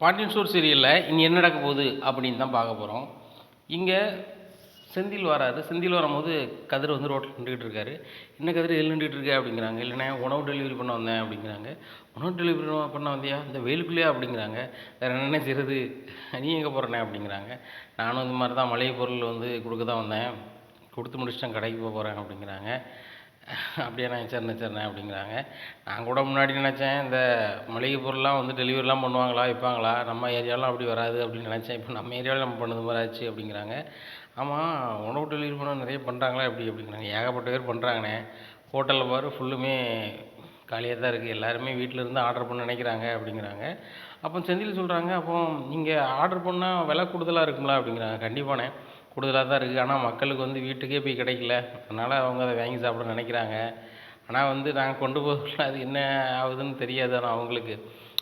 Pandian store சீரியலில் இனி என்ன நடக்க போகுது அப்படின்னு தான் பார்க்க போகிறோம். இங்கே செந்தில் வராரு. செந்தில் வரும்போது கதிர் வந்து ரோட்டில் நின்றுக்கிட்டு இருக்காரு. என்ன கதிர் எதில் நின்றுட்டு இருக்க அப்படிங்கிறாங்க. இல்லைண்ணே உணவு டெலிவரி பண்ண வந்தேன் அப்படிங்கிறாங்க. உணவு டெலிவரி பண்ண வந்தியா இந்த வெயிலுக்குள்ளேயா அப்படிங்கிறாங்க. வேறு என்னென்ன செய்கிறது, நீ எங்கே போகிறண்ணே அப்படிங்கிறாங்க. நானும் இந்த மாதிரி தான் மளிகை பொருள் வந்து கொடுக்க தான் வந்தேன், கொடுத்து முடிச்சுட்டேன், கடைக்கு போக போகிறேன் அப்படிங்கிறாங்க. அப்படியாண்ணே சரிண்ணே அப்படிங்கிறாங்க. நான் கூட முன்னாடி நினச்சேன் இந்த மளிகை பொருள்லாம் வந்து டெலிவரிலாம் பண்ணுவாங்களா விற்பாங்களா, நம்ம ஏரியாலாம் அப்படி வராது அப்படின்னு நினச்சேன். இப்போ நம்ம ஏரியாவில் நம்ம பண்ணது மாதிரி ஆச்சு அப்படிங்கிறாங்க. ஆமாம், உணவு டெலிவரி பண்ண நிறைய பண்ணுறாங்களா எப்படி அப்படிங்கிறாங்க. ஏகப்பட்ட பேர் பண்ணுறாங்கண்ணே, ஹோட்டலில் பாரு ஃபுல்லுமே காலியாக தான் இருக்குது, எல்லாருமே வீட்டில் இருந்து ஆர்டர் பண்ண நினைக்கிறாங்க அப்படிங்கிறாங்க. அப்போ செந்தில் சொல்கிறாங்க, அப்போ நீங்கள் ஆர்டர் பண்ணால் விலை கூடுதலாக இருக்குங்களா அப்படிங்கிறாங்க. கண்டிப்பாண்ணே கூடுதலாக தான் இருக்குது, ஆனால் மக்களுக்கு வந்து வீட்டுக்கே போய் கிடைக்கல, அதனால் அவங்க அதை வாங்கி சாப்பிட நினைக்கிறாங்க. ஆனால் வந்து நாங்கள் கொண்டு போகல, அது என்ன ஆகுதுன்னு தெரியாது, ஆனால் அவங்களுக்கு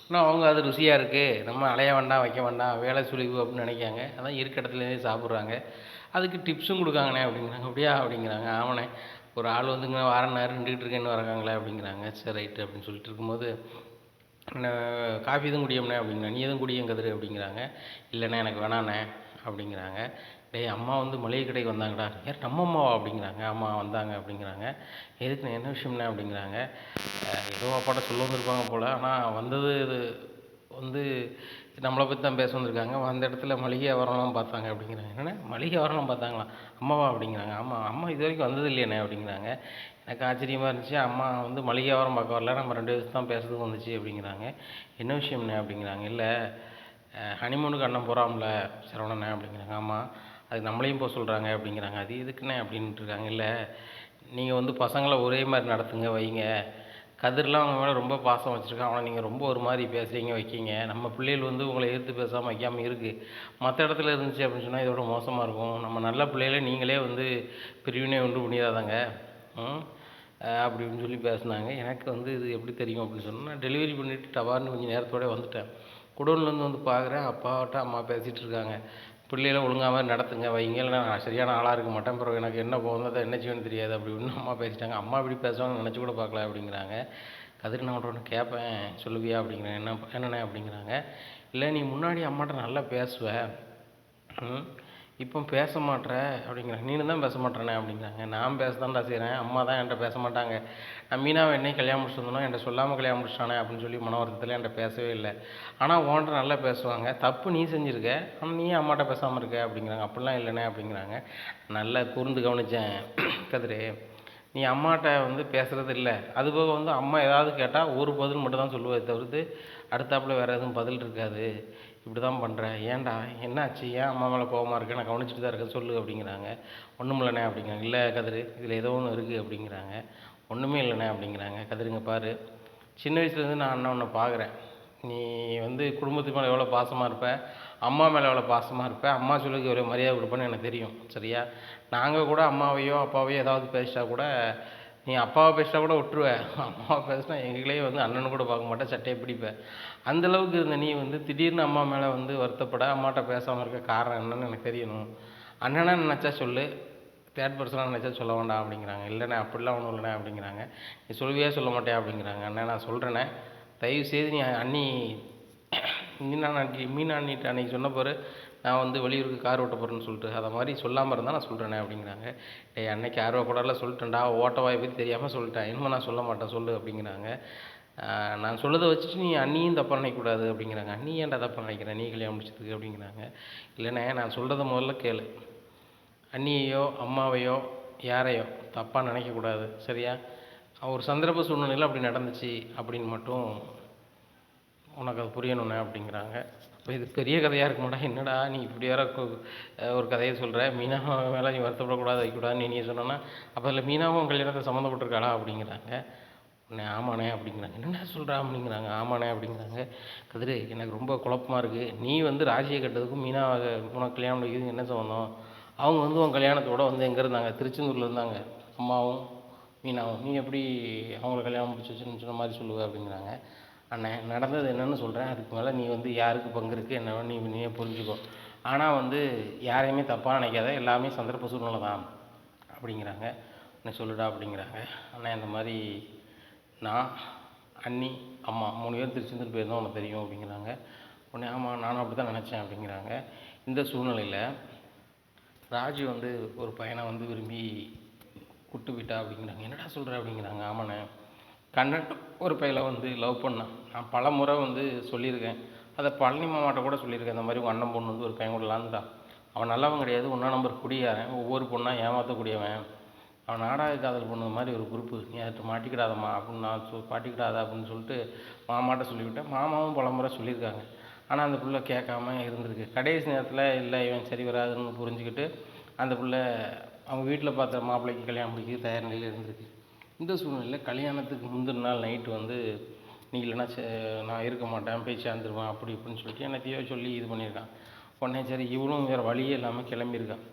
ஆனால் அவங்க அது ருசியாக இருக்குது, நம்ம அலைய வேண்டாம் வைக்க வேண்டாம் வேலை சுழிவு அப்படின்னு நினைக்காங்க, அதான் இருக்க இடத்துலேருந்தே சாப்பிட்றாங்க. அதுக்கு டிப்ஸும் கொடுக்காங்கண்ணே அப்படிங்கிறாங்க. அப்படியா அப்படிங்கிறாங்க. ஆமாண்ணே, ஒரு ஆள் வந்துங்க வாரம் நேரம் நின்றுக்கிட்டு இருக்கேன்னு வராங்களே அப்படிங்கிறாங்க. சரி ரைட்டு அப்படின்னு சொல்லிட்டு இருக்கும்போது காஃபி எதுவும் குடியோம்ண்ணே அப்படிங்கிறாங்க. நீ எதுவும் குடியும் கதிரு அப்படிங்கிறாங்க. இல்லைண்ணே எனக்கு வேணாண்ணே அப்படிங்கிறாங்க. டேய் அம்மா வந்து மளிகை கடைக்கு வந்தாங்கடா. யார் நம்ம அம்மாவா அப்படிங்கிறாங்க. ஆமாம் வந்தாங்க அப்படிங்கிறாங்க. எதுக்குண்ணே என்ன விஷயம்ண்ணே அப்படிங்கிறாங்க. ஏதோ அப்பாட்ட சொல்ல வந்திருப்பாங்க போல், ஆனால் வந்தது இது வந்து நம்மளை பற்றி தான் பேச வந்திருக்காங்க. அந்த இடத்துல மளிகை வியாபாரம்லாம் பார்த்தாங்க அப்படிங்கிறாங்க. என்னண்ணே மளிகை வியாபாரம்லாம் பார்த்தாங்களா, அம்மாவா அப்படிங்கிறாங்க. ஆமாம், அம்மா இது வரைக்கும் வந்தது இல்லையாண்ணே அப்படிங்கிறாங்க. எனக்கு ஆச்சரியமாக இருந்துச்சு, அம்மா வந்து மளிகை வியாபாரம் பார்க்க வரல, நம்ம 2 பேருக்கு தான் பேசுறதுக்கு வந்துச்சு அப்படிங்கிறாங்க. என்ன விஷயம்ண்ணே அப்படிங்கிறாங்க. இல்லை ஹனிமூனுக்கு அண்ணன் போகிறாம்ல சரவணண்ணே அப்படிங்கிறாங்க. ஆமாம், அது நம்மளையும் போக சொல்கிறாங்க அப்படிங்கிறாங்க. அது எதுக்குண்ணே அப்படின்ட்டு இருக்காங்க. இல்லை நீங்கள் வந்து பசங்களை ஒரே மாதிரி நடத்துங்க வைங்க, கதிர்லாம் அவங்க மேலே ரொம்ப பாசம் வச்சுருக்கான், அவனை நீங்கள் ரொம்ப ஒரு மாதிரி பேசுகிறீங்க வைக்கிங்க, நம்ம பிள்ளைகள் வந்து உங்களை எதிர்த்து பேசாமல் வைக்காமல் இருக்குது, மற்ற இடத்துல இருந்துச்சு அப்படின்னு சொன்னால் இதோட மோசமாக இருக்கும், நம்ம நல்ல பிள்ளைகளே நீங்களே வந்து பிரிவினை உண்டு பண்ணிடாதாங்க அப்படின்னு சொல்லி பேசினாங்க. எனக்கு வந்து இது எப்படி தெரியும் அப்படின்னு சொன்னால், நான் டெலிவரி பண்ணிவிட்டு டவார்னு கொஞ்சம் நேரத்தோடு வந்துட்டேன். குடோன்லேருந்து வந்து பார்க்குறேன், அப்பாட்ட அம்மா பேசிகிட்டு இருக்காங்க. பிள்ளைகளை ஒழுங்காக மாதிரி நடத்துங்க வைங்க, இல்லைனா நான் சரியான ஆளாக இருக்க மாட்டேன், பிறகு எனக்கு என்ன போகுது என்ன செய்வேன்னு தெரியாது அப்படின்னு அம்மா பேசிட்டாங்க. அம்மா இப்படி பேசுவாங்கன்னு நினச்சி கூட பார்க்கல அப்படிங்கிறாங்க. கதிர் நான் ஒன்று கேட்பேன் சொல்லுவியா அப்படிங்கிறேன். என்னண்ணே அப்படிங்கிறாங்க. இல்லை நீ முன்னாடி அம்மாட்ட நல்லா பேசுவ, இப்போ பேச மாட்டேற அப்படிங்கிறாங்க. நீனு தான் பேச மாட்டேறனே அப்படிங்கிறாங்க. நான் பேச தான்டா செய்கிறேன், அம்மா தான் என்கிட்ட பேச மாட்டாங்க. நான் மீனாவை என்னையும் கல்யாணம் முடிச்சு வந்தோன்னா என்கிட்ட சொல்லாமல் கல்யாணம் முடிச்சிட்டானே அப்படின்னு சொல்லி மன வருத்தத்தில் என்கிட்ட பேசவே இல்லை. ஆனால் உன்கிட்ட நல்லா பேசுவாங்க, தப்பு நீ செஞ்சுருக்க, ஆனால் நீ அம்மாட்ட பேசாமல் இருக்க அப்படிங்கிறாங்க. அப்படிலாம் இல்லைண்ணே அப்படிங்கிறாங்க. நல்லா கூர்ந்து கவனித்தேன் கதிரே, நீ அம்மாட்ட வந்து பேசுகிறது இல்லை, அதுபோக வந்து அம்மா ஏதாவது கேட்டால் ஒரு பதில் மட்டும் தான் சொல்லுவதை தவிர்த்து அடுத்தாப்புல வேறு எதுவும் பதில் இருக்காது, இப்படி தான் பண்ணுறேன், ஏன்டா என்னாச்சு, ஏன் அம்மா மேலே கோபமாக இருக்கேன், நான் கவனிச்சுட்டு தான் இருக்கேன் சொல்லு அப்படிங்கிறாங்க. ஒன்றும் இல்லைண்ணே அப்படிங்கிறாங்க. இல்லை கதிர் இதில் ஏதோ ஒன்று இருக்குது அப்படிங்கிறாங்க. ஒன்றுமே இல்லைண்ணே அப்படிங்கிறாங்க. கதிருங்க பாரு, சின்ன வயசுலேருந்து நான் அண்ணன் ஒன்று பார்க்குறேன், நீ வந்து குடும்பத்துக்கு மேலே எவ்வளோ பாசமாக இருப்ப, அம்மா மேலே எவ்வளோ பாசமாக இருப்ப, அம்மா சொல்லுக்கு எவ்வளோ மரியாதை கொடுப்பேன்னு எனக்கு தெரியும் சரியா. நாங்கள் கூட அம்மாவையோ அப்பாவையோ ஏதாவது பேசிட்டா கூட, நீ அப்பாவை பேசிட்டா கூட விட்டுருவேன், அம்மாவை பேசினா எங்களே வந்து அண்ணனு கூட பார்க்க மாட்டேன், சட்டையை பிடிப்பேன். அந்தளவுக்கு இருந்த நீ வந்து திடீர்னு அம்மா மேலே வந்து வருத்தப்பட அம்மாட்ட பேசாமல் இருக்க காரணம் என்னன்னு எனக்கு தெரியணும். அண்ணனா நினச்சா சொல்லு, தேர்ட் பர்சனாக நினச்சா சொல்ல வேண்டாம் அப்படிங்கிறாங்க. இல்லைண்ணே அப்படிலாம் ஒன்றும் இல்லைண்ணே அப்படிங்கிறாங்க. நீ சொல்வியா சொல்ல மாட்டியா அப்படிங்கிறாங்க. அண்ணே நான் சொல்கிறேண்ணே, தயவுசெய்து நீ அண்ணி மீனா அண்ணிட்டு அன்றைக்கி சொன்ன பாரு, நான் வந்து வெளியூருக்கு கார் ஓட்ட போகிறேன்னு சொல்லிட்டு, அதை மாதிரி சொல்லாமல் இருந்தால் நான் சொல்கிறேனே அப்படிங்கிறாங்க. டேய் அன்னைக்கு ஆர்வப்படால சொல்லிட்டேன்டா, ஓட்டவாயை பற்றி தெரியாமல் சொல்லிட்டேன், இனிமேல் நான் சொல்ல மாட்டேன் சொல்லு அப்படிங்கிறாங்க. நான் சொல்லதை வச்சுட்டு நீ அண்ணியும் தப்பாக நினைக்கக்கூடாது அப்படிங்கிறாங்க. அண்ணி ஏன்டா தப்பாக நினைக்கிறேன் நீ கல்யாணம் முடிச்சதுக்கு அப்படிங்கிறாங்க. இல்லைண்ணே நான் சொல்கிறத முதல்ல கேளு, அண்ணியையோ அம்மாவையோ யாரையோ தப்பாக நினைக்கக்கூடாது சரியா, ஒரு சந்தர்ப்ப சூழ்நிலையில் அப்படி நடந்துச்சு அப்படின்னு மட்டும் உனக்கு அது புரியணுண்ணே அப்படிங்கிறாங்க. இப்போ இது பெரிய கதையாக இருக்குமாடா, என்னடா நீ இப்படி வேற ஒரு கதையை சொல்கிற, மீனா மேலே நீ வருத்தப்படக்கூடாது வைக்கக்கூடாதுன்னு நீ சொன்னோன்னா, அப்போ அதில் மீனாவும் கல்யாணத்தை சம்மந்தப்பட்டிருக்காளா அப்படிங்கிறாங்க. உடனே ஆமாண்ணே அப்படிங்கிறாங்க. என்னென்ன சொல்கிறா அப்படிங்கிறாங்க. ஆமாண்ணே அப்படிங்கிறாங்க. கதிர் எனக்கு ரொம்ப குழப்பமாக இருக்குது, நீ வந்து ராசியை கட்டதுக்கும் மீனா உனக்கு கல்யாணம் முடிக்கிறது என்ன சம்மந்தம், அவங்க வந்து உன் கல்யாணத்தோடு வந்து எங்கே இருந்தாங்க, திருச்செந்தூரில் இருந்தாங்க அம்மாவும் மீனாவும், நீ எப்படி அவங்கள கல்யாணம் முடிச்சு வச்சுன்னு சொன்ன மாதிரி சொல்லுவேன் அப்படிங்கிறாங்க. அண்ணே நடந்தது என்னென்னு சொல்கிறேன், அதுக்கு மேலே நீ வந்து யாருக்கு பங்கு இருக்குது என்ன நீயே புரிஞ்சுக்கோ, ஆனால் வந்து யாரையுமே தப்பாக நினைக்காத, எல்லாமே சந்தர்ப்ப சூழ்நிலை தான் அப்படிங்கிறாங்க. நீ சொல்லுடா அப்படிங்கிறாங்க. அண்ணா இந்த மாதிரி நான் அண்ணி அம்மா 3 பேரும் திருச்செந்தூர் போயிருந்தோம் உனக்கு தெரியும் அப்படிங்கிறாங்க. உடனே ஆமாம் நானும் அப்படி தான் நினச்சேன் அப்படிங்கிறாங்க. இந்த சூழ்நிலையில் ராஜு வந்து ஒரு பையனை வந்து விரும்பி கூட்டு போயிட்டா அப்படிங்கிறாங்க. என்னடா சொல்கிற அப்படிங்கிறாங்க. ஆமாண்ணே, கண்ணன் ஒரு பையலை வந்து லவ் பண்ணான். நான் பல முறை வந்து சொல்லியிருக்கேன், அதை பழனி மாமாட்ட கூட சொல்லியிருக்கேன். இந்த மாதிரி உங்கள் அண்ணன் பொண்ணு வந்து ஒரு பையன் கூட லாந்துட்டான். அவன் நல்லவன் கிடையாது, ஒன்றா நம்பர் குடியாரன், ஒவ்வொரு பொண்ணாக ஏமாற்றக்கூடியவன். அவன் நாடக காதல் பண்ணது மாதிரி ஒரு குரூப்பு, நீ அதை மாட்டிக்கிடாதம்மா அப்படின்னு நான் மாட்டிக்கிடாத அப்படின்னு சொல்லிட்டு மாமாட்ட சொல்லிவிட்டேன். மாமாவும் பல முறை சொல்லியிருக்காங்க. ஆனால் அந்த பிள்ளை கேட்காம இருந்திருக்கு. கடைசி நேரத்தில் இல்லை இவன் சரி வராதுன்னு புரிஞ்சுக்கிட்டு அந்த பிள்ளை அவங்க வீட்டில் பார்த்த மாப்பிள்ளைக்கு கல்யாணம் முடிக்க தயார் நிலையில் இருந்திருக்கு. இந்த சூழ்நிலையில் கல்யாணத்துக்கு முந்தின நாள் நைட்டு வந்து நீ இல்லைன்னா நான் இருக்க மாட்டேன், போய் சேர்ந்துருவேன் அப்படி இப்படின்னு சொல்லிட்டு என்னத்தையோ சொல்லி இது பண்ணியிருக்கான். உடனே சரி இவளும் வேறு வழியே இல்லாமல் கிளம்பியிருக்கான்.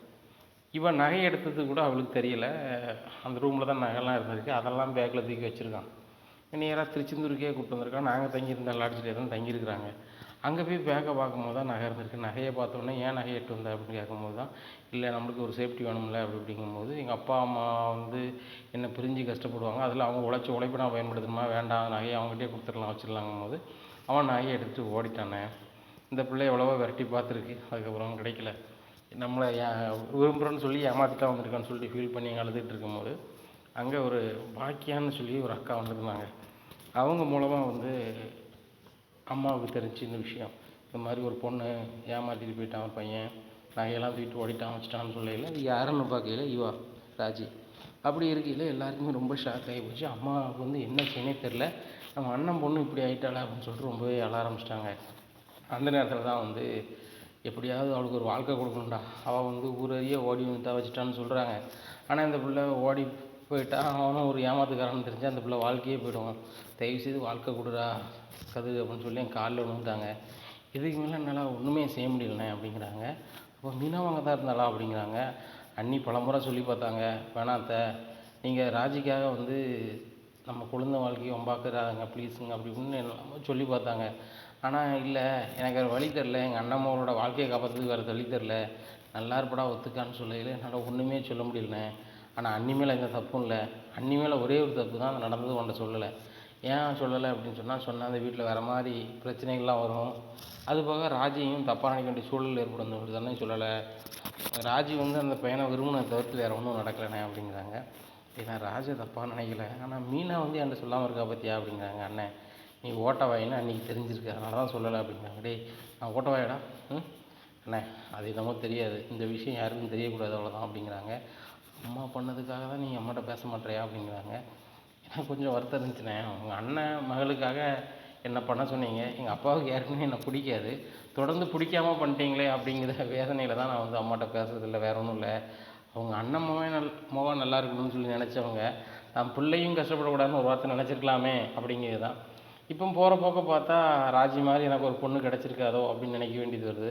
இவன் நகை எடுத்தது கூட அவளுக்கு தெரியல. அந்த ரூமில் தான் நகைலாம் இருந்திருக்கு, அதெல்லாம் பேக்கில் தூக்கி வச்சுருக்கான். நேராக திருச்செந்தூருக்கே கூப்பிட்டு வந்திருக்கான். நாங்கள் தங்கியிருந்த லாட்ஜிலே தான் தங்கியிருக்கிறாங்க. அங்கே போய் பேக்கை பார்க்கும்போது தான் நகை இருந்திருக்கு. நகையை பார்த்தோன்னே ஏன் நகையை எட்டு வந்த அப்படின்னு கேட்கும்போது தான், இல்லை நம்மளுக்கு ஒரு சேஃப்டி வேணும்ல அப்படி அப்படிங்கும்போது, எங்கள் அப்பா அம்மா வந்து என்னை பிரிஞ்சு கஷ்டப்படுவாங்க, அதில் அவங்க உழைப்பு நான் பயன்படுத்தணுமா, வேண்டாம் நகையை அவங்ககிட்டே கொடுத்துடலாம் வச்சிடலாங்கும் போது அவன் நகையை எடுத்துகிட்டு ஓடிட்டானே. இந்த பிள்ளை எவ்வளவோ விரட்டி பார்த்துருக்கு, அதுக்கப்புறம் கிடைக்கல. நம்மளை விரும்புகிறேன்னு சொல்லி ஏமாற்றிட்டா வந்திருக்கான்னு சொல்லிட்டு ஃபீல் பண்ணி எங்கள் அழுதுகிட்டு இருக்கும்போது அங்கே ஒரு பாக்கியான்னு சொல்லி ஒரு அக்கா வந்திருந்தாங்க. அவங்க மூலமாக வந்து அம்மாவுக்கு தெரிஞ்சு இந்த விஷயம், இந்த மாதிரி ஒரு பொண்ணு ஏமாற்றிட்டு போயிட்டான் ஒரு பையன், நகையெல்லாம் தூக்கிட்டு ஓடிட்டான் வச்சிட்டான்னு சொல்லையில் இது யாருன்னு பார்க்கையில் இவா ராஜி. அப்படி இருக்கையில் எல்லாருக்குமே ரொம்ப ஷாக் ஆகி போச்சு. அம்மாவுக்கு வந்து என்ன செய்யனே தெரில, நம்ம அண்ணன் பொண்ணு இப்படி ஆகிட்டாளா அப்படின்னு சொல்லிட்டு ரொம்பவே அழ ஆரம்பிச்சிட்டாங்க. அந்த நேரத்தில் தான் வந்து எப்படியாவது அவளுக்கு ஒரு வாழ்க்கை கொடுக்கணும்டா, அவள் வந்து ஊரறிய ஓடி வந்துட்டா வச்சுட்டான்னு சொல்கிறாங்க. ஆனால் இந்த பிள்ளை ஓடி போயிட்டா அவனும் ஒரு ஏமாத்துக்காரன்னு தெரிஞ்சு அந்த பிள்ளை வாழ்க்கையே போய்டுவான். தயவுசெய்து வாழ்க்கை கொடுடா கது அப்படின்னு சொல்லி என் காலில் விழுந்துட்டாங்க. இதுக்கு மேலே என்னால் ஒன்றுமே செய்ய முடியலண்ணே அப்படிங்கிறாங்க. அப்போ மீனவங்க தான் இருந்தாளா அப்படிங்கிறாங்க. அண்ணி பலமுறை சொல்லி பார்த்தாங்க, வேணாத்த நீங்கள் ராஜிக்காக வந்து நம்ம குழந்தை வாழ்க்கையை வம்பாக்குறாங்க ப்ளீஸுங்க அப்படி இப்படின்னு எல்லாமே சொல்லி பார்த்தாங்க. ஆனால் இல்லை எனக்கு வேறு வழி தெரில, எங்கள் அண்ணம்மாவோட வாழ்க்கையை காப்பாற்றுறதுக்கு வேறு வழி தெரில, நல்லா இருப்படா ஒத்துக்கான்னு சொல்லையில் என்னால் ஒன்றுமே சொல்ல முடியலண்ணே. ஆனால் அண்ணி மேலே எந்த தப்பும் இல்லை, அண்ணி மேலே ஒரே ஒரு தப்பு தான், அது நடந்தது உன்ட்ட சொல்லலை. ஏன் சொல்லலை அப்படின்னு சொன்னால் அந்த வீட்டில் வேறு மாதிரி பிரச்சனைகள்லாம் வரும். அதுபோக ராஜியும் தப்பாக நினைக்க வேண்டிய சூழல் ஏற்படும் அப்படி தானே சொல்லலை. ராஜி வந்து அந்த பையனை விரும்பினதை தவிர்த்து வேறு ஒன்றும் நடக்கலைண்ணே அப்படிங்கிறாங்க. ஏன்னா ராஜை தப்பாக நினைக்கல, ஆனால் மீனா வந்து என்கிட்ட சொல்லாமல் இருக்கா பார்த்தியா அப்படிங்கிறாங்க. அண்ணன் நீ ஓட்டவாயின்னு அன்றைக்கி தெரிஞ்சிருக்கு, அதனால தான் சொல்லலை அப்படிங்கிறாங்க. டேய் நான் ஓட்டவாயடா அண்ணே, அது என்னமோ தெரியாது, இந்த விஷயம் யாருக்கும் தெரியக்கூடாது அவ்வளோதான் அப்படிங்கிறாங்க. அம்மா பண்ணதுக்காக தான் நீ அம்மாட்ட பேச மாட்டேறியா அப்படிங்கிறாங்க. எனக்கு கொஞ்சம் வருத்தம் இருந்துச்சுண்ணே, உங்கள் அண்ணன் மகளுக்காக என்ன பண்ண சொன்னீங்க, எங்கள் அப்பாவுக்கு ஏற்கனவே என்னை பிடிக்காது, தொடர்ந்து பிடிக்காமல் பண்ணிட்டீங்களே அப்படிங்கிற வேதனையில் தான் நான் வந்து அம்மாட்ட பேசுறதில்லை, வேற ஒன்றும் இல்லை. அவங்க அண்ணன் மகன் நல்லா இருக்கணும்னு சொல்லி நினச்சவங்க தான் பிள்ளையும் கஷ்டப்படக்கூடாதுன்னு ஒரு வார்த்தை நினச்சிருக்கலாமே அப்படிங்கிறது தான். இப்போ போகிற போக்க பார்த்தா ராஜி மாதிரி எனக்கு ஒரு பொண்ணு கிடச்சிருக்காதோ அப்படின்னு நினைக்க வேண்டியது வருது.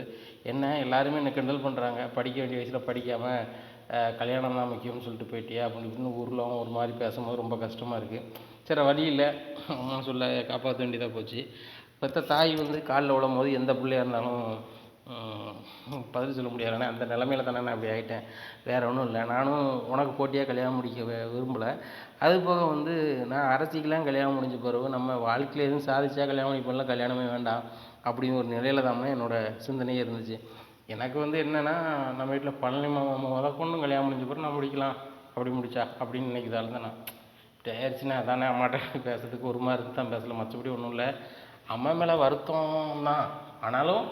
என்ன எல்லாருமே என்னை கிண்டல் பண்ணுறாங்க, படிக்க வேண்டிய வயசில் படிக்காமல் கல்யாணம் தான் முக்கியம்னு சொல்லிட்டு போயிட்டியா அப்படின்னு இப்படின்னு ஊரில் ஒரு மாதிரி பேசும்போது ரொம்ப கஷ்டமாக இருக்குது. சரி வழி இல்லை, அம்மா சொல்ல காப்பாற்ற வேண்டியதாக போச்சு. பெற்ற தாய் வந்து காலில் விழும் போது எந்த பிள்ளையாக இருந்தாலும் பதில் சொல்ல முடியாதுண்ணே. அந்த நிலமையில தானே நான் அப்படி ஆகிட்டேன், வேறு ஒன்றும் இல்லை. நானும் உனக்கு போட்டியாக கல்யாணம் முடிக்க விரும்பலை. அது போக வந்து நான் அரசிக்கெலாம் கல்யாணம் முடிஞ்ச பிறகு நம்ம வாழ்க்கையில் எதுவும் சாதிச்சா கல்யாணம் முடிப்போம்ல, கல்யாணமே வேண்டாம் அப்படின்னு ஒரு நிலையில் தான் என்னோடய சிந்தனையே இருந்துச்சு. எனக்கு வந்து என்னென்னா நம்ம வீட்டில் பழனி மாமா முதற்கொண்டு கல்யாணம் முடிஞ்ச பிறகு நான் முடிக்கலாம், அப்படி முடிச்சா அப்படின்னு நினைக்கிறதால தான் நான் இப்படி ஆயிடுச்சுன்னா அதானே அம்மாட்ட பேசுறதுக்கு ஒரு மாதிரி தான் பேசலை, மற்றபடி ஒன்றும் இல்லை. அம்மா மேலே வருத்தம் தான், ஆனாலும்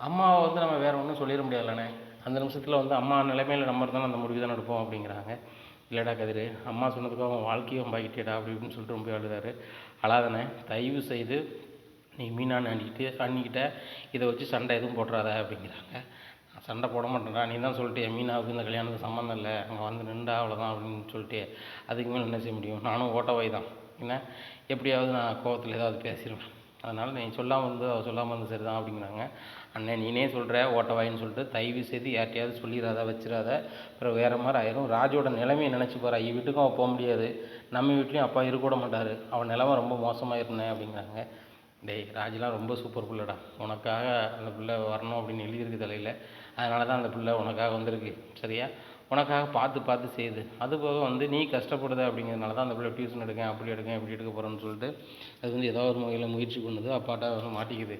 அம்மாவை வந்து நம்ம வேறு ஒன்றும் சொல்லிட முடியாதுல்லண்ணே. அந்த நிமிஷத்தில் வந்து அம்மா நிலைமையில் நம்ம இருந்தாலும் அந்த முடிவு தான் எடுப்போம் அப்படிங்கிறாங்க. இல்லைடா கதிர், அம்மா சொன்னதுக்கு அவன் வாழ்க்கையும் பாக்கிட்டேடா அப்படி இப்படின்னு சொல்லிட்டு ரொம்ப அழுதாரு. அழாதண்ணே, தயவு செய்து நீ மீனான்னு அண்ணிக்கிட்ட இதை வச்சு சண்டை எதுவும் போட்டுறாத அப்படிங்கிறாங்க. சண்டை போட மாட்டேன்டா, நீ தான் சொல்லிட்டு மீனாவுக்கு இந்த கல்யாணத்துக்கு சம்மந்தம் இல்லை, அங்கே வந்து நின்றா அவ்வளோதான் அப்படின்னு சொல்லிட்டு அதுக்கு மேலே என்ன செய்ய முடியும், நானும் ஓட்டவாய் தான், என்ன எப்படியாவது நான் கோவத்தில் ஏதாவது பேசிடுவேன், அதனால் நீ சொல்லாமல் வந்து அவள் சொல்லாமல் வந்து சரி தான் அப்படிங்கிறாங்க. அண்ணன் நீனே சொல்கிற ஓட்டவாயின்னு சொல்லிட்டு தயவு செய்து யார்ட்டையாவது சொல்லிடாத வச்சிடாத, அப்புறம் வேறு மாதிரி ஆயிரும். ராஜோட நிலைமையை நினச்சி போகிறா, வீட்டுக்கும் அவள் போக முடியாது, நம்ம வீட்லேயும் அப்பா இருக்கக்கூட மாட்டார், அவன் நிலமை ரொம்ப மோசமாயிருந்தேன் அப்படிங்கிறாங்க. டேய் ராஜிலாம் ரொம்ப சூப்பர் பிள்ளைடா, உனக்காக அந்த பிள்ளை வரணும் அப்படின்னு எழுதியிருக்கு தலையில், அதனால தான் அந்த பிள்ளை உனக்காக வந்திருக்கு, சரியா, உனக்காக பார்த்து பார்த்து செய்யுது. அதுபோக வந்து நீ கஷ்டப்படுது அப்படிங்கிறதுனால தான் அந்த பிள்ளை டியூஷன் எடுக்கேன் அப்படி எடுக்க இப்படி எடுக்க போகிறேன்னு சொல்லிட்டு அது வந்து ஏதோ ஒரு வகையில் முயற்சி பண்ணுது, அப்பாட்ட வந்து மாட்டிக்குது.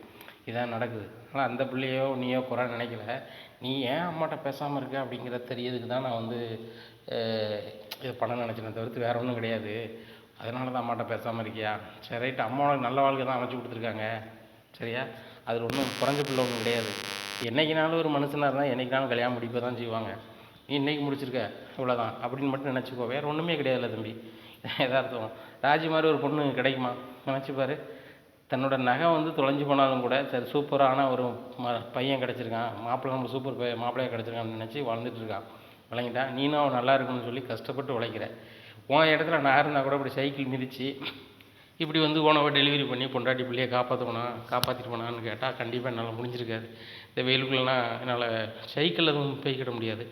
இதான் நடக்குது. ஆனால் அந்த பிள்ளையோ நீயோ குறை நினைக்கல. நீ ஏன் அம்மாட்ட பேசாமல் இருக்க அப்படிங்கிறது தெரியறதுக்கு தான் நான் வந்து இதை பண்ண நினச்சேனே தவிர்த்து வேறு ஒன்றும் கிடையாது. அதனால தான் அம்மாட்ட பேசாமல் இருக்கியா? சரி ரைட்டு, அம்மா உனக்கு நல்ல வாழ்க்கை தான் அமைச்சு கொடுத்துருக்காங்க சரியா? அதில் ஒன்றும் குறைஞ்ச பிள்ளை ஒன்றும் கிடையாது. என்றைக்குனாலும் ஒரு மனுஷனாக இருந்தால் என்றைக்குனாலும் கல்யாணம் முடிப்பை தான் செய்வாங்க. நீ இன்றைக்கி முடிச்சிருக்க இவ்வளோதான் அப்படின்னு மட்டும் நினச்சிக்கோ, வேறு ஒன்றுமே கிடையாதுல்ல தம்பி. எதார்த்தம் ராஜி மாதிரி ஒரு பொண்ணு கிடைக்குமா? நினச்சிப்பார். தன்னோட நகை வந்து தொலைஞ்சு போனாலும் கூட சரி சூப்பரான ஒரு பையன் கிடச்சிருக்கான், மாப்பிள்ளை நம்ம சூப்பர் மாப்பிள்ளையாக கிடச்சிருக்கான்னு நினச்சி வளர்ந்துட்டுருக்கான். விளங்கிட்டா? நீனும் அவன் நல்லா இருக்குன்னு சொல்லி கஷ்டப்பட்டு உழைக்கிற. உன் இடத்துல நான் இருந்தால் கூட இப்படி சைக்கிள் மிதித்து இப்படி வந்து உணவை டெலிவரி பண்ணி பொண்டாட்டி பிள்ளையை காப்பாற்றிட்டு போனான்னு கேட்டால் கண்டிப்பாக என்னால் முடிஞ்சிருக்காது. இந்த வெயிலுக்குள்ளனா என்னால் சைக்கிள் எதுவும் போய்க்கிட முடியாது.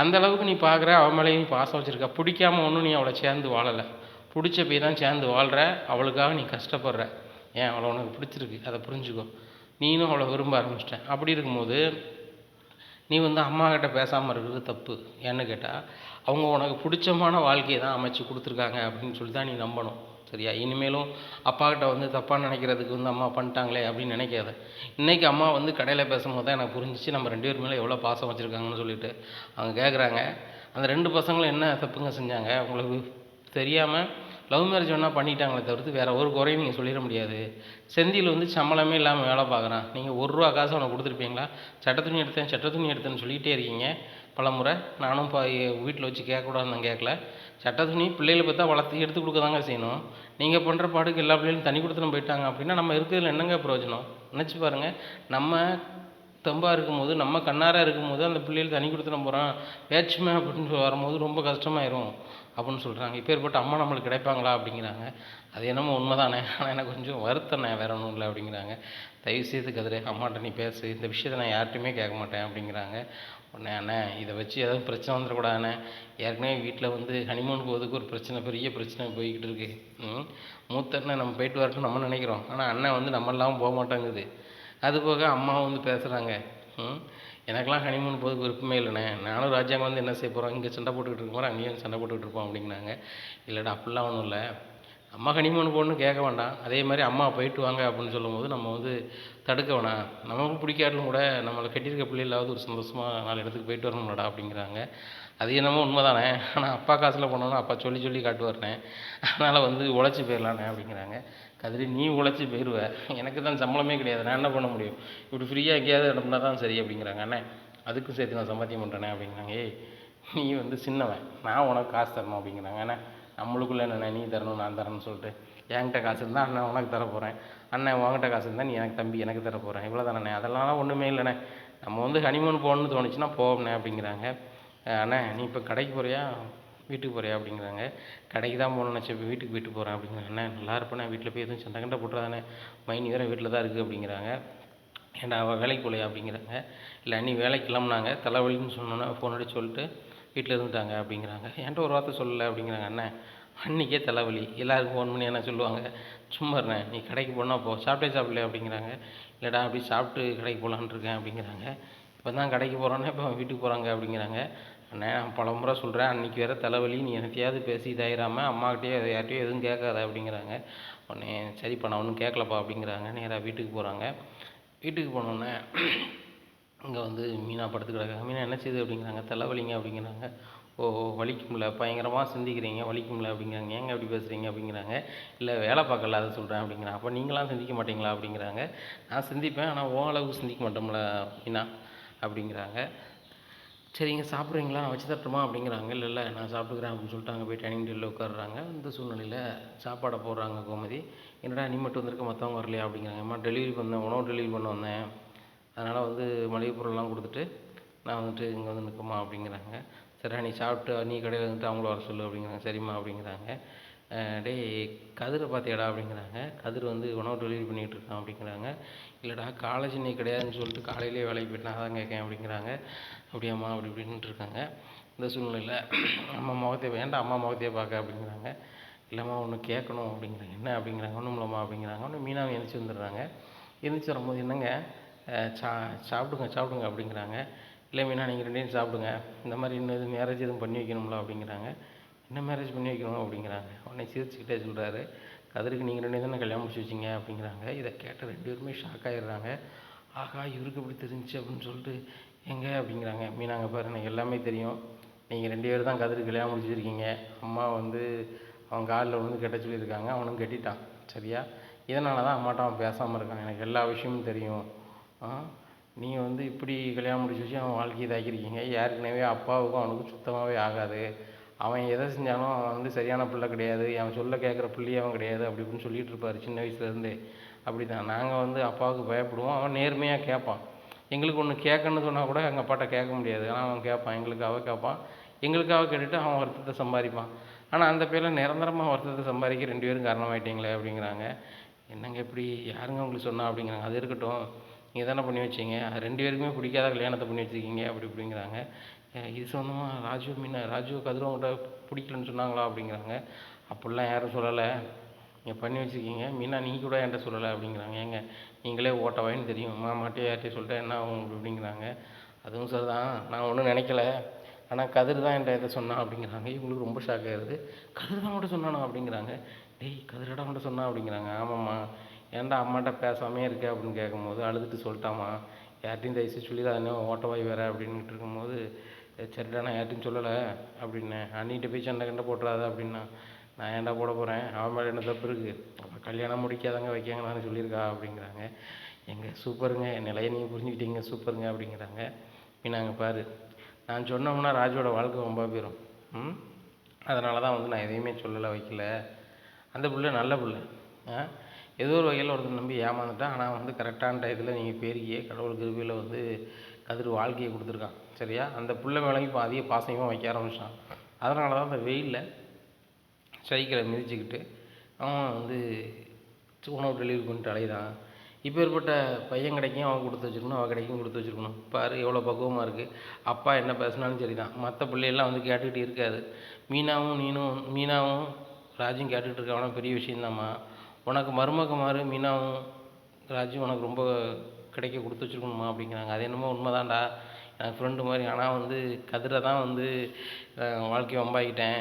அந்தளவுக்கு நீ பார்க்குற, அவன் மேலேயும் நீ பாசம் வச்சுருக்க. பிடிக்காம ஒன்றும் நீ அவளை சேர்ந்து வாழலை, பிடிச்ச போய் தான் சேர்ந்து வாழ்கிற. அவளுக்காக நீ கஷ்டப்படுற. ஏன்? அவளை உனக்கு பிடிச்சிருக்கு, அதை புரிஞ்சுக்கோ. நீனும் அவளை விரும்ப ஆரம்பிச்சிட்டேன். அப்படி இருக்கும்போது நீ வந்து அம்மாக்கிட்ட பேசாமல் இருக்கிறது தப்பு. ஏன்னு கேட்டால் அவங்க உனக்கு பிடிச்சமான வாழ்க்கையை தான் அமைச்சு கொடுத்துருக்காங்க அப்படின்னு சொல்லி தான் நீ நம்பணும் சரியா? இனிமேலும் அப்பாக்கிட்ட வந்து தப்பாக நினைக்கிறதுக்கு வந்து அம்மா பண்ணிட்டாங்களே அப்படின்னு நினைக்காத. இன்றைக்கி அம்மா வந்து கடையில் பேசும்போது தான் எனக்கு புரிஞ்சிச்சு நம்ம 2 பேர் மேலே எவ்வளோ பாசம் வச்சுருக்காங்கன்னு சொல்லிட்டு. அவங்க கேட்குறாங்க, அந்த 2 பசங்களும் என்ன தப்புங்க செஞ்சாங்க? உங்களுக்கு தெரியாமல் லவ் மேரேஜ் வேணால் பண்ணிட்டாங்களே தவிர்த்து வேறு ஒரு குறையும் நீங்கள் சொல்லிட முடியாது. செந்தில் வந்து சம்பளமே இல்லாமல் வேலை பார்க்குறான். நீங்கள் ₹1 காசு அவனை கொடுத்துருப்பீங்களா? சட்ட துணி எடுத்தேன்னு சொல்லிகிட்டே இருக்கீங்க பல முறை. நானும் வீட்டில் வச்சு கேட்கக்கூடாதுன்னு நான் கேட்கல. சட்ட துணி பிள்ளைகளை பார்த்தா வளர்த்து எடுத்து கொடுக்க தாங்க செய்யணும். நீங்கள் பண்ணுற பாடுக்கு எல்லா பிள்ளைகளும் தனி கொடுத்துன்னு போயிட்டாங்க அப்படின்னா நம்ம இருக்கிறதுல என்னங்க பிரயோஜனம்? நினச்சி பாருங்கள். நம்ம தெம்பாக இருக்கும்போது, நம்ம கண்ணாராக இருக்கும்போது அந்த பிள்ளைகள் தனி கொடுத்துன போகிறான் பேச்சுமே அப்படின்னு வரும்போது ரொம்ப கஷ்டமாயிரும் அப்படின்னு சொல்கிறாங்க. இப்பேற்பட்ட அம்மா நம்மளுக்கு கிடைப்பாங்களா அப்படிங்கிறாங்க. அது என்னமோ உண்மைதானே, ஆனால் எனக்கு கொஞ்சம் வருத்தண்ணே, வேறு ஒன்றும் இல்லை அப்படிங்கிறாங்க. தயவுசெய்து கதிரே அம்மாட்ட நீ பேசு, இந்த விஷயத்தை நான் யார்கிட்டையுமே கேட்க மாட்டேன் அப்படிங்கிறாங்க. உடனே அண்ணே இதை வச்சு எதுவும் பிரச்சனை வந்துடக்கூடாதுண்ணே. ஏற்கனவே வீட்டில் வந்து ஹனிமூன் போகிறதுக்கு ஒரு பிரச்சனை, பெரிய பிரச்சனை போய்கிட்டு இருக்கு. மூத்த அண்ணன் நம்ம போயிட்டு வரட்டும் நம்ம நினைக்கிறோம், ஆனால் அண்ணன் வந்து நம்ம இல்லாமல் போக மாட்டாங்குது. அதுபோக அம்மாவும் வந்து பேசுகிறாங்க, எனக்கெல்லாம் ஹனிமூன் போகிறதுக்கு விருப்பமே இல்லைண்ணே. நானும் ராஜாங்க வந்து என்ன செய்ய போகிறோம், இங்கே சண்டை போட்டுக்கிட்டு இருக்க மாதிரி அங்கேயும் சண்டை போட்டுக்கிட்டு இருப்போம் அப்படிங்கிறாங்க. இல்லைடா அப்படிலாம் ஒன்றும் இல்லை, அம்மா ஹனிமூன் போகணுன்னு கேட்க வேண்டாம். அதே மாதிரி அம்மா போயிட்டு வாங்க அப்படின்னு சொல்லும்போது நம்ம வந்து தடுக்க வேணாம். நமக்கு பிடிக்காட்டிலும் கூட நம்மளை கட்டியிருக்க பிள்ளைகளாவது ஒரு சந்தோஷமாக 4 இடத்துக்கு போயிட்டு வரணும்லடா அப்படிங்கிறாங்க. அது என்னமோ உண்மைதானே, ஆனால் அப்பா காசில் போனோன்னா அப்பா சொல்லி காட்டுவார்ண்ணே. அதனால் வந்து உழைச்சி போயிடலாண்ணே அப்படிங்கிறாங்க. கதிரி நீ உழைச்சி போயிடுவ, எனக்கு தான் சம்பளமே கிடையாது, நான் என்ன பண்ண முடியும்? இப்படி ஃப்ரீயாக எங்கேயாவது இடம்னா தான் சரி அப்படிங்கிறாங்க. அண்ணே அதுக்கும் சேர்த்து நான் சம்பாத்தியம் பண்ணுறேனே அப்படிங்கிறாங்க. ஏய் நீ வந்து சின்னவன், நான் உனக்கு காசு தரணும் அப்படிங்கிறாங்க. அண்ணே நம்மளுக்குள்ளே என்னண்ணே நீ தரணும் நான் தரணும்னு சொல்லிட்டு, என்கிட்ட காசு இருந்தால் அண்ணன் உனக்கு தர போகிறேன், அண்ணன் உங்ககிட்ட காசு இருந்தால் நீ எனக்கு தம்பி எனக்கு தர போகிறேன், இவ்வளோ தானே. அதெல்லாம் ஒன்றுமே இல்லைண்ணே, நம்ம வந்து ஹனிமூன் போகணுன்னு தோணுச்சுன்னா போவோம்ண்ணே அப்படிங்கிறாங்க. அண்ணே நீ இப்போ கடைக்கு போகிறியா வீட்டுக்கு போகிறியா அப்படிங்கிறாங்க. கடைக்கு தான் போகணுன்னு நினச்சேன், இப்போ வீட்டுக்கு போயிட்டு போகிறேன் அப்படிங்கிறாங்க. அண்ணே நல்லா இருப்பேண்ணே, வீட்டில் போய் எதுவும் சண்டை கண்டை போட்டுறாதானே, மைனி வேறு வீட்டில் தான் இருக்குது அப்படிங்கிறாங்க. ஏன்டா அவள் வேலைக்கு போகலையா அப்படிங்கிறாங்க. இல்லை அண்ணி வேலைக்கு கிளம்புனாங்க, தலைவலின்னு சொன்னோன்னே ஃபோன் அடிச்சு சொல்லிட்டு வீட்டில் இருந்துட்டாங்க அப்படிங்கிறாங்க. என்கிட்ட ஒரு வார்த்தை சொல்லலை அப்படிங்கிறாங்க. அண்ணே அன்றைக்கே தலைவலி, எல்லாருக்கும் ஃபோன் பண்ணி என்ன சொல்லுவாங்க, சும்மா இருண்ணே நீ கடைக்கு போனால் போ, சாப்பிடலையா அப்படிங்கிறாங்க. இல்லைடா அப்படி சாப்பிட்டு கடைக்கு போகலான்னு இருக்கேன் அப்படிங்கிறாங்க. இப்போ தான் கடைக்கு போகிறோன்னே இப்போ வீட்டுக்கு போகிறாங்க அப்படிங்கிறாங்க. அண்ணே நான் பல முறை சொல்கிறேன், அன்றைக்கி வேறு தலைவலி, நீ எனத்தையாவது பேசி இதாயிராமல் அம்மாக்கிட்டேயோ யார்கிட்டையோ எதுவும் கேட்காத அப்படிங்கிறாங்க. உடனே சரிப்பா நான் ஒன்றும் கேட்கலப்பா அப்படிங்கிறாங்க. நேராக வீட்டுக்கு போகிறாங்க. வீட்டுக்கு போனோடனே இங்கே வந்து மீனா படுத்து கிடக்காங்க. மீனா என்ன செய்யுது அப்படிங்கிறாங்க. தலைவலிங்க அப்படிங்கிறாங்க. ஓ வலிக்கும்ல, பயங்கரமாக சிந்திக்கிறீங்க, வலிக்கும்ல அப்படிங்கிறாங்க. ஏங்க அப்படி பேசுகிறீங்க அப்படிங்கிறாங்க. இல்லை வேலை பார்க்கல அதை சொல்கிறேன் அப்படிங்கிறாங்க. அப்போ நீங்களாம் சிந்திக்க மாட்டீங்களா அப்படிங்கிறாங்க. நான் சிந்திப்பேன், ஆனால் ஓ அளவுக்கு சிந்திக்க மாட்டோம்ல மீனா அப்படிங்கிறாங்க. சரிங்க சாப்பிட்றீங்களா, நான் வச்சு தரட்டுமா அப்படிங்கிறாங்க. இல்லை நான் சாப்பிட்டுக்கிறேன் அப்படின்னு சொல்லிட்டு அங்கே போய் டைனிங் டேபிளில் உட்காடுறாங்க. இந்த சூழ்நிலையில் சாப்பாடை போடுறாங்க கோமதி. என்னடா நீ மட்டும் வந்திருக்க மற்றவங்க வரலையா அப்படிங்கிறாங்க. அம்மா டெலிவரி பண்ணேன், உணவு டெலிவரி பண்ண வந்தேன், அதனால் வந்து மளிகை பொருள்லாம் கொடுத்துட்டு நான் வந்துட்டு இங்கே வந்து நிற்கமா அப்படிங்கிறாங்க. சரி நீ சாப்பிட்டு நீ கடையில் வந்துட்டு அவங்கள வர சொல்லு அப்படிங்கிறாங்க. சரிம்மா அப்படிங்கிறாங்க. டேய் கதிரை பார்த்தியாடா அப்படிங்கிறாங்க. கதிர் வந்து உணவு டெலிவரி பண்ணிகிட்டு இருக்கான் அப்படிங்கிறாங்க. இல்லைடா காலேஜ் இன்னைக்கு கிடையாதுன்னு சொல்லிட்டு காலையிலேயே வேலைக்கு போயிட்டு நான் தான் கேட்கேன் அப்படிங்கிறாங்க. அப்படியாம்மா அப்படி இப்படின்ட்டு இருக்காங்க. இந்த சூழ்நிலையில் அம்மா முகத்தையே வேண்டாம், அம்மா முகத்தையே பார்க்க அப்படிங்கிறாங்க. இல்லைம்மா ஒன்று கேட்கணும் அப்படிங்கிறாங்க. என்ன அப்படிங்கிறாங்க. ஒன்றும் இல்லைம்மா அப்படிங்கிறாங்க. ஒன்று மீனாவை எழுந்திரிச்சி வந்துடுறாங்க. எழுந்திரிச்சி வரும்போது என்னங்க சாப்பிடுங்க அப்படிங்கிறாங்க. இல்லை மீனா நீங்கள் 2 பேரும் சாப்பிடுங்க, இந்த மாதிரி இன்னும் எதுவும் மேரேஜ் எதுவும் பண்ணி வைக்கணும்ல அப்படிங்கிறாங்க. என்ன மேரேஜ் பண்ணி வைக்கணும் அப்படிங்கிறாங்க. உடனே சிரிச்சுக்கிட்டே சொல்கிறாரு, கதிருக்கு நீங்கள் 2 தானே கல்யாணம் முடிச்சு வச்சிங்க அப்படிங்கிறாங்க. இதை கேட்ட 2 பேருமே ஷாக் ஆகிடுறாங்க. ஆகா இவருக்கு எப்படி தெரிஞ்சிச்சு அப்படின்னு சொல்லிட்டு எங்கே அப்படிங்கிறாங்க. மீனாங்க பாரு எனக்கு எல்லாமே தெரியும், நீங்கள் 2 பேர் தான் கதிருக்கு கல்யாணம் முடிச்சிருக்கீங்க. அம்மா வந்து அவன் காலில் விழுந்து கெட்ட சொல்லியிருக்காங்க, அவனும் கட்டிட்டான் சரியா. இதனால தான் அம்மாட்ட அவன் பேசாமல் இருக்கான், எனக்கு எல்லா விஷயமும் தெரியும். நீங்கள் வந்து இப்படி கல்யாணம் முடிச்சு வச்சு அவன் வாழ்க்கையை இதாக்கியிருக்கீங்க. ஏற்கனவே அப்பாவுக்கும் அவனுக்கும் சுத்தமாகவே ஆகாது. அவன் எதை செஞ்சாலும் அவன் வந்து சரியான பிள்ளை கிடையாது, அவன் சொல்ல கேட்குற பிள்ளையே அவன் கிடையாது அப்படி இப்படின்னு சொல்லிட்டு இருப்பார் சின்ன வயசுலேருந்தே. அப்படி தான் நாங்கள் வந்து அப்பாவுக்கு பயப்படுவோம். அவன் நேர்மையாக கேட்பான். எங்களுக்கு ஒன்று கேட்கணுன்னு சொன்னால் கூட எங்கள் அப்பாட்ட கேட்க முடியாது, ஆனால் அவன் கேட்பான், எங்களுக்காக கேட்பான். எங்களுக்காக கேட்டுட்டு அவன் வருத்தத்தை சம்பாதிப்பான். ஆனால் அந்த பேரில் நிரந்தரமாக வருத்தத்தை சம்பாதிக்க 2 பேரும் காரணமாயிட்டீங்களே அப்படிங்கிறாங்க. என்னங்க இப்படி யாருங்க உங்களுக்கு சொன்னா அப்படிங்கிறாங்க. அது இருக்கட்டும், நீங்கள் தானே பண்ணி வச்சிங்க, 2 பேருக்குமே பிடிக்காத கல்யாணத்தை பண்ணி வச்சுருக்கீங்க அப்படி இப்படிங்கிறாங்க. இது சொந்தமாக ராஜு கதிரும் அவங்கள்ட்ட பிடிக்கலன்னு சொன்னாங்களா அப்படிங்கிறாங்க. அப்படிலாம் யாரும் சொல்லலை, நீங்கள் பண்ணி வச்சுருக்கீங்க. மீனா நீ கூட என்கிட்ட சொல்லலை அப்படிங்கிறாங்க. ஏங்க நீங்களே ஓட்டவாயின்னு தெரியும், மாமாட்டையும் யார்ட்டையும் சொல்லிட்டேன் என்ன ஆகும் அப்படிங்கிறாங்க. அதுவும் சரிதான், நான் ஒன்றும் நினைக்கல, ஆனால் கதிர் தான் என்கிட்ட இதை சொன்னான் அப்படிங்கிறாங்க. இவங்களுக்கு ரொம்ப ஷாக் ஆகிடுது. கதிர் தான் கூட சொன்னானா அப்படிங்கிறாங்க. டேய் கதிரடா கூட சொன்னான் அப்படிங்கிறாங்க. ஆமாம்மா, ஏன்டா அம்மாட்ட பேசாமே இருக்க அப்படின்னு கேட்கும்போது அழுதுட்டு சொல்லிட்டாமா, யார்ட்டையும் தயவுசெய்து சொல்லிடாதே ஓட்டவாய் வேறு அப்படின்ட்டு இருக்கும்போது, சரிடா நான் யார்ட்டையும் சொல்லலை அப்படின்னேன். அண்ணிகிட்ட போய் சண்டை கண்டை போட்டுறாத அப்படின்னா. நான் ஏன்டா போட போகிறேன், அவன் மேலே என்ன தப்பு இருக்குது, அவள் கல்யாணம் முடிக்காதங்க வைக்காங்கன்னு சொல்லியிருக்கா அப்படிங்கிறாங்க. எங்க சூப்பருங்க, என் நிலையை நீங்கள் புரிஞ்சுக்கிட்டீங்க சூப்பருங்க அப்படிங்கிறாங்க. மீனாங்க பாரு, நான் சொன்னோம்னா ராஜுவோட வாழ்க்கை ரொம்ப போயிடும். அதனால தான் வந்து நான் எதையுமே சொல்லலை வைக்கல. அந்த பிள்ளை நல்ல பிள்ளை, ஏதோ ஒரு வகையில் ஒருத்தர் நம்பி ஏமாந்துட்டான். ஆனால் வந்து கரெக்டான டயத்தில் நீங்கள் பேருக்கியே கடவுள் கிருபையில் வந்து கதிர் வாழ்க்கையை கொடுத்துருக்கான் சரியா. அந்த பிள்ளை மேலேயும் இப்போ அதிக பாசமாக வைக்க ஆரம்பிச்சான். அதனால தான் அந்த வெயிலில் சைக்கிளை மிதிச்சுக்கிட்டு அவன் வந்து உணவு டெலிவரி பண்ணிட்டு அலைதான். இப்போ ஏற்பட்ட பையன் கிடைக்கும் அவன் கொடுத்து வச்சுருக்கணும், அவள் கிடைக்கும் கொடுத்து வச்சுருக்கணும். பாரு எவ்வளோ பக்குவமாக இருக்குது. அப்பா என்ன பேசினாலும் சரி தான், மற்ற பிள்ளைகள்லாம் வந்து கேட்டுக்கிட்டு இருக்காது. மீனாவும் ராஜும் கேட்டுக்கிட்டு இருக்காங்கன்னா பெரிய விஷயந்தாம்மா. உனக்கு மருமக மாறு மீனாவும் ராஜும் உனக்கு ரொம்ப கிடைக்க கொடுத்து வச்சுருக்கணுமா அப்படிங்கிறாங்க. அது என்னமோ உண்மைதான்டா, எனக்கு ஃப்ரெண்டு மாதிரி. ஆனால் வந்து கதிரை தான் வந்து வாழ்க்கையை வம்பாக்கிட்டேன்,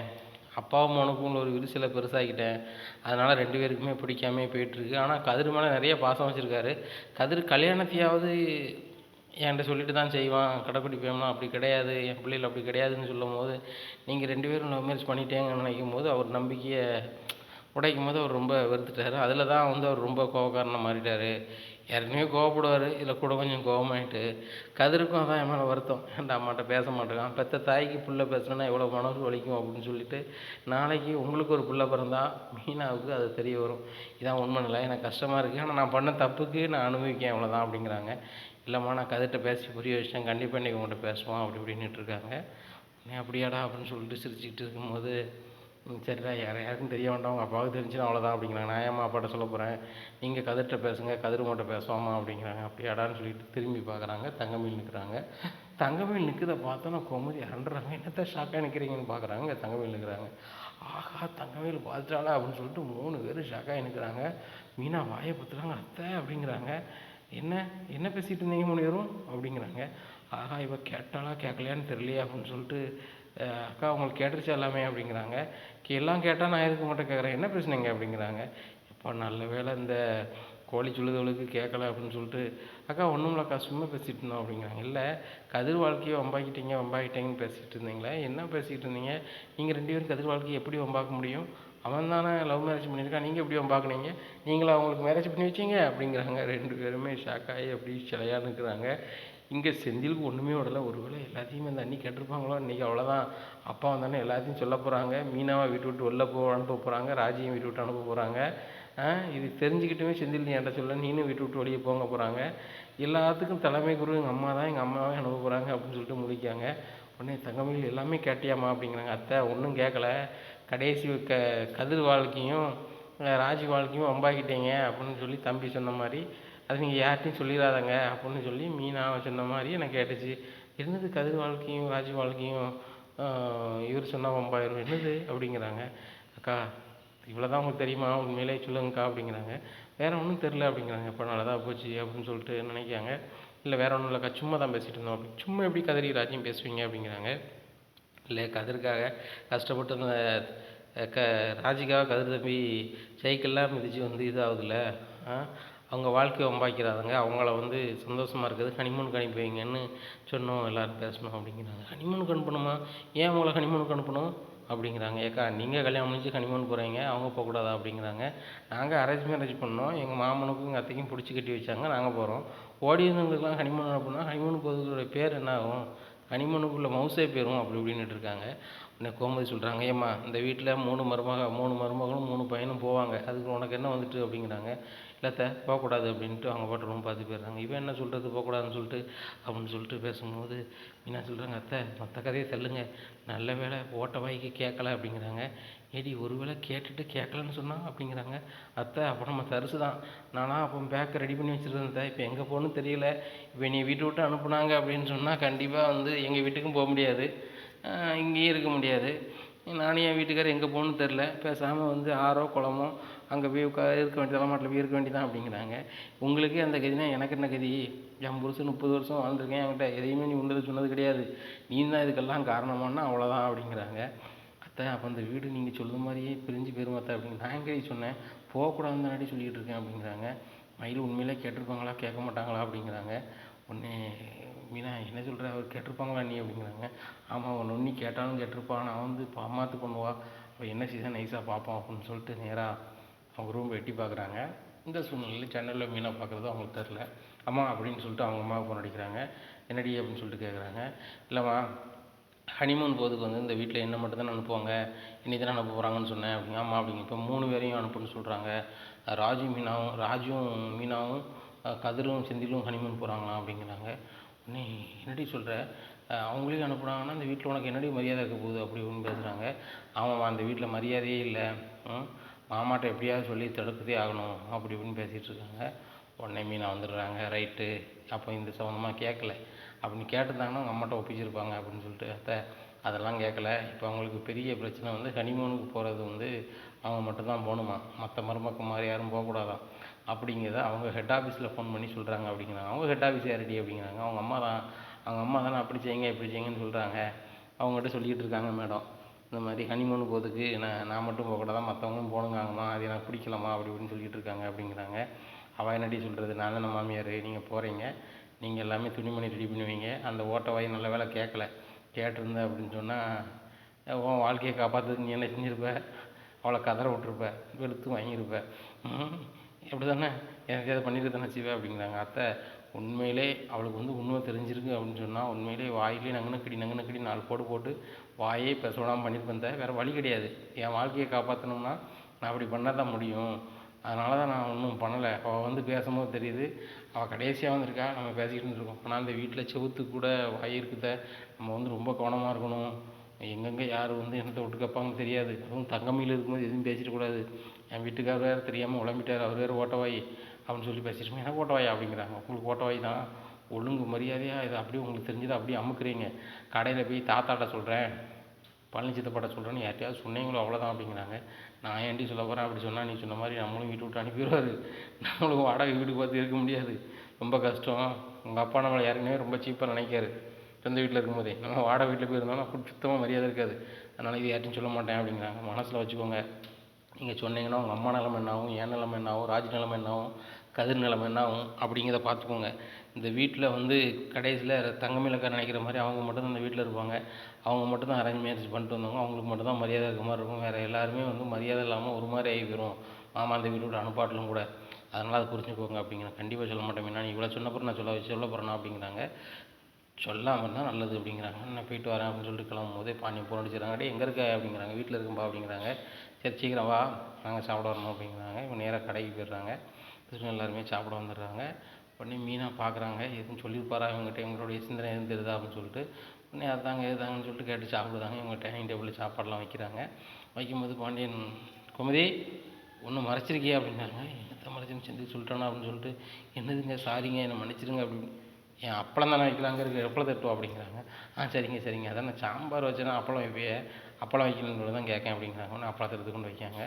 அப்பாவும் உனக்கும் ஒரு விரிசலை பெருசாகிட்டேன். அதனால் 2 பேருக்குமே பிடிக்காமே போயிட்டுருக்கு. ஆனால் கதிர் மேலே நிறைய பாசம் வச்சுருக்காரு. கதிர் கல்யாணத்தையாவது என்கிட்ட சொல்லிட்டு தான் செய்வான், கடைக்குட்டி போயம்னா அப்படி கிடையாது, என் பிள்ளைகள் அப்படி கிடையாதுன்னு சொல்லும் போது, நீங்கள் 2 பேரும் லவ் மேரேஜ் பண்ணிட்டேங்கன்னு நினைக்கும் போது அவர் நம்பிக்கையை உடைக்கும் போது அவர் ரொம்ப வெறுத்துட்டார். அதில் தான் வந்து அவர் ரொம்ப கோபக்காரனாக மாறிட்டார். ஏற்கனவே கோவப்படுவார், இதில் கூட கொஞ்சம் கோபமாயிட்டு. கதிருக்கும் அதான் என் மேலே வருத்தம், ஏன்டா அம்மாட்ட பேச மாட்டேங்கான், பெற்ற தாய்க்கு புள்ள பேசுனா எவ்வளோ மனசு வலிக்கும் அப்படின்னு சொல்லிட்டு, நாளைக்கு உங்களுக்கு ஒரு புள்ள பிறந்தா மீனாவுக்கு அது தெரிய வரும், இதான் உண்மை நிலை, எனக்கு கஷ்டமாக இருக்குது, ஆனால் நான் பண்ண தப்புக்கு நான் அனுபவிக்கேன் அவ்வளோதான் அப்படிங்கிறாங்க. இல்லைம்மா நான் கதிர்கிட்ட பேசி புரிய வச்சிட்டேன், கண்டிப்பாக இன்றைக்கி உங்கள்கிட்ட பேசுவான் அப்படி இப்படின்னுட்டு இருக்காங்க. நீ அப்படியாடா அப்படின்னு சொல்லிட்டு சிரிச்சுக்கிட்டு இருக்கும்போது, சரிடா யாருக்கும் தெரிய வேண்டாம், உங்கள் அப்பாவுக்கு தெரிஞ்சுன்னா அவ்வளோதான் அப்படிங்கிறாங்க. நான் ஏம்மா அப்பாட்ட சொல்ல போகிறேன், நீங்கள் கதிர்கிட்ட பேசுங்க, கதிர் மட்டும் பேசுவாமா அப்படிங்கிறாங்க. அப்படியாடான்னு சொல்லிட்டு திரும்பி பார்க்குறாங்க. தங்கமயில் நிற்கிறாங்க. தங்கமயில் நிற்கிறத பார்த்தோன்னா கோமதி அரண்டுறாங்க. என்னத்த ஷாக்காக நிற்கிறீங்கன்னு பார்க்குறாங்க. தங்கமயில் நிற்கிறாங்க. ஆஹா தங்கமயில் பார்த்துட்டாளா அப்படின்னு சொல்லிட்டு 3 பேரும் ஷாக்காக நிற்கிறாங்க. மீனா வாயை பார்த்துறாங்க. அத்தை அப்படிங்கிறாங்க. என்ன என்ன பேசிகிட்டு இருந்தீங்க 3 பேரும் அப்படிங்கிறாங்க. ஆஹா இவ கேட்டாளா கேட்கலையான்னு தெரியலையா அப்படின்னு சொல்லிட்டு, அக்கா உங்களுக்கு கேட்டுருச்சா எல்லாமே அப்படிங்கிறாங்க. எல்லாம் கேட்டால் நான் எதுக்கு மட்டும் கேட்குறேன், என்ன பேசுனீங்க அப்படிங்கிறாங்க. இப்போ நல்ல வேலை இந்த கோழி சொல்லுதவளுக்கு கேட்கல அப்படின்னு சொல்லிட்டு, அக்கா ஒன்றும் இல்லைக்கா சும்மா பேசிகிட்டு இருந்தோம் அப்படிங்கிறாங்க. இல்லை கதிர் வாழ்க்கையை வம்பாக்கிட்டீங்கன்னு பேசிகிட்டு இருந்தீங்களே, என்ன பேசிகிட்டு இருந்தீங்க, நீங்கள் 2 பேரும் கதிர் வாழ்க்கையை எப்படி வம்பாக்க முடியும், அவன் தானே லவ் மேரேஜ் பண்ணியிருக்கான், நீங்கள் எப்படி வம்பாக்குனீங்க, நீங்களும் அவங்களுக்கு மேரேஜ் பண்ணி வச்சிங்க அப்படிங்கிறாங்க. 2 பேருமே ஷாக்காகி அப்படி சிலையாக நிற்கிறாங்க. இங்கே செந்திலுக்கு ஒன்றுமே விடலை. ஒருவேளை எல்லாத்தையுமே அந்த அண்ணி கேட்டிருப்பாங்களோ, இன்றைக்கி அவ்வளோதான், அப்பா வந்தானே எல்லாத்தையும் சொல்ல போகிறாங்க, மீனாவை வீட்டு விட்டு வெளில அனுப்ப போகிறாங்க, ராஜியும் வீட்டு விட்டு அனுப்ப போகிறாங்க. இது தெரிஞ்சுக்கிட்டுமே செந்தில் நீ என்கிட்ட சொல்ல, நீனும் வீட்டு விட்டு வெளியே போங்க போகிறாங்க. எல்லாத்துக்கும் தலைமை குரு எங்கள் அம்மா தான், எங்கள் அம்மாவே அனுப்ப போகிறாங்க அப்படின்னு சொல்லிட்டு முடிக்காங்க. உடனே தங்கமயில் எல்லாமே கேட்டியாம்மா அப்படிங்கிறாங்க. அத்தை ஒன்றும் கேட்கல, கடைசி கதிர் வாழ்க்கையும் ராஜி வாழ்க்கையும் வம்பாக்கிட்டீங்க அப்படின்னு சொல்லி தம்பி சொன்ன மாதிரி, அது நீங்கள் யார்ட்டையும் சொல்லிடாதங்க அப்படின்னு சொல்லி மீனா சொன்ன மாதிரி எனக்கு கேட்டுச்சு. என்னது கதிர் வாழ்க்கையும் ராஜி வாழ்க்கையும் இவர் சொன்னால் வம்பாயிரும் என்னது அப்படிங்கிறாங்க. அக்கா இவ்வளோ தான் உங்களுக்கு தெரியுமா, உண்மையிலே சொல்லுங்கக்கா அப்படிங்கிறாங்க. வேறு ஒன்றும் தெரில அப்படிங்கிறாங்க. இப்போ நல்லா தான் போச்சு அப்படின்னு சொல்லிட்டு நினைக்காங்க. இல்லை வேறு ஒன்றும் இல்லைக்கா, சும்மா தான் பேசிகிட்டு இருந்தோம் அப்படி. சும்மா எப்படி கதிரி ராஜியும் பேசுவீங்க அப்படிங்கிறாங்க. இல்லை கதிர்க்காக கஷ்டப்பட்டு அந்த க ராஜிகா கதிர் தம்பி சைக்கிள்லாம் மிதித்து வந்து இதாகுதுல்ல, அவங்க வாழ்க்கையை வம்பாக்கிறாங்க. அவங்கள வந்து சந்தோஷமாக இருக்குது ஹனிமூனுக்கு அனுப்பி வைங்கன்னு சொன்னோம், எல்லோரும் பேசணும் அப்படிங்கிறாங்க. ஹனிமூனுக்கு அனுப்பணுமா? ஏன் அவங்கள ஹனிமூனுக்கு அனுப்பணும் அப்படிங்கிறாங்க. ஏக்கா நீங்கள் கல்யாணம் முடிஞ்சு ஹனிமூன் போகிறீங்க, அவங்க போகக்கூடாதா அப்படிங்கிறாங்க. நாங்கள் அரேஞ்ச் மேரேஜ் பண்ணோம், எங்கள் மாமனுக்கும் எங்கள் அத்தைக்கும் பிடிச்சி கட்டி வச்சாங்க, நாங்கள் போகிறோம். ஓடி இருந்தவங்களுக்குலாம் ஹனிமூன் அனுப்புனா ஹனிமூன் போகிறதுடைய பேர் என்ன ஆகும்? ஹனிமூனுக்குள்ள மவுசே போயிரும் அப்படி இப்படின்னுட்டு இருக்காங்க. உடனே கோமதி சொல்கிறாங்க, ஏம்மா இந்த வீட்டில் 3 மருமகளும் 3 பையனும் போவாங்க, அதுக்கு உனக்கு என்ன வந்துட்டு அப்படிங்கிறாங்க. இல்லைத்த போகக்கூடாது அப்படின்ட்டு அவங்க பாட்டு ரூம் பார்த்து போயிடுறாங்க. இவன் என்ன சொல்கிறது போகக்கூடாதுன்னு சொல்லிட்டு அப்படின்னு சொல்லிட்டு பேசும்போது மீனா சொல்கிறாங்க, அத்தை மற்ற கதையை சொல்லுங்க, நல்ல வேளை ஓட்ட வாய்க்கு கேட்கல அப்படிங்கிறாங்க. ஏடி ஒரு வேளை கேட்டுட்டு கேட்கலன்னு சொன்னால் அப்படிங்கிறாங்க. அத்தை அப்போ நம்ம தரிசு தான், நானா அப்போ பேக்கை ரெடி பண்ணி வச்சுருந்தேன், இப்போ எங்கே போகணுன்னு தெரியல, இப்போ நீ வீட்டை விட்டு அனுப்புனாங்க அப்படின்னு சொன்னால் கண்டிப்பாக வந்து எங்கள் வீட்டுக்கும் போக முடியாது, இங்கேயும் இருக்க முடியாது, நானும் என் வீட்டுக்காரர் எங்கே போகணுன்னு தெரில, பேசாமல் வந்து ஆறோ குளமோ அங்கே போய் இருக்க வேண்டிய தலைமாட்டில் போய் இருக்க வேண்டியதான் அப்படிங்கிறாங்க. உங்களுக்கே அந்த கதினா எனக்கு என்ன கதி? என் புருஷன் 30 வருஷம் வாழ்ந்துருக்கேன், என்கிட்ட எதையுமே நீ உண்டது சொன்னது கிடையாது, நீ தான் இதுக்கெல்லாம் காரணமானா அவ்வளோதான் அப்படிங்கிறாங்க. அத்தை அப்போ அந்த வீடு நீங்கள் சொல்லுற மாதிரியே பிரிஞ்சு போயிரும் அத்தை அப்படிங்க. நான் எங்கேயே சொன்னேன், போகக்கூடாதுன்னு தானடி சொல்லிகிட்டு இருக்கேன் அப்படிங்கிறாங்க. மயில் உண்மையிலே கேட்டிருப்பாங்களா கேட்க மாட்டாங்களா அப்படிங்கிறாங்க. உடனே மீனா என்ன சொல்கிற, அவர் கேட்டிருப்பாங்களா நீ அப்படிங்கிறாங்க. ஆமாம் அவன் நொண்ணி கேட்டாலும் கேட்டிருப்பான், நான் வந்து இப்போ அம்மாத்து பண்ணுவா, அவள் என்ன சீசன் நைஸாக பார்ப்போம் அப்படின்னு சொல்லிட்டு நேராக அவங்க ரூம் எட்டி பார்க்குறாங்க. இந்த சூழ்நிலையில் ஜன்னலில் மீனா பார்க்குறது அவங்களுக்கு தெரில. அம்மா அப்படின்னு சொல்லிட்டு அவங்க அம்மாவுக்கு ஃபோன் அடிக்கிறாங்க. என்னடி அப்படின்னு சொல்லிட்டு கேட்குறாங்க. இல்லைம்மா ஹனிமூன் போகிறதுக்கு வந்து இந்த வீட்டில் என்ன மட்டும் தான் அனுப்புவாங்க, இன்னி தானே அனுப்ப போகிறாங்கன்னு சொன்னேன் அப்படிங்க. ஆமாம் அப்படிங்க. இப்போ 3 பேரையும் அனுப்புன்னு சொல்கிறாங்க, ராஜும் மீனாவும் கதிரும் செந்திலும் ஹனிமூன் போகிறாங்களாம் அப்படிங்கிறாங்க. உடனே என்னடி சொல்கிற, அவங்களையும் அனுப்புனாங்கன்னா இந்த வீட்டில் உனக்கு என்னடி மரியாதை இருக்க போகுது அப்படி இப்படின்னு பேசுகிறாங்க. ஆமாம்மா அந்த வீட்டில் மரியாதையே இல்லை, மாமாட்ட எப்படியாவது சொல்லி தடுக்கதே ஆகணும் அப்படி இப்படின்னு பேசிகிட்டு இருக்காங்க. உடனே மீனா வந்துடுறாங்க. ரைட்டு அப்போ இந்த சம்மந்தமாக கேட்கல, அப்படின்னு கேட்டிருந்தாங்கன்னா அவங்க அம்மாட்ட ஒப்பிச்சிருப்பாங்க அப்படின்னு சொல்லிட்டு, அத்தை அதெல்லாம் கேட்கல, இப்போ அவங்களுக்கு பெரிய பிரச்சனை வந்து ஹனிமூனுக்கு போகிறது வந்து அவங்க மட்டும்தான் போகணுமா, மற்ற மருமக்கள் மாதிரி யாரும் போகக்கூடாதான் அப்படிங்கிறத அவங்க ஹெட் ஆஃபீஸில் ஃபோன் பண்ணி சொல்கிறாங்க அப்படிங்கிறாங்க. அவங்க ஹெட் ஆஃபீஸ் யாரடி அப்படிங்கிறாங்க. அவங்க அம்மா தானே அப்படி செய்யுங்க இப்படி செய்யுங்கன்னு சொல்கிறாங்க, அவங்ககிட்ட சொல்லிக்கிட்டு இருக்காங்க மேடம், இந்த மாதிரி ஹனிமூன் போகிறதுக்கு நான் மட்டும் போகக்கூடாதான் மற்றவங்களும் போகணுங்காங்கம்மா, அது எனக்கு பிடிக்கலாமா அப்படி இப்படின்னு சொல்லிகிட்டு இருக்காங்க அப்படிங்கிறாங்க. அவள் என்னடி சொல்கிறது, நான் தானே மாமியார், நீங்கள் போகிறீங்க, நீங்கள் எல்லாமே துணிமணி ரெடி பண்ணுவீங்க, அந்த ஓட்ட வாய் நல்ல வேலை கேட்கல, கேட்டிருந்த அப்படின்னு சொன்னால் உன் வாழ்க்கையை காப்பாற்றுறதுக்கு நீ என்ன செஞ்சுருப்ப, அவளை கதற விட்டுருப்ப, வெளுத்து வாங்கியிருப்ப, எப்படி தானே எனக்கு எதை பண்ணிட்டு தானே செய்வேன் அப்படிங்கிறாங்க. அத்தை உண்மையிலே அவளுக்கு வந்து உண்மை தெரிஞ்சிருக்கு அப்படின்னு சொன்னால் உண்மையிலே வாயிலே நங்குனக்கடி 4 போடு போட்டு வாயே பேசவிடாமல் பண்ணியிருப்பேன், வேறு வழி கிடையாது, என் வாழ்க்கையை காப்பாற்றணும்னா நான் அப்படி பண்ணால் தான் முடியும், அதனால தான் நான் ஒன்றும் பண்ணலை. அவள் வந்து பேசும்போது தெரியுது, அவள் கடைசியாக வந்திருக்கா, நம்ம பேசிக்கிட்டு இருக்கோம், ஆனால் அந்த வீட்டில் செவுத்துக்கு கூட வாய் இருக்குத, நம்ம வந்து ரொம்ப கவனமாக இருக்கணும், எங்கெங்கே யார் வந்து என்னத்தை விட்டு கேட்பாங்கன்னு தெரியாது, அதுவும் தங்கமையில் இருக்கும்போது எதுவும் பேசிடக்கூடாது, என் வீட்டுக்காரர் வேறு தெரியாமல் உழம்பிட்டார், அவர் வேறு ஓட்டவாய் அப்படின்னு சொல்லி பேசிட்டு எனக்கு ஓட்டவாயா அப்படிங்கிறாங்க. உங்களுக்கு ஓட்டவாய் தான், ஒழுங்கு மரியாதையாக இதை அப்படியே உங்களுக்கு தெரிஞ்சதை அப்படியே அமுக்குறீங்க, கடையில் போய் தாத்தாட்ட சொல்கிறேன், பழனி சித்தப்பாட்ட சொல்கிறேன்னு யார்ட்டையாவது சொன்னீங்களோ அவ்வளோதான் அப்படிங்கிறாங்க. நான் ஏன்டி சொல்ல போகிறேன், அப்படி சொன்னால் நீ சொன்ன மாதிரி நம்மளும் வீட்டு விட்டு அனுப்பிடுவார், நம்மளும் வாடகை வீடு பார்த்து இருக்க முடியாது, ரொம்ப கஷ்டம், உங்கள் அப்பா நம்மளை யாருக்குமே ரொம்ப சீப்பாக நினைக்காரு, சொந்த வீட்டில் இருக்கும்போதே நம்ம வாடகை வீட்டில் போய் இருந்தாலும் அப்படி சுத்தமாக மரியாதை இருக்காது, அதனால் இது யார்ட்டையும் சொல்ல மாட்டேன் அப்படிங்கிறாங்க. மனசில் வச்சுக்கோங்க, நீங்கள் சொன்னீங்கன்னா உங்கள் அம்மா நிலமை என்ன ஆகும், என் நிலமை என்ன ஆகும், ராஜ் நிலமை என்ன ஆகும், கதிர் நிலமை என்ன ஆகும் அப்படிங்கிறத பார்த்துக்கோங்க. இந்த வீட்டில் வந்து கடைசியில் தங்கமேலக்கா நினைக்கிற மாதிரி அவங்க மட்டும்தான் இந்த வீட்டில் இருப்பாங்க, அவங்க மட்டும்தான் அரேஞ்ச் மேரேஜ் பண்ணிட்டு வந்தவங்க, அவங்களுக்கு மட்டும்தான் மரியாதை இருக்க மாதிரி இருக்கும், வேறு எல்லாருமே வந்து மரியாதை இல்லாமல் ஒரு மாதிரி ஆகி போயிடும், மாமா அந்த வீட்டை விட்டு அனுப்பாட்டலும் கூட, அதனால் அதை புரிஞ்சுக்கோங்க அப்படிங்கிறேன். கண்டிப்பாக சொல்ல மாட்டேன், நான் இவ்வளோ சொன்னப்பறம் நான் சொல்ல போகிறேன்னா அப்படிங்கிறாங்க. சொல்லாமல் இருந்தால் நல்லது அப்படிங்கிறாங்க. நான் போயிட்டு வரேன் அப்படின்னு சொல்லிட்டு கிளம்பும் போதே பாண்டியை ஃபோன் அடிச்சிடறாங்க. டே எங்கே இருக்க அப்படிங்கிறாங்க. வீட்டில் இருக்கும்பா அப்படிங்கிறாங்க. சரி சீக்கிரம் வா, நாங்கள் சாப்பிட வரணும் அப்படிங்கிறாங்க. இவங்க நேராக கடைக்கு போயிடுறாங்க. எல்லாருமே சாப்பிட வந்துடுறாங்க. உடனே மீனா பார்க்குறாங்க, எதுவும் சொல்லியிருப்பாரா இவங்ககிட்ட, இவங்களுடைய சிந்தனை எதுவும் தெரியுதா அப்படின்னு சொல்லிட்டு உடனே அதாங்க இதுதாங்கன்னு சொல்லிட்டு கேட்டு சாப்பிடுதாங்க. இவங்க டைனிங் டேபிளில் சாப்பாடெலாம் வைக்கிறாங்க. வைக்கும்போது பாண்டியன், குமதி ஒன்றும் மறைச்சிருக்கியா அப்படின்னாங்க. என்னத்தை மறைச்சுன்னு செஞ்சு சொல்லிட்டானா அப்படின்னு சொல்லிட்டு, என்னதுங்க சாரிங்க என்னை மன்னிச்சிடுங்க அப்படின்னு. என் அப்பளம் தானே வைக்கலாங்க இருக்குது, எப்பளம் தட்டுவோம் அப்படிங்கிறாங்க. சரிங்க சரிங்க, அதான் நான் சாம்பார் வச்சேன்னா அப்பளம் வைப்பே, அப்பளம் வைக்கணுன்னு தான் கேட்கேன் அப்படிங்கிறாங்க. ஒன்று அப்பளத்தை எடுத்து கொண்டு வைக்காங்க.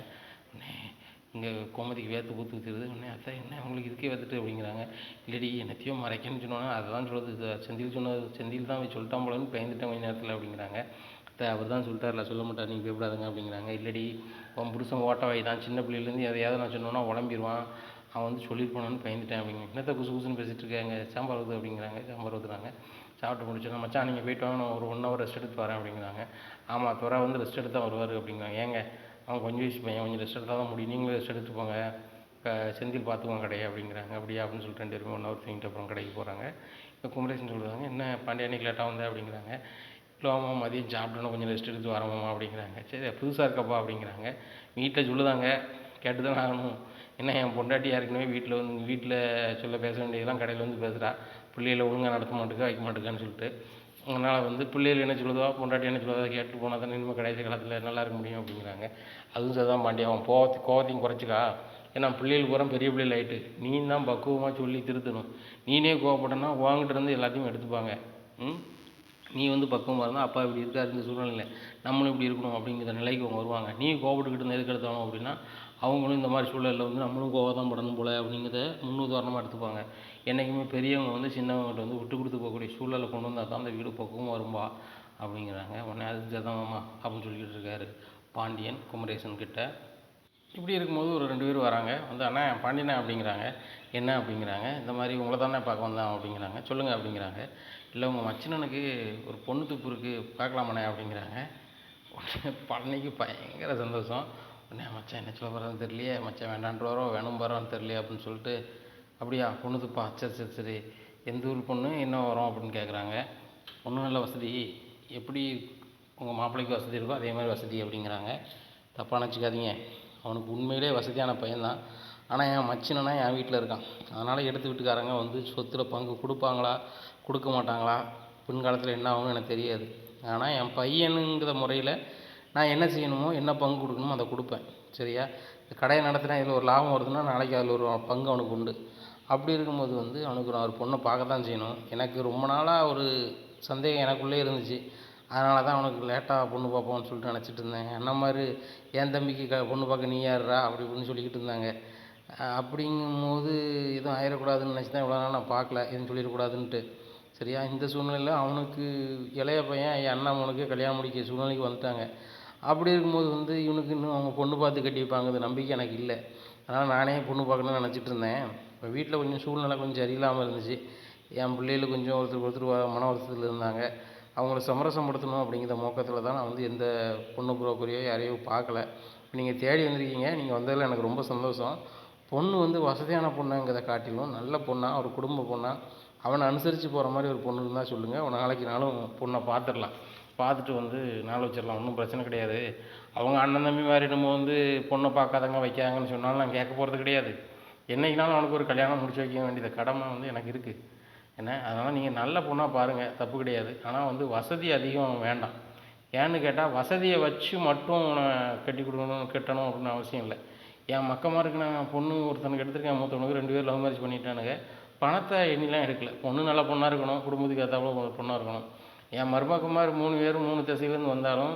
உடனே இங்கே கோமதிக்கு வேர்த்து ஊற்றுது. உடனே அத்தை என்ன உங்களுக்கு இதுக்கே வேர்த்துட்டு அப்படிங்கிறாங்க. இல்லடி என்னத்தையோ மறைக்கணும்னு சொன்னோன்னா அதை தான் சொல்லுது, செந்தில் தான் சொல்லிட்டான் போலன்னு பயந்துட்டேன் கொஞ்சம் நேரத்தில் அப்படிங்கிறாங்க. அவர் தான் சொல்லிட்டார்ல, சொல்ல மாட்டார், நீங்கள் பயப்படாதுங்க அப்படிங்கிறாங்க. இல்லடி உன் புருஷன் ஓட்ட வாய் தான், சின்ன பிள்ளையிலேருந்து எதையாவது நான் சொன்னோன்னா உடம்பிடுவான், அவன் வந்து சொல்லியிருப்பானு பயந்துட்டேன் அப்படிங்க. என்னத்த குசு குசுன்னு பேசிகிட்டு இருக்காங்க, சாம்பார் ஊற்று அப்படிங்கிறாங்க. சாம்பார் ஊற்றுறாங்க. சாப்பிட்டு முடிச்சோன்னா மச்சான் நீங்கள் போய்ட்டு வாங்க, நான் ஒரு 1 ஹவர் ரெஸ்ட் எடுத்து வரேன் அப்படிங்கிறாங்க. ஆமாம் துறை வந்து ரெஸ்ட் எடுத்து தான் வருவார் அப்படிங்கிறாங்க. ஏங்க அவன் கொஞ்சம் வயசு பையன், கொஞ்சம் ரெஸ்ட் எடுத்தால் தான் முடியும், நீங்களும் ரெஸ்ட் எடுத்து போங்க, செந்தில் பார்த்துக்குவான் கடையை அப்படிங்கிறாங்க. அப்படியா அப்படின்னு சொல்லிட்டு 2 பேருமே 1 ஹவர் தூங்கிட்டு அப்புறம் கடைக்கு போகிறாங்க. இப்போ குமரேசன் சொல்லுவாங்க, என்ன பாண்டியா அன்னைக்கு லேட்டாக வந்தேன் அப்படிங்கிறாங்க. இல்லை ஆமா மதியம் சாப்பிட்டோன்னா கொஞ்சம் ரெஸ்ட் எடுத்து வரமாமா அப்படிங்கிறாங்க. சரி புதுசாக இருக்கப்பா அப்படிங்கிறாங்க. வீட்டில் சொல்லுதாங்க, கேட்டு தான் ஆகணும். என்ன என் பொண்டாட்டி ஏற்கனவே வீட்டில் சொல்ல பேச வேண்டியதெல்லாம் கடையில் வந்து பேசுகிறா, பிள்ளைகளை ஒழுங்காக நடத்த மாட்டேங்க வைக்க மாட்டேங்கான்னு சொல்லிட்டு. அதனால் வந்து பிள்ளைகள் என்ன சொல்லுதோ பொண்டாட்டி என்ன சொல்லுதோ கேட்டு போனால் தானே இனிமேல் கடைசி காலத்தில் நல்லா இருக்க முடியும் அப்படிங்கிறாங்க. அதுவும் சரிதான் பாண்டியா, அவன் கோவத்தையும் குறைச்சிக்கா, ஏன்னா பிள்ளைகள் பூரா பெரிய பிள்ளைகள் ஆகிட்டு, நீ தான் பக்குவமாக சொல்லி திருத்தணும். நீனே கோவப்பட்டனா உங்ககிட்ட இருந்து எல்லாத்தையும் எடுத்துப்பாங்க. நீ வந்து பக்குவமாக இருந்தால் அப்பா இப்படி இருக்காரு இந்த சூழ்நிலையில், நம்மளும் இப்படி இருக்கணும் அப்படிங்கிற நிலைக்கு அவங்க வருவாங்க. நீ கோவப்பட்டுக்கிட்டு இருந்து எதுக்கு எடுத்தாலும் அப்படின்னா அவங்களும் இந்த மாதிரி சூழலில் வந்து நம்மளும் கோவம் படணும் போல் அப்படிங்கிறத முன்னுதாரணமாக எடுத்துப்பாங்க. என்றைக்குமே பெரியவங்க வந்து சின்னவங்கள்ட்ட வந்து விட்டு கொடுத்து போகக்கூடிய சூழலை கொண்டு வந்தால் தான் அந்த வீடு பக்குவமாக வரும்பா அப்படிங்கிறாங்க. உடனே அது ஜதமாமா அப்படின்னு சொல்லிக்கிட்டு இருக்காரு பாண்டியன் குமரேசன் கிட்ட. இப்படி இருக்கும்போது ஒரு 2 பேர் வராங்க. வந்து அண்ணா பாண்டியண்ணா அப்படிங்கிறாங்க. என்ன அப்படிங்கிறாங்க. இந்த மாதிரி உங்களை தானே பார்க்க வந்தேன் அப்படிங்கிறாங்க. சொல்லுங்கள் அப்படிங்கிறாங்க. இல்லை உங்கள் மச்சினனுக்கு ஒரு பொண்ணு துப்பு இருக்குது, பார்க்கலாமாண்ணே அப்படிங்கிறாங்க. உடனே பழனிக்கு பயங்கர சந்தோஷம். உடனே மச்சான் என்ன சொல்ல போகிறான்னு தெரியலையே, மச்சான் வேண்டான்ட்டு வேணும் போகிறான்னு தெரியலையே அப்படின்னு சொல்லிட்டு, அப்படியா பொண்ணு துப்பா, சரி சரி சரி, எந்த ஊர் பொண்ணு என்ன வரும் அப்படின்னு கேட்குறாங்க. ஒன்றும் நல்ல வசதி, எப்படி உங்கள் மாப்பிள்ளைக்கு வசதி இருக்கோ அதே மாதிரி வசதி அப்படிங்கிறாங்க. தப்பாக நினச்சிக்காதீங்க, அவனுக்கு உண்மையிலே வசதியான பையன்தான். ஆனால் என் மச்சினனா என் வீட்டில் இருக்கான், அதனால் எடுத்து வீட்டுக்காரங்க வந்து சொத்தில் பங்கு கொடுப்பாங்களா கொடுக்க மாட்டாங்களா, பின்காலத்தில் என்ன ஆகும்னு எனக்கு தெரியாது. ஆனால் என் பையனுங்கிற முறையில் நான் என்ன செய்யணுமோ, என்ன பங்கு கொடுக்கணுமோ அதை கொடுப்பேன். சரியா, கடையை நடத்தினா இதில் ஒரு லாபம் வருதுன்னா நாளைக்கு அதில் ஒரு பங்கு அவனுக்கு உண்டு. அப்படி இருக்கும்போது வந்து அவனுக்கு நான் ஒரு பொண்ணை பார்க்க தான் செய்யணும். எனக்கு ரொம்ப நாளாக ஒரு சந்தேகம் எனக்குள்ளே இருந்துச்சு. அதனால தான் அவனுக்கு லேட்டாக பொண்ணு பார்ப்போம்னு சொல்லிட்டு நினச்சிட்டு இருந்தேன். என்ன மாதிரி என் தம்பிக்கு பொண்ணு பார்க்க நீ யாருடா அப்படி இப்படின்னு சொல்லிக்கிட்டு இருந்தாங்க. அப்படிங்கும்போது எதுவும் ஆயிடக்கூடாதுன்னு நினச்சி தான் இவ்வளோ நாள் நான் பார்க்கல, எதுவும் சொல்லிடக்கூடாதுன்ட்டு. சரியா, இந்த சூழ்நிலையில் அவனுக்கு இளைய பையன் என் அண்ணன் அவனுக்கு கல்யாணம் முடிக்க சூழ்நிலைக்கு வந்துட்டாங்க. அப்படி இருக்கும்போது வந்து இவனுக்கு இன்னும் அவங்க பொண்ணு பார்த்து கட்டி வைப்பாங்கிறது நம்பிக்கை எனக்கு இல்லை. அதனால் நானே பொண்ணு பார்க்கணும்னு நினச்சிட்டு இருந்தேன். இப்போ வீட்டில் கொஞ்சம் சூழ்நிலை கொஞ்சம் சரியில்லாமல் இருந்துச்சு. என் பிள்ளைகள் கொஞ்சம் ஒருத்தர் மன வருத்தத்தில் இருந்தாங்க. அவங்கள சமரசப்படுத்தணும் அப்படிங்கிற நோக்கத்தில் தான் நான் வந்து எந்த பொண்ணு புரோக்கரையோ யாரையோ பார்க்கல. இப்போ நீங்கள் தேடி வந்திருக்கீங்க, நீங்கள் வந்ததில் எனக்கு ரொம்ப சந்தோஷம். பொண்ணு வந்து வசதியான பொண்ணுங்கிறத காட்டிலும் நல்ல பொண்ணாக ஒரு குடும்ப பொண்ணாக அவனை அனுசரித்து போகிற மாதிரி ஒரு பொண்ணு இருந்தால் சொல்லுங்கள். ஒரு நாளைக்கு நாளும் பொண்ணை பார்த்துடலாம், பார்த்துட்டு வந்து நாள் வச்சிடலாம், ஒன்றும் பிரச்சனை கிடையாது. அவங்க அண்ணன் தம்பி மாதிரி நம்ம வந்து பொண்ணை பார்க்காதங்க வைக்காங்கன்னு சொன்னாலும் நான் கேட்க போகிறது கிடையாது. என்றைக்குனாலும் அவனுக்கு ஒரு கல்யாணம் முடிச்சு வைக்க வேண்டியது கடமை வந்து எனக்கு இருக்குது. என்ன, அதனால் நீங்கள் நல்ல பொண்ணாக பாருங்கள், தப்பு கிடையாது. ஆனால் வந்து வசதி அதிகம் வேண்டாம். ஏன்னு கேட்டால் வசதியை வச்சு மட்டும் கட்டி கொடுக்கணும் கட்டணும் அப்படின்னு அவசியம் இல்லை. என் மக்கமாருக்கு நான் பொண்ணு ஒருத்தனுக்கு எடுத்திருக்கேன், மூத்தவனுக்கு 2 பேர் லவ் மேரேஜ் பண்ணிட்டானுங்க. பணத்தை எண்ணிலாம் எடுக்கல. பொண்ணு நல்ல பொண்ணாக இருக்கணும், குடும்பத்துக்கு ஏற்றாப்புல ஒரு பொண்ணாக இருக்கணும். என் மருமக்குமார் 3 பேரும் 3 திசையிலேருந்து வந்தாலும்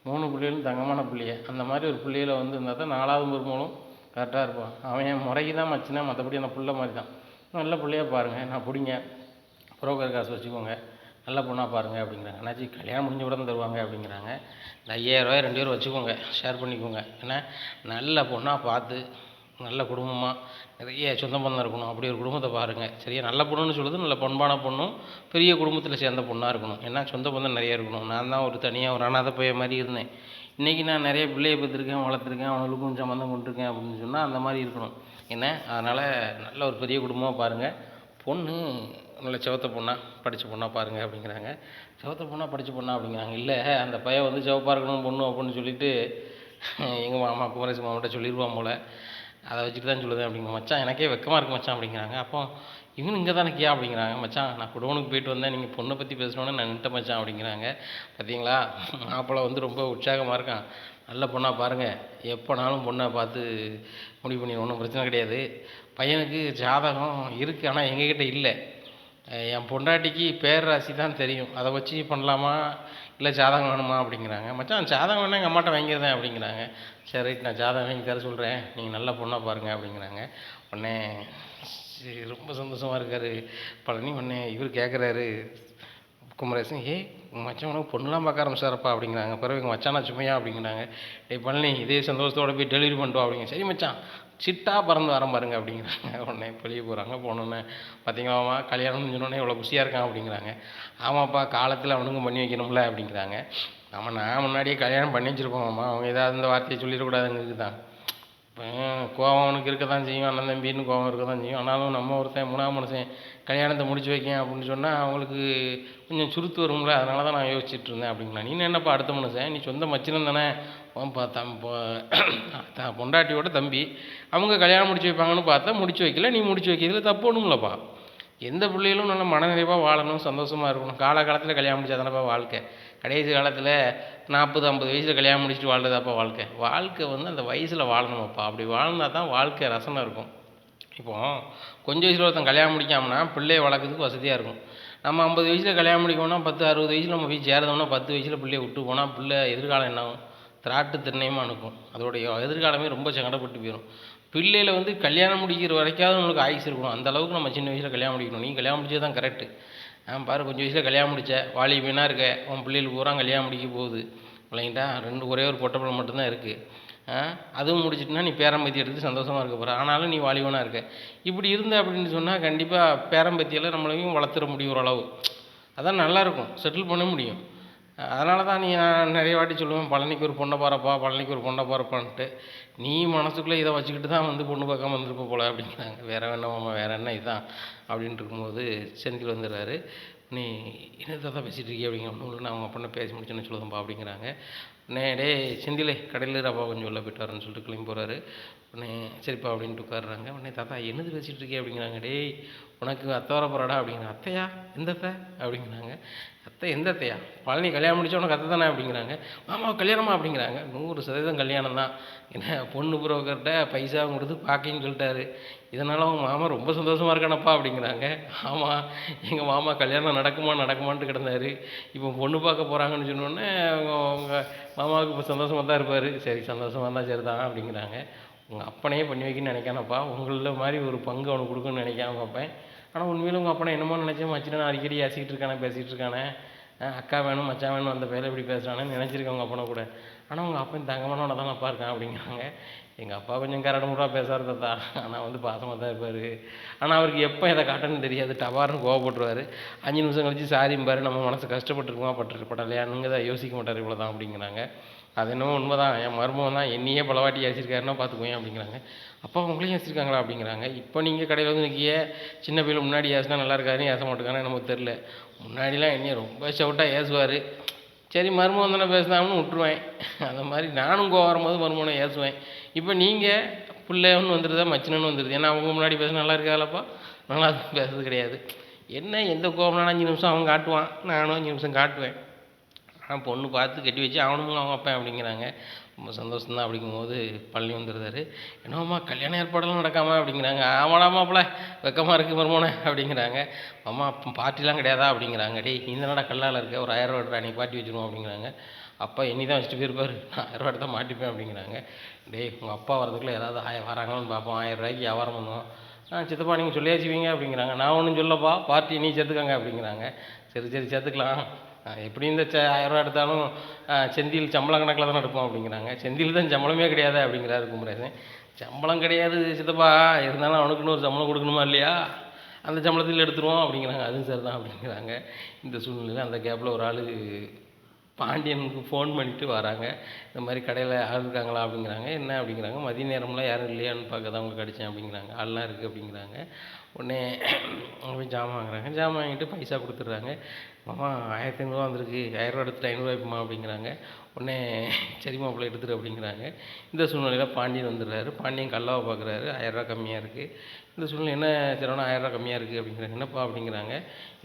3 பிள்ளைகளும் தங்கமான பிள்ளைய, அந்த மாதிரி ஒரு பிள்ளையில வந்து இருந்தால் தான் 4வது மருமகளும் கரெக்டாக இருப்பான். அவன் என் முறைக்கு தான் மச்சினா, மற்றபடி அந்த பிள்ளை மாதிரி தான். நல்ல பிள்ளையாக பாருங்கள், நான் பிடிங்க, புரோக்கர் காசு வச்சுக்கோங்க, நல்ல பொண்ணாக பாருங்கள் அப்படிங்கிறாங்க. அண்ணாச்சி கல்யாணம் முடிஞ்ச கூட தான் தருவாங்க அப்படிங்கிறாங்க. இந்த 5000 2 பேரும் வச்சுக்கோங்க, ஷேர் பண்ணிக்கோங்க. ஏன்னா நல்ல பொண்ணாக பார்த்து நல்ல குடும்பமாக நிறைய சொந்த பந்தம் இருக்கணும், அப்படி ஒரு குடும்பத்தை பாருங்கள். சரியா, நல்ல பொண்ணுன்னு சொல்லுது, நல்ல பண்பான பொண்ணும் பெரிய குடும்பத்தில் சேர்ந்த பொண்ணாக இருக்கணும். ஏன்னா சொந்த பந்தம் நிறைய இருக்கணும். நான் தான் ஒரு தனியாக ஒரு அனாதை பையன் மாதிரி இருந்தேன். இன்றைக்கி நான் நிறைய பிள்ளையை பெற்றிருக்கேன், வளர்த்துருக்கேன், அவங்களுக்கும் சம்மந்தம் கொண்டிருக்கேன் அப்படின்னு சொன்னால் அந்த மாதிரி இருக்கணும். என்ன, அதனால் நல்ல ஒரு பெரிய குடும்பமாக பாருங்கள். பொண்ணு நல்ல சிவத்த பொண்ணாக படித்த பொண்ணாக பாருங்கள் அப்படிங்கிறாங்க. சிவத்த பொண்ணாக படித்த பொண்ணா அப்படிங்கிறாங்க. இல்லை அந்த பையன் வந்து சிவப்பாக இருக்கணும் பொண்ணு அப்படின்னு சொல்லிட்டு எங்கள் மாமா குமரேசன் மாமாட்ட சொல்லிடுவான் போல், அதை வச்சுட்டு தான் சொல்லுதேன் அப்படிங்க. மச்சான் எனக்கே வெக்கமாக இருக்குது மச்சான் அப்படிங்கிறாங்க. அப்போ இவனு இங்கே தான் இருக்கியா அப்படிங்கிறாங்க. மச்சான் நான் குடோனுக்கு போயிட்டு வந்தேன், நீங்கள் பொண்ணை பற்றி பேசணுன்னு நான் நின்ட்ட மச்சான் அப்படிங்கிறாங்க. பார்த்தீங்களா, மாப்பிள்ளை வந்து ரொம்ப உற்சாகமாக இருக்கான். நல்ல பொண்ணாக பாருங்கள், எப்போனாலும் பொண்ணை பார்த்து முடிவு பண்ணி, ஒன்றும் பிரச்சனை கிடையாது. பையனுக்கு ஜாதகம் இருக்குது, ஆனால் எங்ககிட்ட இல்லை. என் பொண்டாட்டிக்கு பேர் ராசி தான் தெரியும், அதை வச்சு பண்ணலாமா இல்லை ஜாதகம் வேணுமா அப்படிங்கிறாங்க. மச்சான் ஜாதகம் வேணா எங்கள் அம்மாட்ட வாங்கிடுறேன் அப்படிங்கிறாங்க. சரி ரைட், நான் ஜாதகம் வாங்கி தர சொல்கிறேன், நீங்கள் நல்ல பொண்ணாக பாருங்கள் அப்படிங்கிறாங்க. உடனே ரொம்ப சந்தோஷமாக இருக்கார் பழனி. உடனே இவர் கேட்குறாரு, குமரேசன், "ஏய் உங்கள் மச்சான் உனக்கு பொண்ணுலாம் பார்க்க ஆரம்பிச்சிட்டாரப்பா" அப்படிங்கிறாங்க. பிறகு எங்கள் மச்சானா சும்மையா அப்படிங்கிறாங்க. "டேய் பழனி, இதே சந்தோஷத்தோட போய் டெலிவரி பண்ணிட்டு வா" அப்படிங்க. "சரி மச்சான், சிட்டா பறந்து வரேன் பாருங்க" அப்படிங்கிறாங்க. உடனே வெளியே போகிறாங்க. போனோடனே, "பார்த்தீங்களாம்மா, கல்யாணம்னு சொன்னோடனே எவ்வளோ குஷியாக இருக்கான்" அப்படிங்கிறாங்க. "ஆமாப்பா, காலத்தில் அவனுக்கும் பண்ணி வைக்கணும்ல" அப்படிங்கிறாங்க. ஆமாம், நான் முன்னாடியே கல்யாணம் பண்ணி வச்சுருப்போம்மா, அவங்க ஏதாவது இந்த வார்த்தையை சொல்லிடக்கூடாதுங்கிறது தான். இப்போ கோவம் அவனுக்கு இருக்க தான் செய்யும், அண்ணன் தம்பின்னு கோவம் இருக்க தான் செய்யும். ஆனாலும் நம்ம ஒருத்தன் 3ஆம் மனுஷன் கல்யாணத்தை முடிச்சு வைக்கேன் அப்படின்னு சொன்னால் அவங்களுக்கு கொஞ்சம் சுருத்து வரும்ல, அதனால தான் நான் யோசிச்சுட்டு இருந்தேன் அப்படிங்களா. "நீ என்னப்பா அடுத்த மனுஷன், நீ சொந்த மச்சினன் தானே, பொண்டாட்டியோட தம்பி, அவங்க கல்யாணம் முடிச்சு வைப்பாங்கன்னு பார்த்தா முடிச்சு வைக்கல, நீ முடிச்சு வைக்கிறதுல தப்பு ஒன்றும்லப்பா. எந்த பிள்ளைகளும் நல்ல மனநிறைவாக வாழணும், சந்தோஷமாக இருக்கணும். காலகாலத்தில் கல்யாணம் முடிச்சா தானப்பா வாழ்க்கை. கடைசி காலத்தில் 40, 50 வயசில் கல்யாணம் முடிச்சுட்டு வாழ்றதாப்பா வாழ்க்கை. வாழ்க்கை வந்து அந்த வயசில் வாழணுமப்பா. அப்படி வாழ்ந்தா தான் வாழ்க்கை ரசனை இருக்கும். இப்போ கொஞ்சம் வயசில் ஒருத்தன் கல்யாணம் முடிக்காமனா பிள்ளைய வளர்க்குறதுக்கு வசதியாக இருக்கும். நம்ம 50 வயசில் கல்யாணம் முடிக்கணும்னா 10, 60 வயசில் நம்ம போய் சேரதோம்னா 10 வயசில் பிள்ளைய விட்டு போனால் பிள்ளை எதிர்காலம் என்ன ஆகும்? திராட்டு திண்ணையமாக அனுப்பும். அதோடைய எதிர்காலமே ரொம்ப சங்கடப்பட்டு போயிடும். பிள்ளையில வந்து கல்யாணம் முடிக்கிற வரைக்காவது நம்மளுக்கு ஆயுசு இருக்கணும். அந்த அளவுக்கு நம்ம சின்ன வயசில் கல்யாணம் முடிக்கணும். நீ கல்யாணம் முடிச்சது தான் கரெக்டு. பாரு, கொஞ்சம் வயசில் கல்யாணம் முடிச்ச, வாலிபனாக இருக்க, உன் பிள்ளைகளுக்கு பூரா கல்யாணம் முடிக்க போகுது இல்லைங்களா. ஒரே ஒரு பொட்டை பிள்ளை மட்டும்தான் இருக்குது. அதுவும் முடிச்சிட்டுனா நீ பேரம்பேத்தி எடுத்து சந்தோஷமாக இருக்க போகிற. ஆனாலும் நீ வாலிபனாக இருக்க. இப்படி இருந்த அப்படின்னு சொன்னால் கண்டிப்பாக பேரம்பேத்தியெல்லாம் நம்மளையும் வளர்த்துற முடியும் ஓரளவு. அதான் நல்லாயிருக்கும், செட்டில் பண்ண முடியும். அதனால தான் நான் நிறைய வாட்டி சொல்லுவேன், பழனிக்கு ஒரு பொண்ணை பாருப்பா, பழனிக்கு ஒரு பொண்ணை பாருப்பான்ட்டு. நீ மனசுக்குள்ளே இதை வச்சுக்கிட்டு தான் வந்து பொண்ணு பார்க்காம வந்துருப்ப போல அப்படிங்கிறாங்க. வேறு வேணாமாம்மா, வேறு என்ன இதுதான் அப்படின்ட்டு இருக்கும்போது செந்தில் வந்துடுறாரு. "நீ என்னத்தை தான் பேசிகிட்டு இருக்கீங்க" அப்படிங்கிற. "ஒன்றும் இல்லை, நான் அவங்க பொண்ணை பேசி முடிச்சோன்னு சொல்லுதேன்ப்பா" அப்படிங்கிறாங்க. உடனே, "டேய் செந்திலே, கடையில் இருப்பா, கொஞ்சம் உள்ள போயிட்டு வரேன்னு" சொல்லிட்டு கிளம்பி போகிறாரு. உடனே சரிப்பா அப்படின்ட்டு உட்காடுறாங்க. உடனே, "தாத்தா என்னது பேசிகிட்டு இருக்கே" அப்படிங்கிறாங்க. "டேய் உனக்கு அத்தை வர போகிறாடா" அப்படிங்கிறாங்க. "அத்தையா? எந்த அத்தை?" அப்படிங்கிறாங்க. "அத்தை எந்த அத்தையா? பழனி கல்யாணம் முடிச்ச உனக்கு அத்தை தானே" அப்படிங்கிறாங்க. "மாமா கல்யாணமா?" அப்படிங்கிறாங்க. 100% கல்யாணம் தான். ஏன்னா பொண்ணு புரோக்கர்கிட்ட பைசாவும் கொடுத்து பார்க்கின்னு சொல்லிட்டாரு. இதனால் அவங்க மாமா ரொம்ப சந்தோஷமாக இருக்கானப்பா அப்படிங்கிறாங்க. ஆமாம், எங்கள் மாமா கல்யாணம் நடக்குமான்ட்டு கிடந்தாரு. இப்போ பொண்ணு பார்க்க போகிறாங்கன்னு சொன்னோடனே அவங்க மாமாவுக்கு இப்போ சந்தோஷமாக தான் இருப்பார். "சரி, சந்தோஷமாக இருந்தால் சரி தான்" அப்படிங்கிறாங்க. "உங்கள் அப்பனையே பண்ணி வைக்கணும்னு நினைக்கானப்பா, உங்களில் மாதிரி ஒரு பங்கு அவனுக்கு கொடுக்கணும்னு நினைக்காம பார்ப்பேன். ஆனால் உண்மையிலும் உங்கள் அப்பனை என்னமோ நினச்சேன், மச்சினன் அடிக்கடி ஏசிக்கிட்டு இருக்கானே, பேசிகிட்டு இருக்கானே, அக்கா வேணும் மச்சான் வேணும் அந்த பேரை இப்படி பேசுகிறானேன்னு நினச்சிருக்கேன் உங்கள் அப்பனை கூட. ஆனால் உங்கள் அப்பன் தங்கமானவன தான் அப்பா இருக்கான்" அப்படிங்கிறாங்க. "எங்கள் அப்பா கொஞ்சம் கரடு முறையாக பேசுவார் தாத்தா, ஆனால் வந்து பாசமாக தான் இருப்பார். ஆனால் அவருக்கு எப்போ எதை காட்டணும்னு தெரியாது, டபார்னு கோவப்பட்டுருவார். 5 நிமிஷம் கழிச்சு சாரிம்பார். நம்ம மனசு கஷ்டப்பட்டுருக்குமா படலையானுங்க தான் யோசிக்க மாட்டார், இவ்வளோ தான்" அப்படிங்கிறாங்க. "அது என்னமோ உண்மை தான், என் மருமகன் தான் என்னையே பலவாட்டி ஏசிருக்காருன்னா பார்த்துக்குவேன்" அப்படிங்கிறாங்க. "அப்பா உங்களையும் ஏசிருக்காங்களா?" அப்படிங்கிறாங்க. "இப்போ நீங்கள் கடையில் வந்து நிற்கிய, சின்ன பிள்ளை முன்னாடி ஏசினா நல்லா இருக்காருன்னு ஏச மாட்டேங்கானு நமக்கு தெரில. முன்னாடிலாம் என்னைய ரொம்ப ஷவுட்டாக ஏசுவார். சரி மருமகன் தானே பேசுனாங்கன்னு விட்டுருவேன். அந்த மாதிரி நானும் கோவம் வரும்போது மருமகனை ஏசுவேன். இப்போ நீங்கள் பிள்ளைன்னு வந்துடுதா, மச்சினன்னு வந்துடுது. ஏன்னா அவங்க முன்னாடி பேச நல்லா இருக்காதுலப்பா, நல்லா பேசுறது கிடையாது. என்ன எந்த கோவம்னாலும் 5 நிமிஷம் அவன் காட்டுவான், நானும் 5 நிமிஷம் காட்டுவேன். ஆனால் பொண்ணு பார்த்து கட்டி வச்சு அவனும் அவங்க அப்பன் அப்படிங்கிறாங்க. ரொம்ப சந்தோஷம்தான். அப்படிங்கும்போது பழனி வந்துடுறாரு. "என்னம்மா கல்யாண ஏற்பாடெல்லாம் நடக்காமல்?" அப்படிங்கிறாங்க. "ஆமாடா மாப்பிள்ள, வெக்கமாக இருக்குது மருமோனே" அப்படிங்கிறாங்க. "அம்மா பார்ட்டிலாம் கிடையாதா?" அப்படிங்கிறாங்க. "டேய் நீ தானடா கல்லால் இருக்க, ஒரு 1000 ரூபா எடுறா, நீ பார்ட்டி வச்சுருவோம்" அப்படிங்கிறாங்க. "அப்பா என்னி தான் வச்சுட்டு போயிருப்பார், நான் 1000 ரூபா எடுத்தால் மாட்டிப்பேன்" அப்படிங்கிறாங்க. "டேய் உங்கள் அப்பா வரதுக்குள்ளே ஏதாவது வராங்கன்னு பார்ப்போம், 1000 ரூபாய்க்கு வியாபாரம் பண்ணுவோம்." சித்தப்பா நீங்கள் சொல்லியாச்சுவீங்க" அப்படிங்கிறாங்க. "நான் ஒன்றும் சொல்லப்பா, பார்ட்டி நீ சேர்த்துக்கங்க" அப்படிங்கிறாங்க. "சரி சரி சேர்த்துக்கலாம், எப்படி இந்த 1000 ரூபா எடுத்தாலும் செந்தில் சம்பளம் கணக்கில் தானே எடுப்போம்" அப்படிங்கிறாங்க. "செந்தில் தான் சம்பளமே கிடையாது" அப்படிங்கிறாரு குமரேசன். "சம்பளம் கிடையாது சித்தப்பா, இருந்தாலும் அவனுக்குன்னு ஒரு சம்பளம் கொடுக்கணுமா இல்லையா, அந்த சம்பளத்தில் எடுத்துருவோம்" அப்படிங்கிறாங்க. "அதுவும் சரி தான்" அப்படிங்கிறாங்க. இந்த சூழ்நிலையில் அந்த கேப்பில் ஒரு ஆள் பாண்டியனுக்கு ஃபோன் பண்ணிட்டு வராங்க. இந்த மாதிரி கடையில் ஆள் இருக்காங்களா அப்படிங்கிறாங்க. "என்ன" அப்படிங்கிறாங்க. "மதிய நேரம்லாம் யாரும் இல்லையான்னு பார்க்க தான் உங்களுக்கு அடித்தேன்" அப்படிங்கிறாங்க. "ஆள்லாம் இருக்குது" அப்படிங்கிறாங்க. உடனே அவங்க போய் ஜாமான் வாங்குறாங்க. ஜாமான் வாங்கிட்டு பைசா கொடுத்துட்றாங்க. "மாமா 1500 வந்திருக்கு, 1000 ரூபா எடுத்துட்டு 500 ரூபாய்க்குமா" அப்படிங்கிறாங்க. உடனே "சரி மாப்பிள்ளை எடுத்துரு" அப்படிங்கிறாங்க. இந்த சூழ்நிலையில் பாண்டியன் வந்துடுறாரு. பாண்டியன் கல்லாவை பார்க்குறாரு, 1000 ரூபா கம்மியாக இருக்குது. இந்த சூழ்நிலை "என்ன சரவணா 1000 ரூபா கம்மியாக இருக்குது" அப்படிங்கிறாங்க. "என்னப்பா" அப்படிங்கிறாங்க.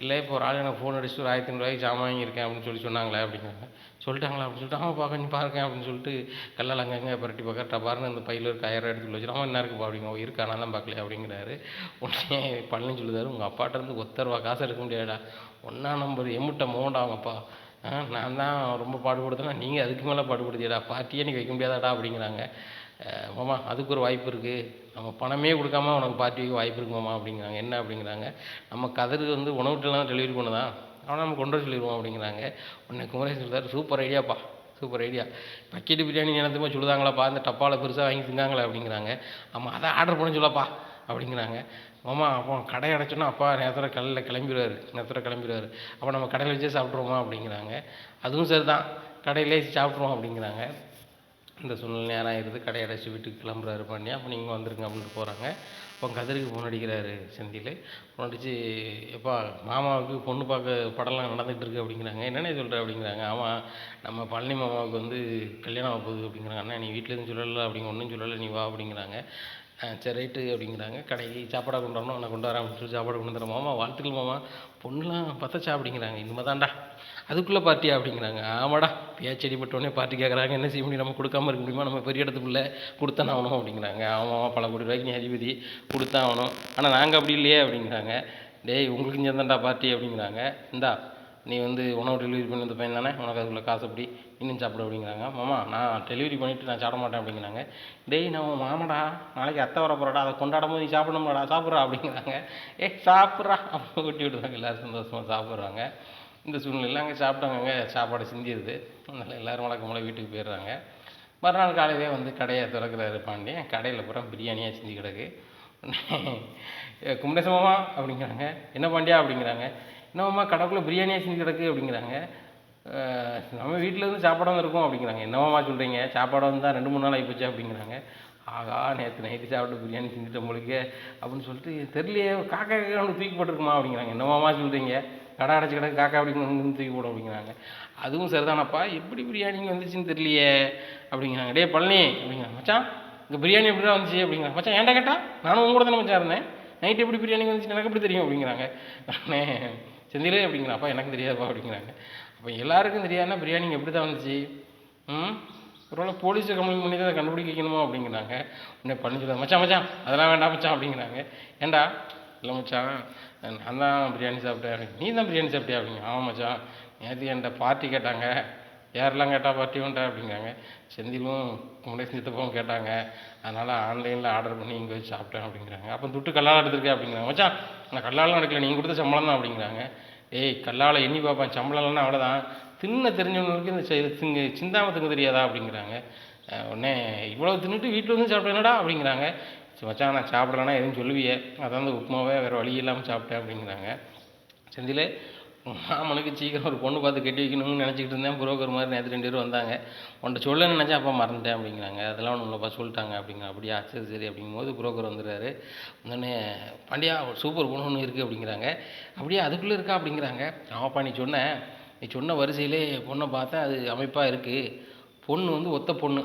"இல்லை இப்போ ஒரு ஆள் எனக்கு ஃபோன் அடிச்சுட்டு ஒரு 1500 ரூபாய்க்கு ஜாமான் வாங்கியிருக்கேன் அப்படின்னு சொன்னாங்களே" அப்படிங்கிறாங்க. "சொல்லிட்டாங்களா?" அப்படின்னு சொல்லிட்டு "ஆமாப்பா கொஞ்சம் பாருங்க" அப்படின்னு சொல்லிட்டு கல்லால் அங்கங்கே புரட்டி பார்க்க டபார்னு அந்த பையில் இருக்க 1000 ரூபா எடுத்து வச்சுட்டு "ஆமாம் என்ன இருக்குப்பா" அப்படிங்க. "ஓ இருக்கா, நான் தான் பார்க்கலையா" அப்படிங்கிறாரு. உடனே பழனி சொல்லுதாரு, "உங்கள் அப்பாட்டேருந்து ₹1 காசு எடுக்க முடியாதா, 1ஆம் நம்பர் எம்முட்ட மோகன்டா அவங்க அப்பா, நான் தான் ரொம்ப பாடுபடுத்தினா, நீங்கள் அதுக்கு மேலே பாடுபடுத்தியடா, பார்ட்டியே நீ வைக்க முடியாதாடா" அப்படிங்கிறாங்க. "மாமா அதுக்கு ஒரு வாய்ப்பு இருக்குது, நம்ம பணமே கொடுக்காம உனக்கு பார்ட்டி வைக்க வாய்ப்பு இருக்கு மாமா" அப்படிங்கிறாங்க. "என்ன?" அப்படிங்கிறாங்க. "நம்ம கதிர் வந்து உணவுட்டெல்லாம் டெலிவரி பண்ணுதான், அவனை நம்ம கொண்டு வர சொல்லிடுவோம் அப்படிங்கிறாங்க. உடனே குமரேசன் சொல்கிறார், சூப்பர் ஐடியாப்பா, சூப்பர் ஐடியா. பக்கெட்டு பிரியாணி என்னத்துமா சொல்லுதாங்களாப்பா, இந்த டப்பாவில் பெருசாக வாங்கி தின்னாங்களே அப்படிங்கிறாங்க. ஆமாம், அதை ஆர்டர் பண்ண சொல்லப்பா அப்படிங்கிறாங்க. மாமா அப்போ கடை அடைச்சோன்னா அப்பா நேரத்தில் கிளம்பிடுவார், அப்போ நம்ம கடையில் வச்சே சாப்பிட்ருவோமா அப்படிங்கிறாங்க. அதுவும் சரி தான், கடையிலே சாப்பிட்ருவோம் அப்படிங்கிறாங்க. இந்த சூழ்நிலை நேரம் ஆயிடுது, கடை அடைச்சி வீட்டுக்கு கிளம்புறாரு பாண்டியா. அப்போ நீங்கள் வந்துருங்க அப்படின்ட்டு போகிறாங்க. அப்போ கதிருக்கு ஃபோன் அடிக்கிறாரு செந்தில். ஃபோன் அடித்து, எப்பா மாமாவுக்கு பொண்ணு பார்க்க படம்லாம் நடந்துகிட்டு இருக்கு அப்படிங்கிறாங்க. என்னென்ன சொல்கிற அப்படிங்கிறாங்க. ஆமாம், நம்ம பழனி மாமாவுக்கு வந்து கல்யாணம் ஆக போகுது அப்படிங்கிறாங்க. அண்ணா நீ வீட்டில் எதுவும் சொல்லலை அப்படிங்க, ஒன்றும் சொல்லலை, நீ வா அப்படிங்கிறாங்க. சரி ரைட்டு அப்படிங்கிறாங்க. கடைக்கு சாப்பாடாக கொண்டு வரணும், நான் கொண்டு வரேன் அப்படின்னு சொல்லி சாப்பாடு கொண்டு வந்துடுறேன். மாமா வாழ்த்துக்கள் மாமா, பொண்ணுலாம் பத்தச்சா அப்படிங்கிறாங்க. இனிமே தான்டா, அதுக்குள்ளே பார்ட்டியா அப்படிங்கிறாங்க. ஆமாடா, பேச்சடி பட்டோடனே பார்ட்டி கேட்குறாங்க, என்ன செய்ய முடியும், நம்ம கொடுக்காம இருக்க முடியுமா, நம்ம பெரிய இடத்துக்குள்ளே கொடுத்தானே ஆகணும் அப்படிங்கிறாங்க. ஆமாம், பல கோடி ரூபாய்க்கு நீ அதிபதி, கொடுத்தான் ஆகணும், ஆனால் நாங்கள் அப்படி இல்லையே அப்படிங்கிறாங்க. டேய் உங்களுக்கு சேர்ந்தாண்டா பார்ட்டி அப்படிங்கிறாங்க. இந்தா நீ வந்து உணவு டெலிவரி பண்ணி வந்த பையன் தானே, உனக்கு அதுக்குள்ள காசு அப்படி இன்னும் சாப்பிட அப்படிங்கிறாங்க. மாமா நான் டெலிவரி பண்ணிவிட்டு நான் சாப்பிட மாட்டேன் அப்படிங்கிறாங்க. டேய் நான் மாமாடா, நாளைக்கு அத்தை வர போகிறாடா, அதை கொண்டாடும் போது நீ சாப்பிடணும்டா, சாப்பிட்றா அப்படிங்கிறாங்க. சாப்பிட்றா அப்படின்னு கொட்டி விடுறாங்க. எல்லோரும் சந்தோஷமாக சாப்பிட்றாங்க. இந்த சூழ்நிலையில் அங்கே சாப்பிட்டாங்க, சாப்பாடு சிந்திடுது. அதனால் எல்லோரும் வழக்கம் போல வீட்டுக்கு போயிடுறாங்க. மறுநாள் காலையிலே வந்து கடையை திறக்கிறாரு பாண்டியன். கடையில் பூரா பிரியாணியாக சிந்தி கிடக்கு. குமரேசமாமா அப்படிங்கிறாங்க. என்ன பாண்டியா அப்படிங்கிறாங்க. என்னமாம்மா கடைக்குள்ளே பிரியாணியாக சிந்தி கிடக்கு அப்படிங்கிறாங்க. நம்ம வீட்டில் இருந்து சாப்பாடு இருக்கும் அப்படிங்கிறாங்க. என்னமாம்மா சொல்கிறீங்க, சாப்பாடு வந்து தான் 2-3 நாள் ஆகிப்போச்சு அப்படிங்கிறாங்க. ஆகா நேற்று நைட்டு சாப்பிட்டு பிரியாணி செஞ்சுட்டு உங்களுக்கு அப்படின்னு சொல்லிட்டு தெரியலையே, காக்கா ஒன்று தூக்கி போட்டிருக்குமா அப்படிங்கிறாங்க. என்னமாம்மா சொல்கிறீங்க, கடை அடைச்சி கிடக்கு, காக்கா அப்படி தூக்கி போடும் அப்படிங்கிறாங்க. அதுவும் சரிதானப்பா, எப்படி பிரியாணிங்க வந்துச்சுன்னு தெரியலையே அப்படிங்கிறாங்க. டே பழனி அப்படிங்கிறாங்க. மச்சான் இங்கே பிரியாணி எப்படி தான் வந்துச்சு அப்படிங்கிறாங்க. மச்சான் ஏன்டா கேட்டா, நானும் உங்க கூட தானே மச்சான் இருந்தேன், நைட்டு எப்படி பிரியாணி வந்துச்சு எனக்கு எப்படி தெரியும் அப்படிங்கிறாங்க. உடனே செந்திலே அப்படிங்கிறான். அப்பா எனக்கு தெரியாதுப்பா அப்படிங்கிறாங்க. அப்போ எல்லாருக்கும் தெரியாதுன்னா பிரியாணிங்க எப்படி தான் வந்துச்சு, ஒருவேளை போலீஸை கம்ப்ளைண்ட் பண்ணி தான் கண்டுபிடிக்க வைக்கணுமா அப்படிங்கிறாங்க. உடனே பண்ணி சொல்லுவாங்க. மச்சான் அதெல்லாம் வேண்டாம் மச்சான் அப்படிங்கிறாங்க. ஏண்டா, இல்லை மச்சான் நான் தான் பிரியாணி சாப்பிட்டேன். நீ தான் பிரியாணி சாப்பிட்டியா அப்படிங்க. ஆமாம் மச்சான், நேற்று என்கிட்ட பார்ட்டி கேட்டாங்க, யாரெல்லாம் கேட்டால் பார்ட்டி வேண்டா அப்படிங்கிறாங்க. செந்திலும் குமரேசன் சித்தப்பாவும் கேட்டாங்க, அதனால் ஆன்லைனில் ஆர்டர் பண்ணி இங்கே வச்சு சாப்பிட்டேன் அப்படிங்கிறாங்க. அப்போ துட்டு கல்லால் எடுத்துருக்கேன் அப்படிங்கிறாங்க. மச்சான் நான் கல்லாலாம் எடுக்கல, நீங்கள் கொடுத்த சம்பளம் தான் அப்படிங்கிறாங்க. ஏய் கல்லால் எண்ணி பார்ப்பேன், சம்பளம் இல்லைன்னா அவ்வளோதான், தின்ன தெரிஞ்சவங்களுக்கு இந்த சிந்தாம திங்க தெரியாதா அப்படிங்கிறாங்க. உடனே இவ்வளோ தின்னுட்டு வீட்டில் வந்து சாப்பிட்டேனடா அப்படிங்கிறாங்க. மச்சான் நான் சாப்பிடலன்னா எதுவும் சொல்லுவியே, அதான் அந்த உப்புமாவே வேறு வழி இல்லாமல் சாப்பிட்டேன் அப்படிங்கிறாங்க. செந்திலே மாமனுக்கு சீக்கிரம் ஒரு பொண்ணு பார்த்து கட்டி வைக்கணும்னு நினச்சிக்கிட்டு இருந்தேன், புரோக்கர் மாதிரி நேற்று 2 பேர் வந்தாங்க, உன்ட்ட சொல்லணும்னு நினச்சேன், அப்போ மறந்துட்டேன் அப்படிங்கிறாங்க. அதெல்லாம் ஒன்றும் இல்லைப்பா சொல்லிட்டாங்க அப்படிங்கிற. அப்படியா சரி சரி அப்படிங்கும்போது புரோக்கர் வந்துடுறாரு. உடனே பாண்டியா சூப்பர் பொண்ணு ஒன்று இருக்குது அப்படிங்கிறாங்க. அப்படியே அதுக்குள்ளே இருக்கா அப்படிங்கிறாங்க. ஆமாப்பா நீ சொன்ன வரிசையிலே பொண்ணை பார்த்தா அது அமைப்பாக இருக்குது, பொண்ணு வந்து ஒத்த பொண்ணு,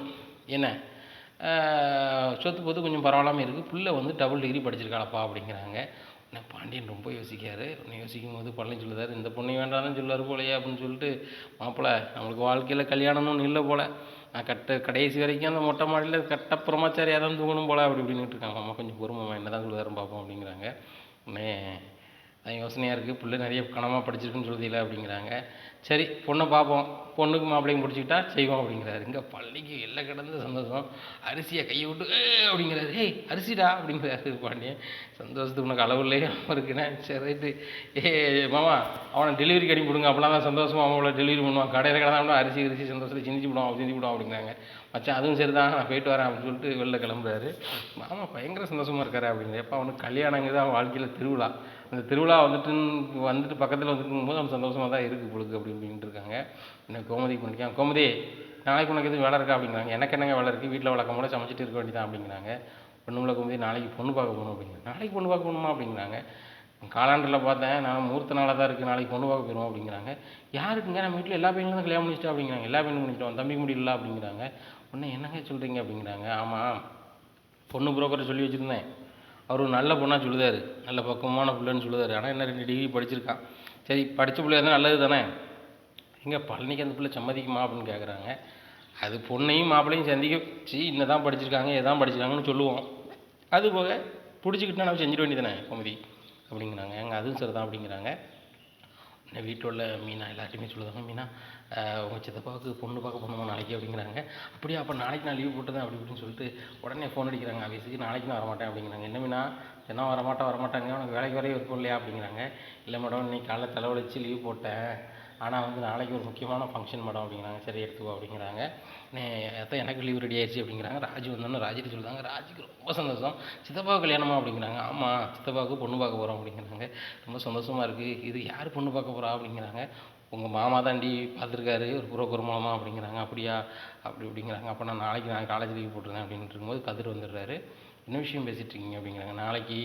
என்ன சொத்து போத்து கொஞ்சம் பரவாயில்லாமல் இருக்குது, புள்ள வந்து டபுள் டிகிரி படிச்சிருக்காளப்பா அப்படிங்கிறாங்க. உடனே பாண்டியன் ரொம்ப யோசிக்காரு. உடனே யோசிக்கும் போது பழனி சொல்லுதாரு, இந்த பொண்ணை வேண்டாம்னு சொல்லுவார் போலையே அப்படின்னு சொல்லிட்டு, மாப்பிள்ளை நம்மளுக்கு வாழ்க்கையில் கல்யாணம்னு ஒன்று இல்லை போல், நான் கடைசி வரைக்கும் அந்த மொட்டை மாடியில் கட்ட பிரம்மச்சாரியாக தான் தூங்கணும் போல் அப்படி இப்படின்னுட்டு இருக்காங்க. அம்மா கொஞ்சம் பொறுமைமா என்ன தான் சொல்லுவாருன்னு பார்ப்போம் அப்படிங்கிறாங்க. உடனே அது யோசனையாக இருக்குது, பிள்ளை நிறைய கனமாக படிச்சிருக்குன்னு சொல்லுதில்ல அப்படிங்கிறாங்க. சரி பொண்ணை பார்ப்போம், பொண்ணுக்கு மாப்பிள்ளையும் பிடிச்சிக்கிட்டா செய்வோம் அப்படிங்கிறாரு. இங்கே பள்ளிக்கு எல்லாம் கிடந்து சந்தோஷம், அரிசியை கையை விட்டு அப்படிங்கிறாரு. ஏய் அரிசிடா அப்படிங்கிறாரு பாண்டியன். சந்தோஷத்துக்கு உனக்கு அளவு இல்லையே இருக்குண்ணே. சரி ரைட்டு, மாமா அவனை டெலிவரி கடி கொடுங்க, அப்படிலாம் தான் சந்தோஷமாக அவங்கள டெலிவரி பண்ணுவான், கடையில் கிடந்தா அரிசி சந்தோஷத்தை செஞ்சு விடுவோம் அப்படிங்கிறாங்க. மச்சான் அதுவும் சரி தான், நான் போயிட்டு வரேன் அப்படின்னு சொல்லிட்டு வெளில கிளம்புறாரு. மாமா பயங்கர சந்தோஷமாக இருக்காரு அப்படிங்கிற. எப்போ அவனுக்கு கல்யாணங்கிறது அவன் வாழ்க்கையில் திருவிழா, அந்த திருவிழா வந்துட்டு பக்கத்தில் வந்துட்டு போது அவன் சந்தோஷமாக தான் இருக்குது பொழுது அப்படின்ட்டு இருக்காங்க. இன்னும் கோமதி பண்ணிக்கான். கோமதி நாளைக்கு உனக்கு எதுவும் வேலை இருக்கா அப்படிங்கிறாங்க. எனக்கு என்னங்க வேலை இருக்குது, வீட்டில் வழக்கம் போல சமைச்சிட்டு இருக்க வேண்டியதான் அப்படிங்கிறாங்க. பொண்ணுங்களை கோமதி நாளைக்கு பொண்ணு பார்க்க போகணும் அப்படிங்கிறாங்க. நாளைக்கு பொண்ணு பார்க்க போகணுமா அப்படிங்கிறாங்க. காலாண்டரில் பார்த்தேன், நான் மூர்த்த நாளாக தான் இருக்குது, நாளைக்கு பொண்ணு பார்க்க போயிடுவோம் அப்படிங்கிறாங்க. யாருக்குங்க, நம்ம வீட்டில் எல்லா பையனும் தான் கல்யாணம் முடிச்சிட்டா அப்படிங்கிறாங்க. எல்லா பையனும் முடிச்சிட்டோம், தம்பி முடியல அப்படிங்கிறாங்க. ஒன்று என்னங்க சொல்கிறீங்க அப்படிங்கிறாங்க. ஆமாம் பொண்ணு புரோக்கரை சொல்லி வச்சுருந்தேன், அவர் நல்ல பொண்ணாக சொல்லுதார், நல்ல பக்குவமான பிள்ளைன்னு சொல்லுதார். ஆனால் என்ன 2 டிகிரி படிச்சிருக்கான். சரி படித்த பிள்ளையா தான் நல்லது தானே, எங்கே பழனிக்கு அந்த பிள்ளை சம்மதிக்குமா அப்படின்னு கேட்குறாங்க. அது பொண்ணையும் மாப்பிள்ளையும் சந்திக்க இன்னும் தான் படிச்சிருக்காங்க, எதான் படிச்சிருக்காங்கன்னு சொல்லுவோம், அது போக பிடிச்சிக்கிட்டா நம்ம செஞ்சிட வேண்டியதானே கோமதி அப்படிங்கிறாங்க. எங்கள் அதுவும் சரி தான் அப்படிங்கிறாங்க. வீட்டில் உள்ள மீனா எல்லாத்தையுமே சொல்லுவாங்க, மீனா உங்கள் சித்தப்பாவுக்கு பொண்ணு பார்க்க போகணுமா நாளைக்கு அப்படிங்கிறாங்க. அப்படியே அப்போ நாளைக்கு நான் லீவ் போட்டுதான் அப்படி இப்படின்னு சொல்லிட்டு உடனே ஃபோன் அடிக்கிறாங்க ஆஃபீஸுக்கு. நாளைக்கு நான் வரமாட்டேன் அப்படிங்கிறாங்க. என்ன மீனா தினம் வரமாட்டாங்க, உனக்கு வேலைக்கு வரையும் விருப்பம் இல்லையா அப்படிங்கிறாங்க. இல்லை மேடம், இன்னைக்கு காலைல தலைவலிச்சு லீவ் போட்டேன், ஆனால் வந்து நாளைக்கு ஒரு முக்கியமான ஃபங்க்ஷன் மேடம் அப்படிங்கிறாங்க. சரி எடுத்துக்கோ அப்படிங்கிறாங்க. அதான் எனக்கு லீவ் ரெடி ஆயிடுச்சு அப்படிங்கிறாங்க. ராஜு வந்தோன்னே ராஜிட்டு சொல்லுறாங்க. ராஜுக்கு ரொம்ப சந்தோஷம். சித்தப்பா கல்யாணமா அப்படிங்கிறாங்க. ஆமாம், சித்தப்பாவுக்கு பொண்ணு பார்க்க போகிறோம் அப்படிங்கிறாங்க. ரொம்ப சந்தோஷமாக இருக்குது. இது யார் பொண்ணு பார்க்க போகிறா அப்படிங்கிறாங்க. உங்கள் மாமா தாண்டி பார்த்துருக்காரு ஒரு புரோக்கர் மூலமா அப்படிங்கிறாங்க. அப்படியா அப்படிங்கிறாங்க. அப்போ நான் காலேஜ் லீவ் போட்டுருந்தேன் அப்படின்ட்டு இருக்கும்போது கதிர் வந்துடுறாரு. என்ன விஷயம் பேசிகிட்டு இருக்கீங்க அப்படிங்கிறாங்க. நாளைக்கு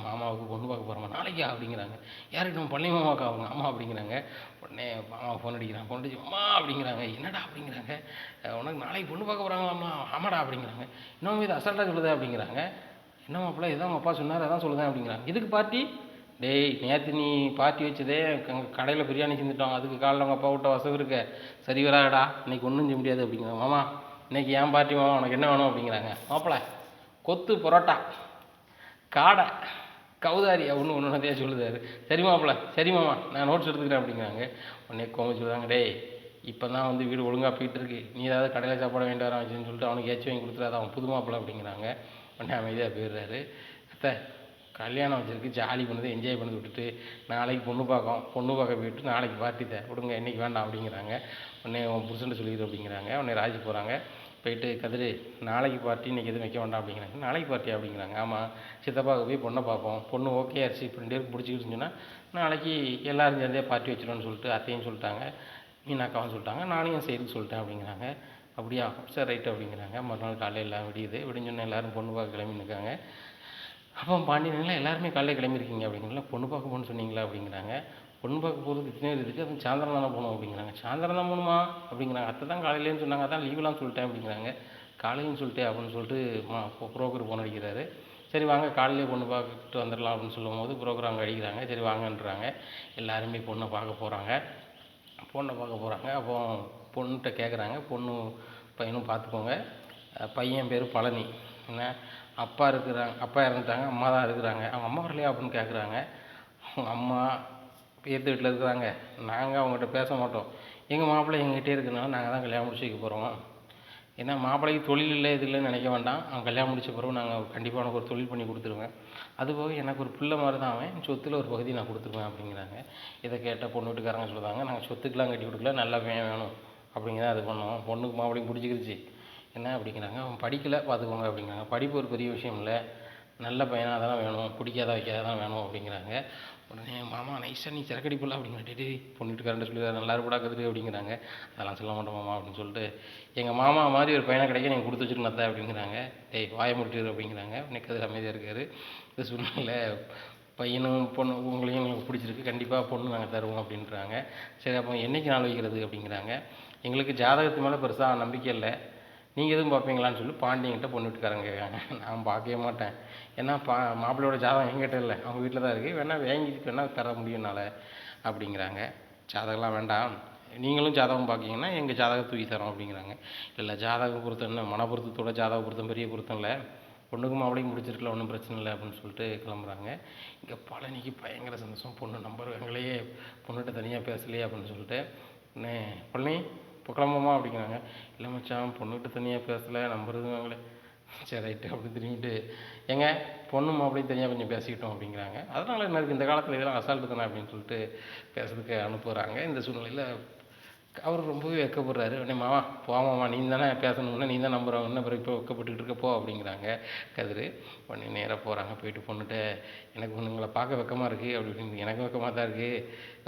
மாமாவுக்கு பொண்ணு பார்க்க போகிறோமா. நாளைக்கா அப்படிங்கிறாங்க. யாருக்கு நம்ம பள்ளி மாமாவுக்கு அவங்க அம்மா அப்படிங்கிறாங்க. உடனே மாமாவுக்கு ஃபோன் அடிக்கிறாங்க. ஃபோன் அடிச்சு அம்மா அப்படிங்கிறாங்க. என்னடா அப்படிங்கிறாங்க. உனக்கு நாளைக்கு பொண்ணு பார்க்க போகிறாங்களாம்மா. ஆமாடா அப்படிங்கிறாங்க. இன்னும் இது அசால்ட்டாக சொல்லுதே அப்படிங்கிறாங்க. என்ன மாப்பிள்ள, இதான் உங்கள் அப்பா சொன்னார், அதான் சொல்லுதேன் அப்படிங்கிறாங்க. இதுக்கு பார்ட்டி? டேய், நேற்று நீ பார்ட்டி வச்சதே கடையில் பிரியாணி செஞ்சுட்டோம், அதுக்கு காலைல உங்கள் அப்பா விட்ட வசவு இருக்க, சரி வராடா, இன்னைக்கு ஒன்றும் செய்ய முடியாது அப்படிங்கிறாங்க. மாமா இன்னைக்கு ஏன் பார்ட்டி மாமா, உனக்கு என்ன வேணும் அப்படிங்கிறாங்க. மாப்பிள்ள கொத்து பரோட்டா, காடை, கவுதாரி ஒன்றே சொல்லுதாரு. சரி மாப்பிள்ள, சரி மாமா, நான் நோட்ஸ் எடுத்துக்கிறேன் அப்படிங்கிறாங்க. உடனே கோமி சொல்லுவாங்க. டேய், இப்போ தான் வந்து வீடு ஒழுங்காக போயிட்டு இருக்கு, நீ ஏதாவது கடையில் சாப்பாடு வேண்டி வர வச்சுன்னு சொல்லிட்டு அவனுக்கு ஏச்சு வாங்கி கொடுத்துறாது, அவன் புது மாப்பிள்ள அப்படிங்கிறாங்க. உடனே அமைதியாக போயிடுறாரு. அத்தை கல்யாணம் வச்சுருக்கு, ஜாலி பண்ணுது, என்ஜாய் பண்ணது விட்டுட்டு நாளைக்கு பொண்ணு பார்க்க போயிட்டு நாளைக்கு பார்ட்டி தான் விடுங்க, இன்றைக்கி வேண்டாம் அப்படிங்கிறாங்க. உடனே உன் புருஷன்ட்டு சொல்லிடு அப்படிங்கிறாங்க. உடனே ராஜி போகிறாங்க. போயிட்டு கதிர் நாளைக்கு பார்ட்டி, இன்றைக்கி எதுவும் வைக்க வேண்டாம் அப்படிங்கிறாங்க. நாளைக்கு பார்ட்டி அப்படிங்கிறாங்க. ஆமாம், சித்தப்பாவுக்கு போய் பொண்ணை பார்ப்போம், பொண்ணு ஓகே ஆச்சு, இப்போ 2 பேருக்கு பிடிச்சிக்கிட்டு சொன்னால் நாளைக்கு எல்லோரும் சேர்ந்தே பார்ட்டி வச்சிடணும்னு சொல்லிட்டு அத்தையும் சொல்லிட்டாங்க, மீனாக்காவும் சொல்லிட்டாங்க, நானும் என் சைடுக்கு சொல்லிட்டேன் அப்படிங்கிறாங்க. அப்படியா, சரி ரைட்டு அப்படிங்கிறாங்க. மறுநாள் காலையில் எல்லாம் விடிஞ்சோன்னே எல்லோரும் பொண்ணு பார்க்க கிளம்பி நிற்காங்க. அப்போ பாண்டியனில் எல்லாருமே காலையில் கிளம்பியிருக்கீங்க அப்படிங்கிறல. பொண்ணு பார்க்க போகணுன்னு சொன்னீங்களா அப்படிங்கிறாங்க. பொண்ணு பார்க்க போகிறது இத்தனை இருக்குது, அது சாயந்தரம் தானே போகணும் அப்படிங்கிறாங்க. சாயந்தரம் தான் போகணுமா அப்படிங்கிறாங்க. அத்தை தான் காலையிலேன்னு சொன்னாங்க, அதான் லீவெலாம் சொல்லிட்டேன் அப்படிங்கிறாங்க. காலையின்னு சொல்லிட்டேன் அப்படின்னு சொல்லிட்டு புரோக்கர் ஃபோன் அடிக்கிறாரு. சரி வாங்க காலையிலே பொண்ணு பார்த்துட்டு வந்துடலாம் அப்படின்னு சொல்லும் போது புரோக்கர் அங்கே அடிக்கிறாங்க. சரி வாங்கன்றாங்க. எல்லாருமே பொண்ணை பார்க்க போகிறாங்க. அப்போ பொண்ணுகிட்ட கேட்குறாங்க, பொண்ணு பையனும் பார்த்துக்கோங்க, பையன் பேர் பழனி, என்ன அப்பா இறந்துட்டாங்க, அம்மா தான் இருக்கிறாங்க, அவங்க அம்மா வரலையா அப்படின்னு கேட்குறாங்க. அவங்க அம்மா எதிர்த்து வீட்டில் இருக்கிறாங்க, நாங்கள் அவங்ககிட்ட பேச மாட்டோம், எங்கள் மாப்பிள்ளை எங்ககிட்டே இருக்கிறனால நாங்கள் தான் கல்யாணம் முடிச்சு வைக்க போகிறோம். ஏன்னா மாப்பிள்ளைக்கு தொழில் இல்லை, இது இல்லைன்னு நினைக்க வேண்டாம், அவன் கல்யாணம் முடிச்ச பிறகு நாங்கள் கண்டிப்பாக உனக்கு ஒரு தொழில் பண்ணி கொடுத்துருவேன், அதுபோக எனக்கு ஒரு பிள்ளை மாதிரி தான் அவன், சொத்தில் ஒரு பகுதி நான் கொடுத்துருவேன் அப்படிங்கிறாங்க. இதை கேட்ட பொண்ணு வீட்டுக்காரங்க சொல்லுவாங்க, நாங்கள் சொத்துக்கெலாம் கட்டி கொடுக்கல, நல்ல பையன் வேணும் அப்படிங்கிறத அது பண்ணுவோம், பொண்ணுக்கு மாப்பிள்ளையும் பிடிச்சிக்கிருச்சு என்ன அப்படிங்கிறாங்க. அவன் படிக்கலை பார்த்துக்கோங்க அப்படிங்கிறாங்க. படிப்பு ஒரு பெரிய விஷயம் இல்லை, நல்ல பையனாக அதெல்லாம் வேணும், பிடிக்காத வைக்காத தான் வேணும் அப்படிங்கிறாங்க. உடனே மாமா நைஸாக நீ சிறக்கடிப்பில்ல அப்படிங்கிட்டு பொண்ணுட்டுக்காரன்ட்டு சொல்லி நல்லா இருப்படா கதிரு அப்படிங்கிறாங்க. அதெல்லாம் சொல்ல மாட்டோம் மாமா அப்படின்னு சொல்லிட்டு, எங்கள் மாமா மாதிரி ஒரு பையனை கிடைக்க நீங்கள் கொடுத்து வச்சுருக்கணும் அப்படிங்கிறாங்க. டேய் வாய முடிச்சிரு அப்படிங்கிறாங்க. உடனே கதிர் அமைதியாக இருக்கார். இந்த சூழ்நிலை பையனும் பொண்ணு உங்களையும் எங்களுக்கு பிடிச்சிருக்கு, கண்டிப்பாக பொண்ணு நாங்கள் தருவோம் அப்படின்றாங்க. சரி அப்போ என்றைக்கு நாள் வைக்கிறது அப்படிங்கிறாங்க. எங்களுக்கு ஜாதகத்து மேலே பெருசாக நம்பிக்கை இல்லை, நீங்கள் எதுவும் பார்ப்பீங்களான்னு சொல்லி பாண்டியன்கிட்ட பொண்ணு வீட்டுக்காரங்க கேட்குறாங்க. நான் பார்க்கவே மாட்டேன், ஏன்னா மாப்பிள்ளையோட ஜாதகம் எங்கிட்ட இல்லை, அவங்க வீட்டில் தான் இருக்குது, வேணால் வாங்கிட்டு வேணால் தர முடியும்னால அப்படிங்கிறாங்க. ஜாதகம்லாம் வேண்டாம், நீங்களும் ஜாதகம் பார்க்கிங்கன்னா எங்கள் ஜாதகம் தூக்கி தரோம் அப்படிங்கிறாங்க. இல்லை ஜாதகம் பொருத்தம் என்ன, மன பொருத்தத்தோட ஜாதக பொருத்தம் பெரிய பொருத்தம் இல்லை, பொண்ணுக்கும் மாப்பிளையும் முடிச்சிருக்கல, ஒன்றும் பிரச்சனை இல்லை அப்படின்னு சொல்லிட்டு கிளம்புறாங்க. இங்கே பழனிக்கு பயங்கர சந்தோஷம், பொண்ணு நம்பர் எங்களையே பொண்ணுகிட்ட தனியாக பேசலையே அப்படின்னு சொல்லிட்டு. உடனே பழனி இப்போ கிளம்புமா அப்படிங்கிறாங்க. இல்லை மச்சான் பொண்ணுகிட்ட தனியாக பேசலை, நம்புறது வாங்களே. சரி ரைட்டு அப்படி திரும்பிட்டு, ஏங்க பொண்ணு மாப்பிளையும் தனியாக கொஞ்சம் பேசிக்கிட்டோம் அப்படிங்கிறாங்க. அதனால் என்ன இருக்குது, இந்த காலத்தில் இதெல்லாம் அசால்ட்டு தானே அப்படின்னு சொல்லிட்டு பேசுறதுக்கு அனுப்புகிறாங்க. இந்த சூழ்நிலையில் அவர் ரொம்பவே வெக்கப்படுறாரு. உடனே மாமா போமாம்மா, நீ தானே பேசணும்னா நீ தான் நம்புறவங்க, என்ன பிறகு இப்போ வெக்கப்பட்டுக்கிட்டு இருக்க போ அப்படிங்கிறாங்க கதிர். உடனே நேராக போகிறாங்க. போயிட்டு பொண்ணுகிட்ட எனக்கு உங்களை பார்க்க வெக்கமாக இருக்குது அப்படின்னு. எனக்கு வெக்கமாக தான் இருக்குது,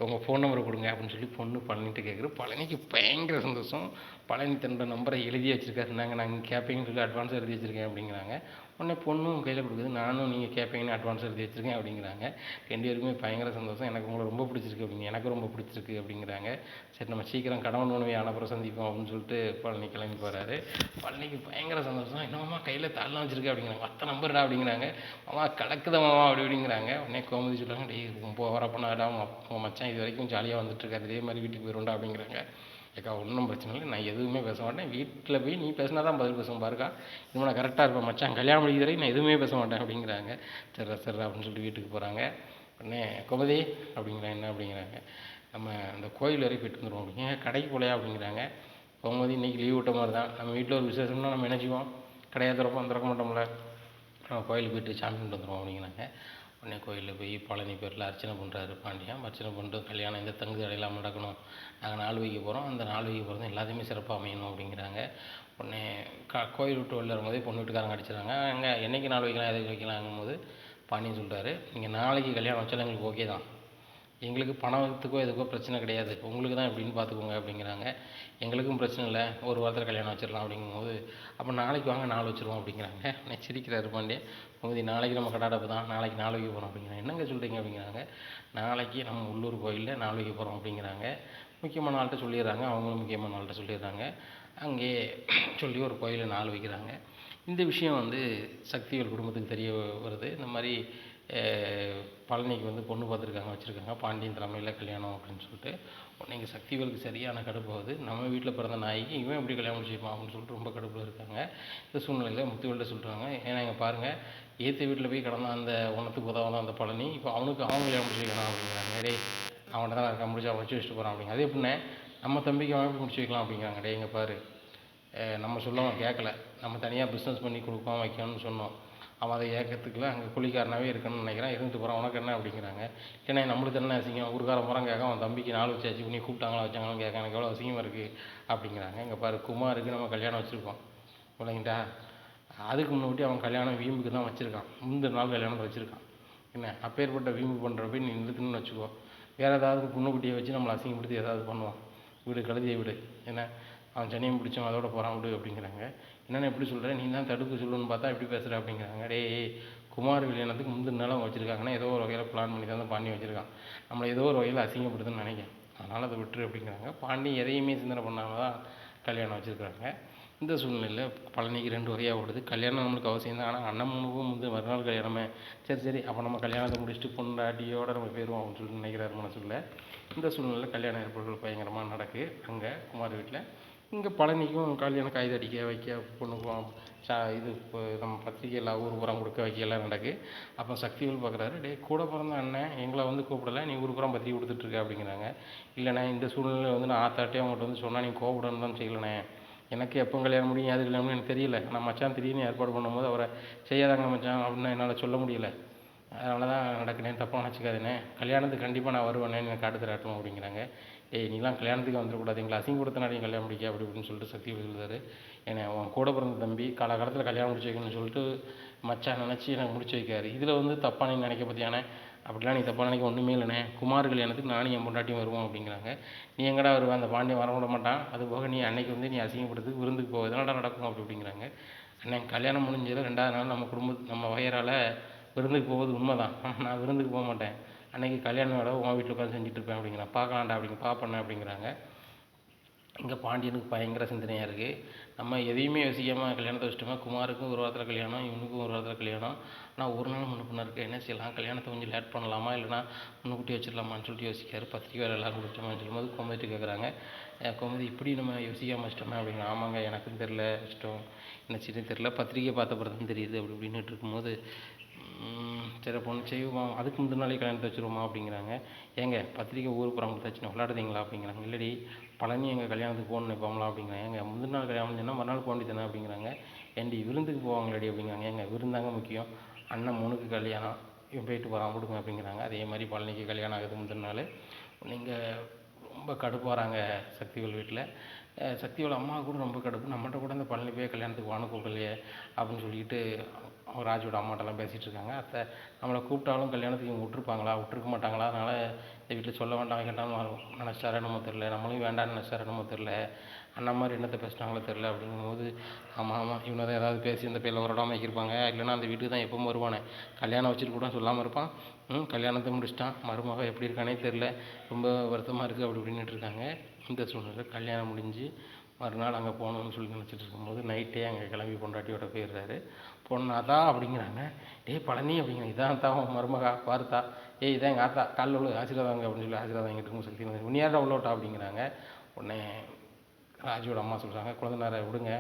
உங்கள் ஃபோன் நம்பரை கொடுங்க அப்படின்னு சொல்லி பொண்ணு பழனிட்டு கேட்குறது. பழனிக்கு பயங்கர சந்தோஷம். பழனி தன்னோட நம்பரை எழுதி வச்சுருக்காரு. நாங்கள் கேட்பீங்கன்னு சொல்லி அட்வான்ஸ் எழுதி வச்சுருக்கேன் அப்படிங்கிறாங்க. உடனே பொண்ணும் கையில் கொடுக்குது, நானும் நீங்கள் கேட்பீங்கன்னு அட்வான்ஸ் எழுதி வச்சுருக்கேன் அப்படிங்கிறாங்க. 2 பேருக்குமே பயங்கர சந்தோஷம். எனக்கு உங்களை ரொம்ப பிடிச்சிருக்கு அப்படிங்க, எனக்கு ரொம்ப பிடிச்சிருக்கு அப்படிங்கிறாங்க. சரி நம்ம சீக்கிரம் கணவன் மனைவி ஆனப்புறம் சந்திப்போம் அப்படின்னு சொல்லிட்டு பழனி கிளம்பி போகிறாரு. பழனிக்கு பயங்கர சந்தோஷம். என்னமாம்மா கையில் தாள்லாம் வச்சுருக்கு அப்படிங்கிறாங்க. 10 நம்பர்டா அப்படிங்கிறாங்க. மாமா கலக்குத மாமா அப்படிங்கிறாங்க. உடனே கோமதி சொல்கிறாங்க, டேய் ரொம்ப வரப்பண்ணாடா, உன் மச்சான் இது வரைக்கும் ஜாலியாக வந்துட்டுருக்காரு, இதே மாதிரி வீட்டுக்கு போயிடும்டா அப்படிங்கிறாங்க. ஏக்கா ஒன்றும் பிரச்சனை இல்லை, நான் எதுவுமே பேச மாட்டேன், வீட்டில் போய் நீ பேசினா தான் பதில் பேசுவேன் பாருக்கா, இது நான் கரெக்டாக இருப்பேன் மச்சான், கல்யாணம் முடிக்கிற வரைக்கும் நான் எதுவுமே பேச மாட்டேன் அப்படிங்கிறாங்க. சரிடா அப்படின்னு சொல்லிட்டு வீட்டுக்கு போகிறாங்க. உடனே கோமதி அப்படிங்கிறாங்க. என்ன அப்படிங்கிறாங்க, நம்ம அந்த கோயில் வரைக்கும் போயிட்டு வந்துடுவோம் அப்படிங்க. கடைக்கு போலையா அப்படிங்கிறாங்க. கோமதி இன்றைக்கி லீவ் விட்ட மாதிரி தான், நம்ம வீட்டில் ஒரு விசேஷம்னா நம்ம என்ன செய்வோம், கடையாக திறக்க மாட்டோம்ல நம்ம கோயிலுக்கு போய்ட்டு சாமி கும்பிட்டு வந்துடுவோம் அப்படிங்கிறாங்க. உடனே கோயிலில் போய் பழனி பேரில் அர்ச்சனை பண்ணுறாரு பாண்டியன். அர்ச்சனை பண்ணிட்டு கல்யாணம் எந்த தங்கு தடையில்லாமல் நடக்கணும், நாங்கள் நாள் வைக்க போகிறோம், அந்த நாள் வைக்க போகிறது எல்லாத்தையுமே சிறப்பாக அமையணும் அப்படிங்கிறாங்க. உடனே கோயில் விட்டு வெளில வரும்போதே பொண்ணு வீட்டுக்காரங்க அடிச்சிடறாங்க. அங்கே என்றைக்கு நாள் வைக்கலாம் எதுக்கு வைக்கலாங்கும்போது பாண்டியன் சொல்கிறாரு, நீங்கள் நாளைக்கு கல்யாணம் வச்சாலும் எங்களுக்கு ஓகே தான், எங்களுக்கு பணத்துக்கோ எதுக்கோ பிரச்சனை கிடையாது, உங்களுக்கு தான் எப்படின்னு பார்த்துக்கோங்க அப்படிங்கிறாங்க. எங்களுக்கும் பிரச்சனை இல்லை, ஒரு வாரத்தில் கல்யாணம் வச்சிடலாம் அப்படிங்கும்போது அப்போ நாளைக்கு வாங்க நாள் வச்சுருவோம் அப்படிங்கிறாங்க. உடனே சிரிக்கிறாரு பாண்டியன். உங்க நாளைக்கு நம்ம கடாடப்பு தான், நாளைக்கு நாள் வைக்க போகிறோம் அப்படிங்கிறாங்க. என்னங்க சொல்கிறீங்க அப்படிங்கிறாங்க. நாளைக்கு நம்ம உள்ளூர் கோயிலில் நாள் வைக்க போகிறோம் அப்படிங்கிறாங்க. முக்கியமான ஆள்கிட்ட சொல்லிடுறாங்க, அவங்களும் முக்கியமான ஆள்கிட்ட சொல்லிடுறாங்க. அங்கேயே சொல்லி ஒரு கோயிலில் நாள் வைக்கிறாங்க. இந்த விஷயம் வந்து சக்திவேல் குடும்பத்துக்கு தெரிய வருது. இந்த மாதிரி பழனிக்கு வந்து பொண்ணு பார்த்துருக்காங்க, வச்சுருக்காங்க, பாண்டியன் தலைமையில் கல்யாணம் அப்படின்னு சொல்லிட்டு. உடனே இங்கே சக்திவேலுக்கு சரியான கடுப்பு ஆகுது. நம்ம வீட்டில் பிறந்த நாய்க்கு இவன் எப்படி கல்யாணம் முடிச்சுப்பான் அப்படின்னு சொல்லிட்டு ரொம்ப கடுப்பில் இருக்காங்க. இந்த சூழ்நிலையில் முத்துவேல்கிட்ட சொல்கிறாங்க, ஏன்னா இங்கே பாருங்கள், ஏற்ற வீட்டில் போய் கிடந்த அந்த ஒன்றத்துக்கு உதவலாம் அந்த பழனி, இப்போ அவனுக்கு அவங்க கல்யாணம் முடிச்சு வைக்கணும் அப்படிங்கிறாங்க. டே அவன்கிட்ட தான் இருக்கான், முடிச்சு அவன் வச்சு வச்சுட்டு போகிறான் அப்படிங்க. அதே எப்படின்னே நம்ம தம்பிக்கு அவன் எப்படி முடிச்சு வைக்கலாம் அப்படிங்கிறாங்க. டே இங்கே பாரு, நம்ம சொல்ல அவன் கேட்கல, நம்ம தனியாக பிஸ்னஸ் பண்ணி கொடுப்போம் வைக்கணும்னு சொன்னோம், அவன் அதை ஏற்கிறதுக்குள்ள அங்கே கூலிக்காரனாகவே இருக்கணும்னு நினைக்கிறான், இருந்துட்டு போகிறான், உனக்கு என்ன அப்படிங்கிறாங்க. ஏன்னா நம்மளுக்கு என்ன அசிங்கம், ஊருக்கார முறம் கேட்க அவன் தம்பிக்கு நாள் வச்சு அச்சு பண்ணி கூப்பிட்டாங்களா வச்சாங்களான்னு கேட்க எனக்கு எவ்வளோ அசிங்கமாக இருக்குது அப்படிங்கிறாங்க. இங்கே பாரு, குமாருக்கு நம்ம கல்யாணம் வச்சுருக்கோம் இல்லைங்கிட்டா, அதுக்கு முன்னாடி அவன் கல்யாணம் வீம்புக்கு தான் வச்சுருக்கான், முந்தின நாள் கல்யாணத்தை வச்சுருக்கான். என்ன அப்பேற்பட்ட வீம்பு பண்ணுறப்ப நீ நிறுத்துன்னு வச்சுக்கோ, வேறு ஏதாவது பொண்ணுக்குட்டியை வச்சு நம்மளை அசிங்கப்படுத்தி ஏதாவது பண்ணுவான், வீடு கழுதியை விடு, ஏன்னா அவன் சனியம் பிடிச்சவன் அதோட போகிறான் விடு அப்படிங்கிறாங்க. என்னென்ன எப்படி சொல்கிறேன், நீ தான் தடுப்பு சொல்லணும்னு பார்த்தா எப்படி பேசுகிற அப்படிங்கிறாங்க. டே குமார் கல்யாணத்துக்கு முந்தின நாளும் வச்சுருக்காங்கன்னா ஏதோ ஒரு வகையில் பிளான் பண்ணி தான் பாண்டி வச்சுருக்கான், நம்மளை ஏதோ ஒரு வகையில் அசிங்கப்படுதுன்னு நினைக்கிறேன், அதனால் அதை விட்டுரு அப்படிங்கிறாங்க. பாண்டி எதையுமே சிந்தனை பண்ணாமல் தான் கல்யாணம் வச்சுருக்காங்க. இந்த சூழ்நிலையில் பழனிக்கு 2 வகையாக ஓடுது. கல்யாணம் நம்மளுக்கு அவசியம் தான், ஆனால் அண்ணனுக்கும் வந்து மறுநாள் கல்யாணமே, சரி அப்போ நம்ம கல்யாணத்தை முடிச்சுட்டு பொண்டாட்டியோடு நம்ம போயிடுவோம் அப்படின்னு சொல்லிட்டு நினைக்கிறாரு மனசுக்குள்ள. இந்த சூழ்நிலையில் கல்யாண ஏற்பாடுகள் பயங்கரமாக நடக்கு அங்கே குமார் வீட்டில். இங்கே பழனிக்கும் கல்யாணம் காய்து அடிக்க வைக்க பொண்ணுக்கும் இது இப்போ நம்ம பத்திரிக்கையில் ஊர் புறம் கொடுக்க வைக்க எல்லாம் நடக்கு. அப்போ சக்திவேல் பார்க்குறாரு, டே கூட பிறந்த அண்ணன் எங்களை வந்து கூப்பிடலை, நீ ஊர் புறம் பத்திரிக்கை கொடுத்துட்ருக்க அப்படிங்கிறாங்க. இல்லைண்ணே இந்த சூழ்நிலையில் வந்து நான் ஆத்தாட்டே அவங்கள்ட்ட வந்து சொன்னால் நீ கோபப்படணும் தான் செய்யலண்ணே, எனக்கு எப்போ கல்யாணம் முடியும் யாரு கல்யாணம் முடியும் எனக்கு தெரியல, நான் மச்சான் திடீர்னு ஏற்பாடு பண்ணும்போது அவரை செய்யாதாங்க மச்சான் அப்படின்னு என்னால் சொல்ல முடியல, அதனால தான் நடக்குனே, தப்பாக நினச்சிக்காதுண்ணே, கல்யாணத்துக்கு கண்டிப்பாக நான் வருவேனே, எனக்கு காட்டு தராட்டும் அப்படிங்கிறாங்க. ஏய் நீலாம் கல்யாணத்துக்கு வந்துடக்கூடாது, எங்களை அசிங்கப்படுத்தினாடி கல்யாணம் முடிக்க அப்படி இப்படின்னு சொல்லிட்டு சக்தி சொல்லுறாரு. ஏன்னா அவன் கூட பிறந்த தம்பி காலகாலத்தில் கல்யாணம் முடிச்சு வைக்கணும்னு சொல்லிட்டு மச்சான் நினச்சி எனக்கு முடிச்சு வைக்காரு, இதில் வந்து தப்பாக நீ நினைக்க பார்த்தியானே, அப்படிலாம் நீ தப்பாக நினைக்க ஒன்றுமே இல்லைண்ணே, குமார் கல்யாணத்துக்கு நானும் என் பொண்டாட்டியும் வருவோம் அப்படிங்கிறாங்க. நீ எங்கடா வருவேன், அந்த பாண்டியன் வர விட மாட்டான், அது போக நீ அன்னைக்கு வந்து நீ அசிங்கப்படுத்து விருந்துக்கு போக இதனால நடக்கும் அப்படி அப்படிங்கிறாங்க. அண்ணன் கல்யாணம் முடிஞ்சதில் 2வது நாள் நம்ம வகையறால் விருந்துக்கு போவது உண்மை தான், நான் விருந்துக்கு போக மாட்டேன், அன்றைக்கி கல்யாணம் வேலை உன் வீட்டில் உட்காந்து செஞ்சுட்ருப்பேன் அப்படிங்கிறான். பார்க்கலாண்டா பார்ப்பண்ண அப்படிங்கிறாங்க. இங்கே பாண்டியனுக்கு பயங்கர சிந்தனையாக இருக்குது, நம்ம எதையுமே யோசிக்காமல் கல்யாணத்தை வச்சுட்டோமா, குமாருக்கும் ஒரு வாரத்தில் கல்யாணம், இவனுக்கும் ஒரு வாரத்தில் கல்யாணம், ஆனால் ஒரு நாள் முன்ன பின்ன இருக்குது, என்ன செய்யலாம், கல்யாணத்தை கொஞ்சம் லேட் பண்ணலாமா இல்லைனா முன்னுக்கூட்டி வச்சிடலாமான்னு சொல்லிட்டு யோசிக்காரு. பத்திரிக்கை வேலை எல்லோரும் கொடுத்தோமான்னு சொல்லும்போது கோமதிட்டு கேட்குறாங்க, கோமதி இப்படி நம்ம யோசிக்காமல் வச்சிட்டோமே அப்படிங்கிற. ஆமாங்க எனக்கும் தெரில இஷ்டம், என்ன செய்யணும் தெரில, பத்திரிக்கை பார்த்த பிறகு தெரியுது அப்படி இப்படின்னுட்டு இருக்கும்போது சரி பொண்ணு செய்வோமா, அதுக்கு முந்தின நாளே கல்யாணத்தை வச்சுருவோமா அப்படிங்கிறாங்க. ஏங்க பத்திரிக்கை ஊருக்கு புறம் கொடுத்தாச்சுன்னு விளையாடுறீங்களா அப்படிங்கிறாங்க. இல்லடி பழனி எங்கள் கல்யாணத்துக்கு போகணும் நினைப்பாங்களா அப்படிங்கிறாங்க. ஏங்க முந்தின நாள் கல்யாணம் சொன்னால் மறுநாள் போக வேண்டியது தானே அப்படிங்கிறாங்க. ஏண்டி விருந்துக்கு போவாங்களடி அப்படிங்கிறாங்க. ஏங்க விருந்தாங்க முக்கியம், அண்ணன் மூணுக்கு கல்யாணம், இவன் போயிட்டு போகிறான் விடுங்க அப்படிங்கிறாங்க. அதே மாதிரி பழனிக்கு கல்யாணம் ஆகுது முந்தின நாள். நீங்கள் ரொம்ப கடுப்பாகிறாங்க சக்திவேல் வீட்டில். சக்திவேல் அம்மா கூட ரொம்ப கடுப்பு, நம்மகிட்ட கூட இந்த பழனி போய் கல்யாணத்துக்கு வான கூப்பிடலையே அப்படின்னு சொல்லிட்டு அவங்க ராஜுவோட அம்மாட்டெல்லாம் பேசிகிட்டு இருக்காங்க. அத்தை நம்மளை கூப்பிட்டாலும் கல்யாணத்துக்கு இவங்க விட்டுருக்க மாட்டாங்களா, அதனால் இந்த வீட்டில் சொல்ல வேண்டாம் கேட்டாலும் நினச்சாரோ என்னமோ தெரில, நம்மளும் வேண்டாம்னு நினச்சாரோ என்னமோ தெரில, அண்ணா மாதிரி என்னத்தை பேசினாங்களோ தெரில அப்படிங்கும்போது ஆமாம் இவனை தான் ஏதாவது பேசி இந்த பேரில் ஒரு இடம் வைக்கிருப்பாங்க, இல்லைனா அந்த வீட்டுக்கு தான் எப்பவும் வருவானே, கல்யாணம் வச்சுட்டு கூட சொல்லாமல் இருப்பான், கல்யாணத்தை முடிச்சிட்டான், மருமக எப்படி இருக்கானே தெரில, ரொம்ப வருத்தமாக இருக்குது அப்படி இப்படின்னுட்டு இருக்காங்க. இந்த சூழ்நிலை கல்யாணம் முடிஞ்சு மறுநாள் அங்கே போகணும்னு சொல்லி நினச்சிட்டு இருக்கும்போது நைட்டே அங்கே கிளம்பி பொண்டாட்டியோட போயிடுறாரு. பொண்ணாத்தா அப்படிங்கிறாங்க. பழனி அப்படிங்கிறாங்க. இதான் தான் மருமகா பாருத்தா, இதான் எங்கள் ஆத்தா காலில் உள்ள ஆசீர்வாதங்க அப்படின்னு சொல்லி ஆசீர்வாதம் வாங்கிட்டு இருக்கும் சக்தி உன்னியாரா உள்ளோட்டா அப்படிங்கிறாங்க. உடனே ராஜுவோட அம்மா சொல்கிறாங்க, குழந்தைனாரை விடுங்க,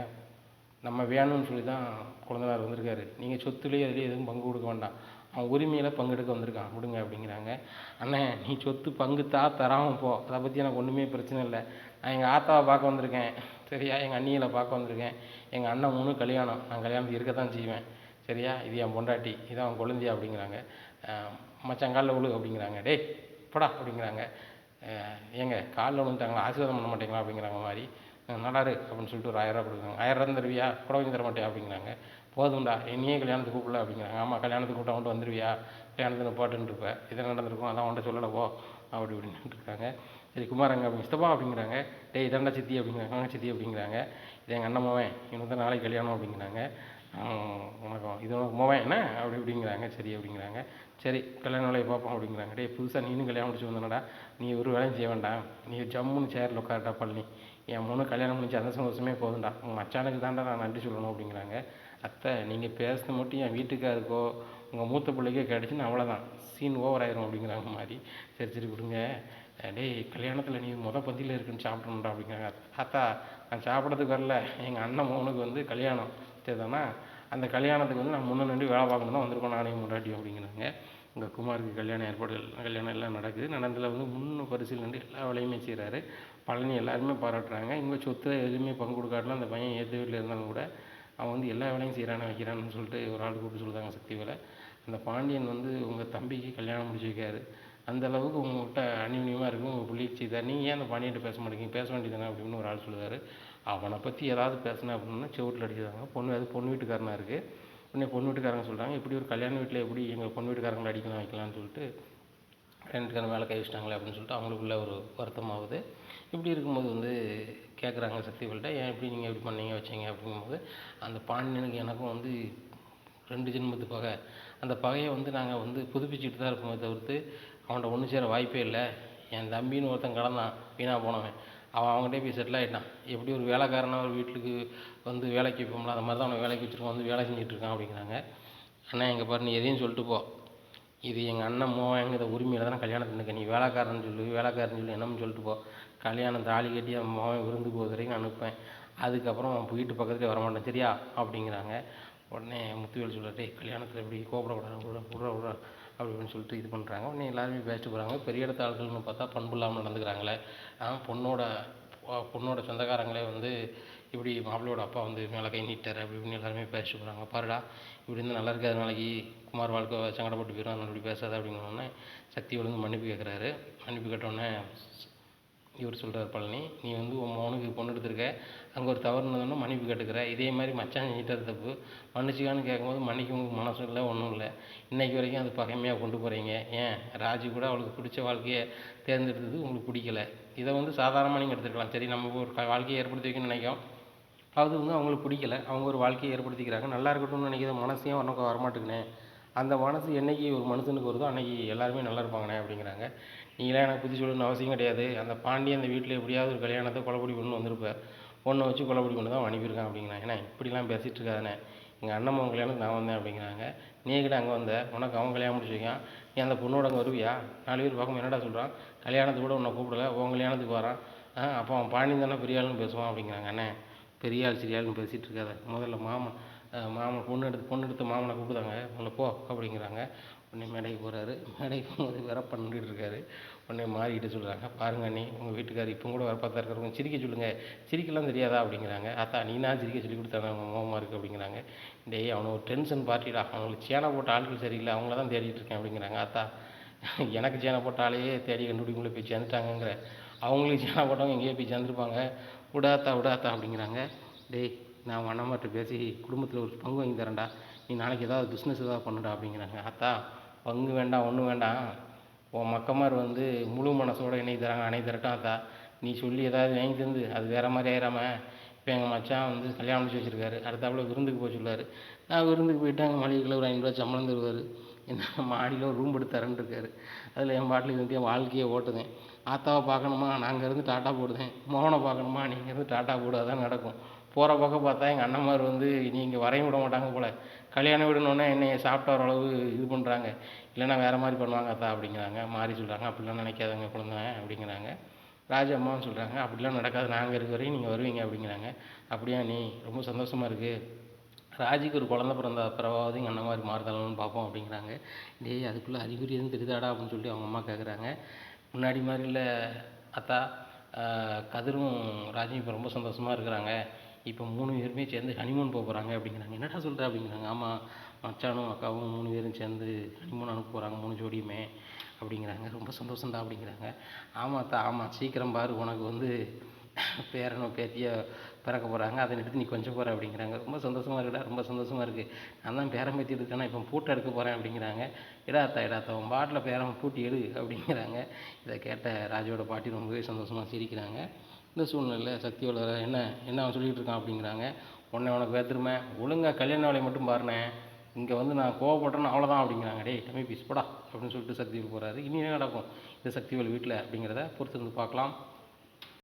நம்ம வேணும்னு சொல்லி தான் குழந்தைனார் வந்திருக்காரு, நீங்கள் சொத்துலேயே அதுலேயே எதுவும் பங்கு கொடுக்க வேண்டாம், அவன் உரிமையில் பங்கெடுக்க வந்திருக்கான் விடுங்க அப்படிங்கிறாங்க. அண்ணே நீ சொத்து பங்கு தராமல் போ, அதை பற்றி எனக்கு ஒன்றுமே பிரச்சனை இல்லை, நான் எங்கள் ஆத்தாவை பார்க்க வந்திருக்கேன் சரியா, எங்கள் அண்ணியில் பார்க்க வந்திருக்கேன், எங்கள் அண்ணன் 3 கல்யாணம், நான் கல்யாணத்துக்கு இருக்க தான் செய்வேன், சரியா, இது என் பொண்டாட்டி, இதான் அவன் கொழுந்தியா அப்படிங்கிறாங்க. மச்சான் காலில் விழு அப்படிங்கிறாங்க. டேய் போடா அப்படிங்கிறாங்க. ஏங்க காலில் விழுந்துட்டாங்களா, ஆசீர்வாதம் பண்ண மாட்டீங்களா அப்படிங்கிறாங்க மாதிரி. நல்லாரு அப்படின்னு சொல்லிட்டு ஒரு 1000 கொடுக்குறாங்க. 1000 தருவியா, கூட வாங்கி தர மாட்டியா அப்படிங்கிறாங்க. போதும்டா, என்னையே கல்யாணத்துக்கு கூப்பிடல அப்படிங்கிறாங்க. ஆமாம், கல்யாணத்துக்கு கூப்பிட்டா வந்துட்டு வந்துடுவியா, கல்யாணத்துக்கு பாட்டுன்னு இருப்பேன், இதை நடந்திருக்கும், அதான் உன்ட்ட சொல்லலை போ அப்படி இப்படின்ட்டு இருக்காங்க. சரி குமாரங்க அப்படி சித்தப்பா அப்படிங்கிறாங்க. டேய் இதாண்டா சித்தி அப்படிங்கிறாங்க. சித்தி அப்படிங்கிறாங்க. இது எங்கள் அண்ணன் மோவன், இவனுக்கு தான் நாளைக்கு கல்யாணம் அப்படிங்கிறாங்க. வணக்கம், இது உனக்கு மோவன் என்ன அப்படி இப்படிங்கிறாங்க. சரி அப்படிங்கிறாங்க. சரி கல்யாண வேலையை பார்ப்போம் அப்படிங்கிறாங்க. டேய் புதுசாக நீனும் கல்யாணம் முடிச்சு வந்தனடா, நீ ஒரு வேலையும் செய்ய வேண்டாம், நீ ஜம்முன்னு சேரில் உட்காரட்டா பழனி, என் பொண்ணு கல்யாணம் முடிச்சு அந்த சந்தோஷமே போதும்டா, உங்கள் மச்சானுக்கு தாண்டா நான் நன்றி சொல்லணும் அப்படிங்கிறாங்க. அத்தை நீங்கள் பேசுறது மட்டும் என் வீட்டுக்காருக்கோ உங்கள் மூத்த பிள்ளைக்கோ கிடச்சின்னு அவ்வளோதான், சீன் ஓவர் ஆயிரும் அப்படிங்கிறாங்க மாதிரி. சரி சரி விடுங்க. டேய் கல்யாணத்தில் நீ பந்தியில் இருக்குன்னு சாப்பிடணுண்டா அப்படிங்கிறாங்க. அத்தா நான் சாப்பிட்றதுக்கு வரல, எங்கள் அண்ணன் மகனுக்கு வந்து கல்யாணம் சரிதானா, அந்த கல்யாணத்துக்கு வந்து நான் முன்ன நின்று வேலை பார்க்கணும் தான் வந்திருக்கோம் நானே முன்னாடி அப்படிங்கிறாங்க. இங்கே குமாருக்கு கல்யாணம் ஏற்பாடுகள் கல்யாணம் எல்லாம் நடக்குது. நடந்ததில் வந்து முன்ன பரிசில் நின்று எல்லா வேலையுமே செய்கிறாரு. பழனி எல்லாருமே பாராட்டுறாங்க. இங்கே சொத்து எதுவுமே பங்கு கொடுக்காட்டிலும் அந்த பையன் ஏற்ற வீட்டில் இருந்தாலும் கூட அவன் வந்து எல்லா வேலையும் செய்கிறானு வைக்கிறான்னு சொல்லிட்டு ஒரு ஆள் கூப்பிட்டு சொல்லுறாங்க சக்தி வேலை. அந்த பாண்டியன் வந்து உங்கள் தம்பிக்கு கல்யாணம் முடிச்சு வைக்காரு, அந்த அளவுக்கு உங்கள்கிட்ட அந்யோன்யமாக இருக்கும், உங்கள் பிள்ளைக்கு செய்தார், நீங்கள் ஏன் அந்த பாண்டியன்ட்ட பேச மாட்டேங்க, பேச வேண்டியதானே அப்படின்னு ஒரு ஆள் சொல்லுவார். அவனை பற்றி ஏதாவது பேசினேன் அப்படின்னா செவுட்டில் அடிக்கிறாங்க. பொண்ணு வீட்டுக்காரனாக இருக்குது. உடனே பொண்ணு வீட்டுக்காரங்க சொல்கிறாங்க, இப்படி ஒரு கல்யாண வீட்டில் எப்படி எங்கள் பொண்ணு வீட்டுக்காரங்களை அடிக்கலாம் வைக்கலாம்னு சொல்லிட்டு கல்யாண வீட்டுக்காரங்க மேலே கை வச்சிட்டாங்களே அப்படின்னு சொல்லிட்டு அவங்களுக்குள்ள ஒரு வருத்தமாகுது. இப்படி இருக்கும்போது வந்து கேட்குறாங்க சக்திகள்கிட்ட, ஏன் எப்படி நீங்கள் எப்படி பண்ணீங்க வச்சீங்க அப்படிங்கும்போது, அந்த பாண்டியனுக்கு எனக்கும் வந்து 2 ஜென்மத்து பகை, அந்த பகையை வந்து நாங்கள் வந்து புதுப்பிச்சுட்டு தான் இருப்போமே தவிர்த்து அவன்கிட்ட ஒன்று சேர வாய்ப்பே இல்லை. என் தம்பின்னு ஒருத்தன் கடந்தான் வீணாக போனவன், அவன் அவங்ககிட்டே போய் செட்டில் ஆகிட்டான். எப்படி ஒரு வேலைக்காரனாக ஒரு வீட்டுக்கு வந்து வேலைக்கு வைப்போம்ல, அந்த மாதிரி தான் அவனை வேலைக்கு வச்சுருக்கோம், வந்து வேலை செஞ்சுட்டு இருக்கான் அப்படிங்கிறாங்க. அண்ணா எங்கள் பாரு நீ எதையும் சொல்லிட்டு போ, இது எங்கள் அண்ணன் மோவங்கிற உரிமையில் தானே கல்யாணம் நிற்க, நீ வேலைக்காரன்னு சொல்லி என்னன்னு சொல்லிட்டு போ, கல்யாணம் தாலி கட்டி அவன் மோவன் விருந்து போகிறது வரைக்கும் அனுப்பேன், அதுக்கப்புறம் அவன் வீட்டு பக்கத்துலேயே வரமாட்டேன் சரியா அப்படிங்கிறாங்க. உடனே முத்துவேல் சொல்லிட்டு கல்யாணத்தில் எப்படி கோபப்படக்கூடாது விட்றா அப்படின்னு சொல்லிட்டு இது பண்ணுறாங்க. உடனே எல்லாருமே பேசிட்டு போகிறாங்க. பெரிய இடத்த ஆட்கள்னு பார்த்தா பண்பு இல்லாமல் நடந்துக்கிறாங்களே, பொண்ணோட சொந்தக்காரங்களே வந்து இப்படி மாப்பிள்ளையோட அப்பா வந்து மேலே கை நீட்டார் அப்படி இப்படின்னு எல்லாருமே பேசிட்டு போகிறாங்க. பாருடா இப்படி இருந்தால் நல்லா இருக்காது, நாளைக்கு குமார் வாழ்க்கை சங்கடப்பட்டு போயிடும், அதனால இப்படி பேசாத அப்படின்னோடனே சக்தி விழுந்து மன்னிப்பு கேட்குறாரு. மன்னிப்பு கேட்டோடனே இவர் சொல்கிறார், பழனி நீ வந்து உன் மகனுக்கு பொண்ணு எடுத்திருக்க, அங்கே ஒரு தவறு நடந்தோன்னா மன்னிப்பு கேட்டுக்கிற, இதே மாதிரி மச்சான் செஞ்சிட்டது தப்பு, மன்னிச்சுக்கான்னு கேட்கும்போது மன்னிக்கவும் மனசும் இல்லை ஒன்றும் இல்லை, இன்றைக்கி வரைக்கும் அது பகைமையாக கொண்டு போகிறீங்க. ஏன் ராஜி கூட அவளுக்கு பிடிச்ச வாழ்க்கையை தேர்ந்தெடுத்தது உங்களுக்கு பிடிக்கல, இதை வந்து சாதாரணமாக நீங்கள் எடுத்துக்கலாம். சரி நம்ம ஒரு வாழ்க்கையை ஏற்படுத்தி வைக்கணும்னு நினைக்கிறோம், அது வந்து அவங்களுக்கு பிடிக்கல, அவங்க ஒரு வாழ்க்கையை ஏற்படுத்திக்கிறாங்க, நல்லா இருக்கட்டும்னு நினைக்கிற மனசையும் உனக்கு வரமாட்டேங்குனே, அந்த மனசு என்றைக்கு ஒரு மனுஷனுக்கு வருதோ அன்றைக்கி எல்லாருமே நல்லா இருப்பாங்கண்ணே அப்படிங்கிறாங்க. நீங்களாம் எனக்கு புத்தி சொல்லணும்னு அவசியம் கிடையாது, அந்த பாண்டியன் அந்த வீட்டில் எப்படியாவது ஒரு கல்யாணத்தை கொலைப்படி பண்ணு வந்திருப்பேன், பொண்ணை வச்சு கொலைப்படி பண்ணி தான் அனுப்பியிருக்கான் அப்படிங்கிறாங்க. ஏன்னா இப்படிலாம் பேசிகிட்டு இருக்காதானே, எங்கள் அண்ணன் மகன் கல்யாணத்துக்கு நான் வந்தேன் அப்படிங்கிறாங்க. நீ கிட்ட அங்கே வந்த, உனக்கு அவன் கல்யாணம் முடிச்சு வைக்கான், நீ அந்த பொண்ணோட அங்கே வருவியா, 4 பேர் பார்க்கும் என்னடா சொல்கிறான், கல்யாணத்துக்கு கூட உன்னை கூப்பிடல, உன் கல்யாணத்துக்கு வரான், அப்போ அவன் பாண்டியன் தானே பெரிய ஆளுன்னு பேசுவான் அப்படிங்கிறாங்க. அண்ணே பெரிய ஆள் சிறிய ஆளுன்னு பேசிகிட்டு இருக்காத, முதல்ல மாமன் பொண்ணு எடுத்து மாமனை கூப்பிடுதாங்க, முதல்ல போ அப்படிங்கிறாங்க. உடனே மேடைக்கு போகிறாரு. மேடைக்கு போகும்போது வேற பண்ணிட்டு இருக்காரு. உடனே மாறிக்கிட்டு சொல்கிறாங்க, பாருங்க அண்ணி உங்கள் வீட்டுக்கார் இப்போ கூட வரப்பாத்தா இருக்கிறவங்க சிரிக்க சொல்லுங்கள், சிரிக்கலாம் தெரியாதா அப்படிங்கிறாங்க. அத்தா நீனா சிரிக்க சொல்லி கொடுத்தாங்க அவங்க மோகமாக இருக்குது அப்படிங்கிறாங்க. டேய் அவனை ஒரு டென்ஷன் பார்ட்டிடா, அவங்களுக்கு சேனை போட்ட ஆட்கள் சரியில்லை, அவங்கள தான் தேடிட்டு இருக்கேன் அப்படிங்கிறாங்க. அத்தா எனக்கு சேனை போட்ட ஆளையே தேடி கண்டுபிடிக்குள்ளே போய் சேர்ந்துட்டாங்கங்கிற, அவங்களுக்கு சேனை போட்டவங்க எங்கேயோ போய் சேர்ந்துருப்பாங்க, விடாத்தா அப்படிங்கிறாங்க. டேய் நான் அண்ணம்மாட்ட பேசி குடும்பத்தில் ஒரு பங்கு வாங்கி தரேன்டா, நீ நாளைக்கு ஏதாவது பிஸ்னஸ் ஏதாவது பண்ணுடா அப்படிங்கிறாங்க. அத்தா பங்கு வேண்டாம் ஒன்றும் வேண்டாம், உன் மக்கமார் வந்து முழு மனசோட இணை தராங்க, அணை தரட்டும் அத்தா, நீ சொல்லி ஏதாவது வாங்கி தந்து அது வேறு மாதிரி ஆயிராமல், இப்போ எங்கள் மச்சான் வந்து கல்யாணம் முடிச்சு வச்சுருக்காரு, அடுத்தாப்புல விருந்துக்கு போய் சொல்லுவார், நான் விருந்துக்கு போயிட்டு அங்கே மளிகையில் ஒரு 500 ரூபா சம்பளம் தருவார், என்ன மாடியில் ஒரு ரூம் எடுத்து தரேன்னு இருக்காரு, அதில் என் பாட்டில் இருந்து என் வாழ்க்கையை ஓட்டுதேன், ஆத்தாவை பார்க்கணுமா நாங்கள் இருந்து டாட்டா போடுதேன், மோகனை பார்க்கணுமா நீங்கள் இருந்து டாட்டா போடாதான் நடக்கும், போகிற பக்கம் பார்த்தா எங்கள் அண்ணன்மார் வந்து நீங்கள் வரையும் விட மாட்டாங்க போல், கல்யாணம் விடணுன்னே என்னைய சாப்பிட்ட ஓரளவு இது பண்ணுறாங்க, இல்லைன்னா வேறு மாதிரி பண்ணுவாங்க அத்தா அப்படிங்கிறாங்க. மாறி சொல்கிறாங்க, அப்படிலாம் நினைக்காதங்க குழந்தை அப்படிங்கிறாங்க. ராஜா அம்மாவும் சொல்கிறாங்க, அப்படிலாம் நடக்காது, நாங்கள் இருக்க வரையும் நீங்கள் வருவீங்க அப்படிங்கிறாங்க. அப்படியா நீ ரொம்ப சந்தோஷமாக இருக்குது, ராஜிக்கு ஒரு குழந்தை பிறவாவது எங்கள் அண்ணன் மாதிரி மாறுதலன்னு பார்ப்போம் அப்படிங்கிறாங்க. டேய் அதுக்குள்ளே அறிகுறி எதுவும் தெரியுதாடா அப்படின்னு சொல்லிட்டு அவங்க அம்மா கேட்குறாங்க. முன்னாடி மாதிரி இல்லை அத்தா, கதிரும் ராஜியும் இப்போ ரொம்ப சந்தோஷமாக இருக்கிறாங்க, இப்போ 3 பேருமே சேர்ந்து ஹனிமூன் போக போகிறாங்க அப்படிங்கிறாங்க. என்னடா சொல்கிற அப்படிங்கிறாங்க. ஆமாம் மச்சானும் அக்காவும் 3 பேரும் சேர்ந்து ஹனிமூன் அனுப்ப போகிறாங்க 3 ஜோடியுமே அப்படிங்கிறாங்க. ரொம்ப சந்தோஷம்டா அப்படிங்கிறாங்க. ஆமாத்தா ஆமாம், சீக்கிரம் பாரு, உனக்கு வந்து பேரனோ பேத்தியோ பிறக்க போகிறாங்க, அதை எடுத்து நீ கொஞ்சம் போகிற அப்படிங்கிறாங்க. ரொம்ப சந்தோஷமாக இருக்குடா, ரொம்ப சந்தோஷமாக இருக்குது. நான் தான் பேரன் பேத்தி எடுக்கேன்னா இப்போ பூட்டை எடுக்க போகிறேன் அப்படிங்கிறாங்க. இடாத்தா உன் பாட்டில் பேரன் பூட்டி எடு அப்படிங்கிறாங்க. இதை கேட்ட ராஜுவோட பாட்டி ரொம்பவே சந்தோஷமாக சிரிக்கிறாங்க. இந்த சூழ்நிலையில் சக்தி வளர என்ன அவன் சொல்லிகிட்டு இருக்கான் அப்படிங்கிறாங்க. உனக்கு வேத்துருமே, ஒழுங்காக கல்யாண வேலையை மட்டும் பாருனேன், இங்கே வந்து நான் கோவப்படுறேன்னு அவ்வளோதான் அப்படிங்கிறாங்க. டேய் தம்பி பீஸ் போடா அப்படின்னு சொல்லிட்டு சக்திவேல் போகிறாரு. இனி என்ன நடக்கும் இந்த சக்திவேல் வீட்டில் அப்படிங்கிறத பொறுத்து வந்து பார்க்கலாம்.